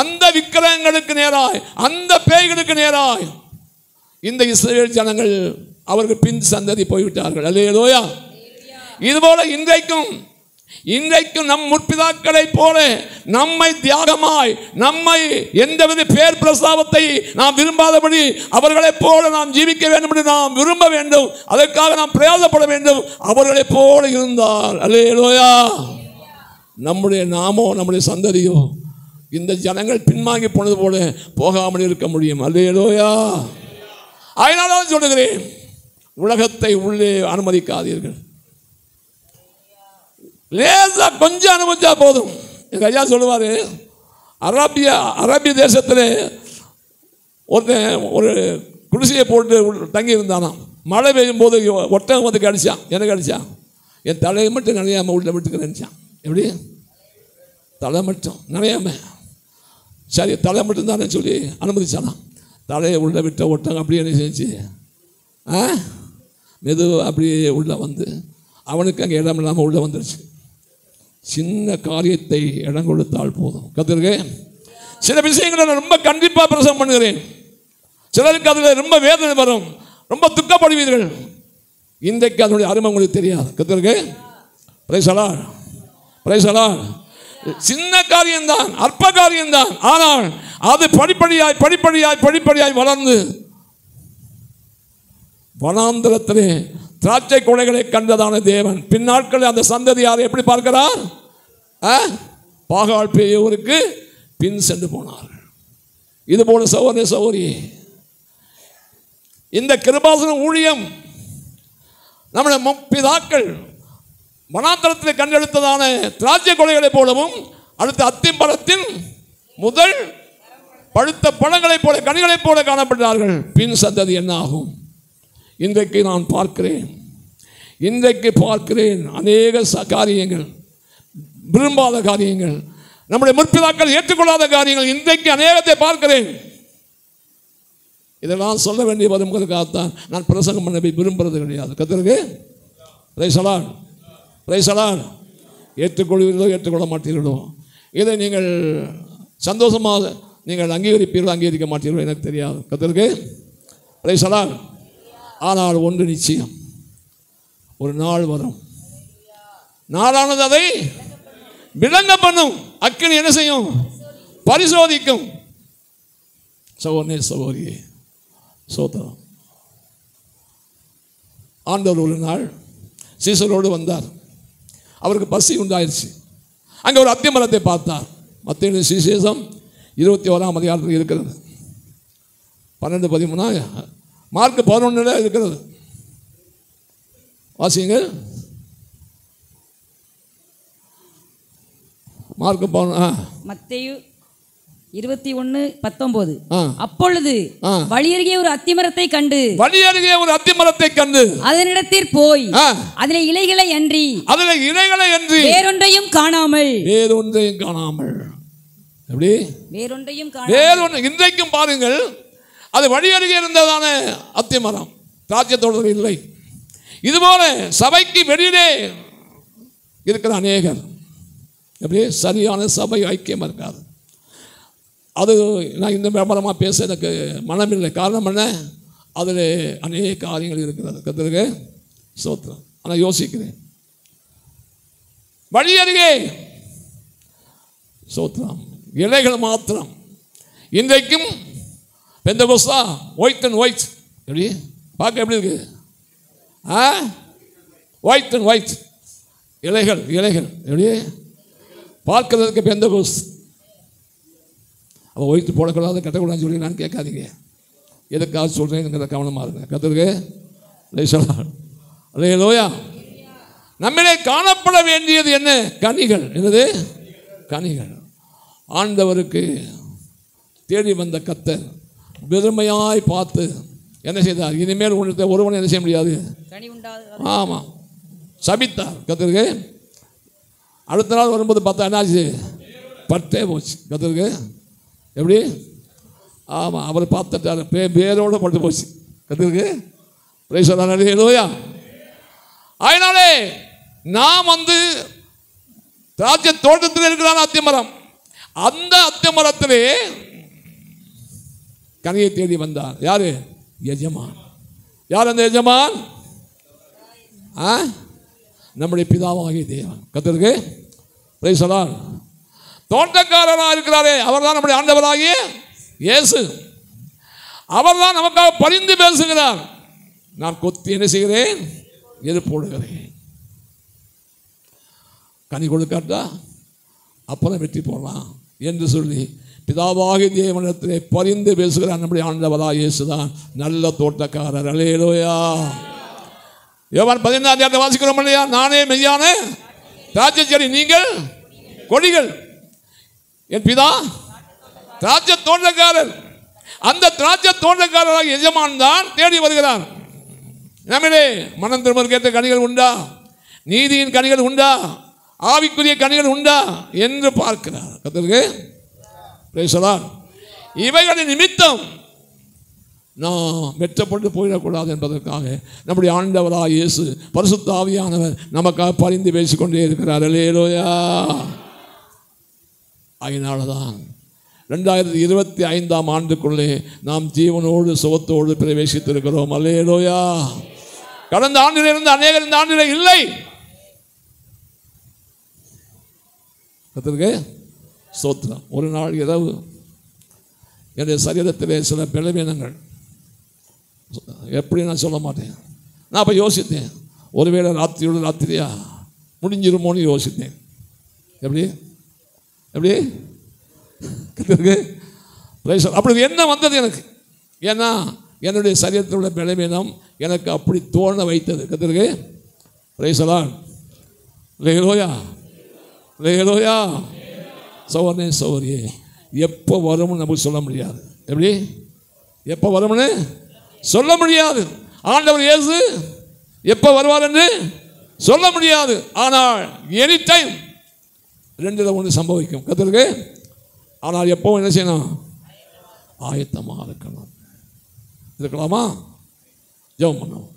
Speaker 1: அந்த விக்கிரகங்களுக்கு நேராய், அந்த பேய்களுக்கு நேராய் இந்த இஸ்ரவேல் ஜனங்கள் அவர்கள் பின் சந்ததி போய்விட்டார்கள். அல்லேலூயா. இதுபோல இன்றைக்கும் நம் முற்பிதாக்களை போல நம்மை தியாகமாய், நம்மை எந்தவித பேர் பிரஸ்தாபத்தை நாம் விரும்பாதபடி அவர்களைப் போல நாம் ஜீவிக்க வேண்டும் என்று நாம் விரும்ப வேண்டும். அதற்காக நாம் பிரயாசப்பட வேண்டும். அவர்களைப் போல இருந்தால் அல்லேலூயா, நம்முடைய நாமோ நம்முடைய சந்ததியோ இந்த ஜனங்கள் பின்வாங்கி போனது போல போகாமல் இருக்க முடியும். அல்லேலூயா. அதனால தான் சொல்லுகிறேன், உலகத்தை உள்ளே அனுமதிக்காதீர்கள். லேசா கொஞ்சம் அனுமதிச்சா போதும். எங்கள் ஐயா சொல்லுவார், அரேபிய தேசத்தில் ஒரு குடிசையை போட்டு தங்கி இருந்தானாம். மழை பெய்யும் போது ஒட்டகம் வந்து கடிச்சான், எனக்கு அடித்தான். என் தலையை மட்டும் நினையாமல் உள்ள விட்டுக்க நினச்சான். எப்படி? தலை மட்டும் நினையாம, சரி தலை மட்டும் தானே சொல்லி அனுமதிச்சானா. தலையை உள்ள விட்ட ஒட்டகம் அப்படியே என்ன செஞ்சு மெதுவாக அப்படியே உள்ளே வந்து அவனுக்கு அங்கே இடம் இல்லாமல் உள்ளே வந்துருச்சு. சின்ன காரியத்தை இடம் கொடுத்தால் போதும். கர்த்தருக்கு சில விஷயங்களை நான் ரொம்ப கண்டிப்பாக பிரசங்கம் பண்ணுகிறேன். சிலருக்கு அதில் ரொம்ப வேதனை வரும், ரொம்ப துக்கப்படுவீர்கள். இன்றைக்கு அதனுடைய அருமை உங்களுக்கு தெரியாது. கர்த்தருக்கு price the Lord, praise the Lord. சின்ன காரியம்தான், அற்ப காரியம்தான். ஆனால் அது படிப்படியாய் படிப்படியாய் படிப்படியாய் வளர்ந்து வனாந்தரத்திலே திராட்சை கொலைகளை கண்டதான தேவன் பின்னாட்களில் அந்த சந்ததியாரை எப்படி பார்க்கிறார்? பாகால் பேயோருக்கு பின் சென்று போனார். இதுபோல சகோதர சகோதரி, இந்த கிருபாசன ஊழியம் நம்முடைய முற்பிதாக்கள் வனாந்தரத்தில் கண்டெடுத்ததான திராட்சை கொலைகளைப் போலவும் அடுத்த அத்திமரத்தின் முதல் பழுத்த பழங்களைப் போல கனிகளைப் போல காணப்பட்டார்கள். பின் சந்ததி என்ன ஆகும்? இன்றைக்கு நான் பார்க்கிறேன், அநேக காரியங்கள், விரும்பாத காரியங்கள், நம்முடைய முற்பிதாக்கள் ஏற்றுக்கொள்ளாத காரியங்கள், இன்றைக்கு அநேகத்தை பார்க்கிறேன். இதெல்லாம் சொல்ல வேண்டிய வருவதற்காகத்தான் நான் பிரசங்கம் பண்ண விரும்புறது கிடையாது. கர்த்தருக்கு பிரைஸ் அலாட். ஏற்றுக்கொள்வீர்களோ ஏற்றுக்கொள்ள மாட்டீர்களோ, இதை நீங்கள் சந்தோஷமாக நீங்கள் அங்கீகரிப்பீர்களோ அங்கீகரிக்க மாட்டீர்களோ எனக்கு தெரியாது. கர்த்தருக்கு பிரைஸ் அலாட். ஆனால் ஒன்று நிச்சயம், ஒரு நாள் வரும், நாளானது அதை விளங்க பண்ணும். அக்கினி என்ன செய்யும்? பரிசோதிக்கும். சகோதரனே சகோதரியே, சோதரம். ஆண்டவர் ஒரு நாள் சீசரோடு வந்தார். அவருக்கு பசி உண்டாயிருச்சு. அங்கே ஒரு அத்திமரத்தை பார்த்தார். மத்தேயு சுவிசேஷம் 21ஆம் அதிகாரத்தில் இருக்கிறது. 12-13 மார்க் 11 இருக்கிறது. வாசிங்க. மார்க் 11
Speaker 3: மத்தேயு 21:19. அப்பொழுது வழியருகே ஒரு அத்திமரத்தை கண்டு அதனிடத்தில் போய் அதிலே இலைகளை அன்றி வேறொன்றையும் காணாமல்
Speaker 1: எப்படி வேறொன்று. இன்றைக்கும் பாருங்கள், அது வழியருகே இருந்ததான அத்திமரம், திராட்சை தோட்டத்தில் இல்லை. இதுபோல சபைக்கு வெளியிலே இருக்கிற அநேகர் எப்படி சரியான சபை ஐக்கியம் இருக்காது. அது நான் இந்த வியாபாரமாக பேச எனக்கு மனமில்லை. காரணம் என்ன? அதில் அநேக காரியங்கள் இருக்கிறது. கர்த்தருக்கு ஸ்தோத்திரம். ஆனால் யோசிக்கிறேன், வழி அருகே ஸ்தோத்திரம் இலைகள் மாத்திரம். இன்றைக்கும் பெந்தகோஸ்தா ஒயிட் அண்ட் ஒயிட், எப்படி பார்க்க எப்படி இருக்கு? ஒயிட் அண்ட் ஒயிட் இலைகள் எப்படி பார்க்கறதுக்கு பெந்தகோஸ். அவள் ஒயிட்டு போடக்கூடாது கட்டக்கூடாதுன்னு சொல்லி நான் கேட்காதீங்க. எதுக்காக சொல்கிறேங்கிற கவனமாக இருங்க. கர்த்தருக்கு அல்லேலூயா. நம்மளே காணப்பட வேண்டியது என்ன? கனிகள். என்னது? கனிகள். ஆண்டவருக்கு தேடி வந்த கர்த்தர் பெருமையாய் பார்த்து என்ன செய்தார்? இனிமேல் ஒருவனை என்ன செய்ய முடியாது. ஆமாம், சபித்தார். கர்த்தருக்கு அடுத்த நாள் வரும்போது பார்த்தா என்னாச்சு? பட்டே போச்சு. கர்த்தருக்கு எப்படி? ஆமாம், அவர் பார்த்துட்டார், பேரோடு பட்டு போச்சு. கர்த்தருக்கு பிரைஸ் அல்லேலூயா. அதனாலே நாம் திராட்சை தோட்டத்தில் இருக்கிறான் அத்திமரம். அந்த அத்திமரத்திலே கனியை தேடி வந்தார். யாரு? எஜமான். யார் அந்த எஜமான்? நம்முடைய பிதாவாகிய தேவன். கர்த்தருக்கு பிரைஸ் அல்லேலூயா. தோட்டக்காரராக இருக்கிறாரே, அவர் தான் நம்முடைய ஆண்டவராகிய இயேசு. அவர் தான் நமக்காக பரிந்து பேசுகிறார். நான் கொத்தி என்ன செய்கிறேன்? எது போடுகிறேன். கனி கொடுக்காட்டா அப்புறம் வெற்றி போடலாம் என்று சொல்லி பிதாவாகிய தேவனிடத்திலே பரிந்து பேசுகிறார். நம்முடைய ஆண்டவராகிய இயேசு தான் நல்ல தோட்டக்காரர். அல்லேலூயா. யோவான் 14 வாசிக்கிறோம் இல்லையா? நானே மெய்யான திராட்சை செடி, நீங்கள் கொடிகள். என் பிதா திராட்சை தோட்டக்காரர். அந்த திராட்சை தோட்டக்காரராக எஜமான் தான் தேடி வருகிறார். நம்மளே மனம் திரும்புவதற்கேற்ற கனிகள் உண்டா? நீதியின் கனிகள் உண்டா? ஆவிக்குரிய கனிகள் உண்டா என்று பார்க்கிறார். கர்த்தருக்கு பிரைஸ் அல்லேலூயா. இவைகளின் நிமித்தம் நாம் வெற்றப்பட்டு போயிடக்கூடாது என்பதற்காக நம்முடைய ஆண்டவராகிய இயேசு பரிசுத்த ஆவியானவர் நமக்காக பரிந்து பேசிக்கொண்டே இருக்கிறார். அல்லேலூயா. அதனால தான் 2025ஆம் ஆண்டுக்குள்ளே நாம் ஜீவனோடு சுகத்தோடு பிரவேசித்திருக்கிறோம். அல்லேலூயா. கடந்த ஆண்டில் இருந்த அநேகர் இந்த ஆண்டில் இல்லை. கர்த்தருக்கு ஸ்தோத்திரம். ஒரு நாள் இரவு என்னுடைய சரீரத்திலே சில பலவீனங்கள், எப்படி நான் சொல்ல மாட்டேன். நான் அப்போ யோசித்தேன், ஒருவேளை ராத்திரியோட ராத்திரியா முடிஞ்சிருமோன்னு யோசித்தேன். எப்படி எப்படி கர்த்தருக்கு அப்படி என்ன வந்தது எனக்கு? ஏன்னா என்னுடைய சரீரத்தில் உள்ள பலவீனம் எனக்கு அப்படி தோண வைத்தது. கர்த்தருக்கு பிரைசலான். லேலோயா லேலோயா. சோதனை சோதரியே எப்போ வரும்னு நமக்கு சொல்ல முடியாது. எப்படி எப்போ வரும்னு சொல்ல முடியாது. ஆண்டவர் இயேசு எப்போ வருவார் என்று சொல்ல முடியாது. ஆனால் எனி டைம் ரெண்டில் ஒன்று சம்பவிக்கும். கர்த்தருக்கு. ஆனால் எப்போ என்ன செய்யணும்? ஆயத்தமாக இருக்கணும். இருக்கலாமா? ஜெபம் பண்ணுவோம்.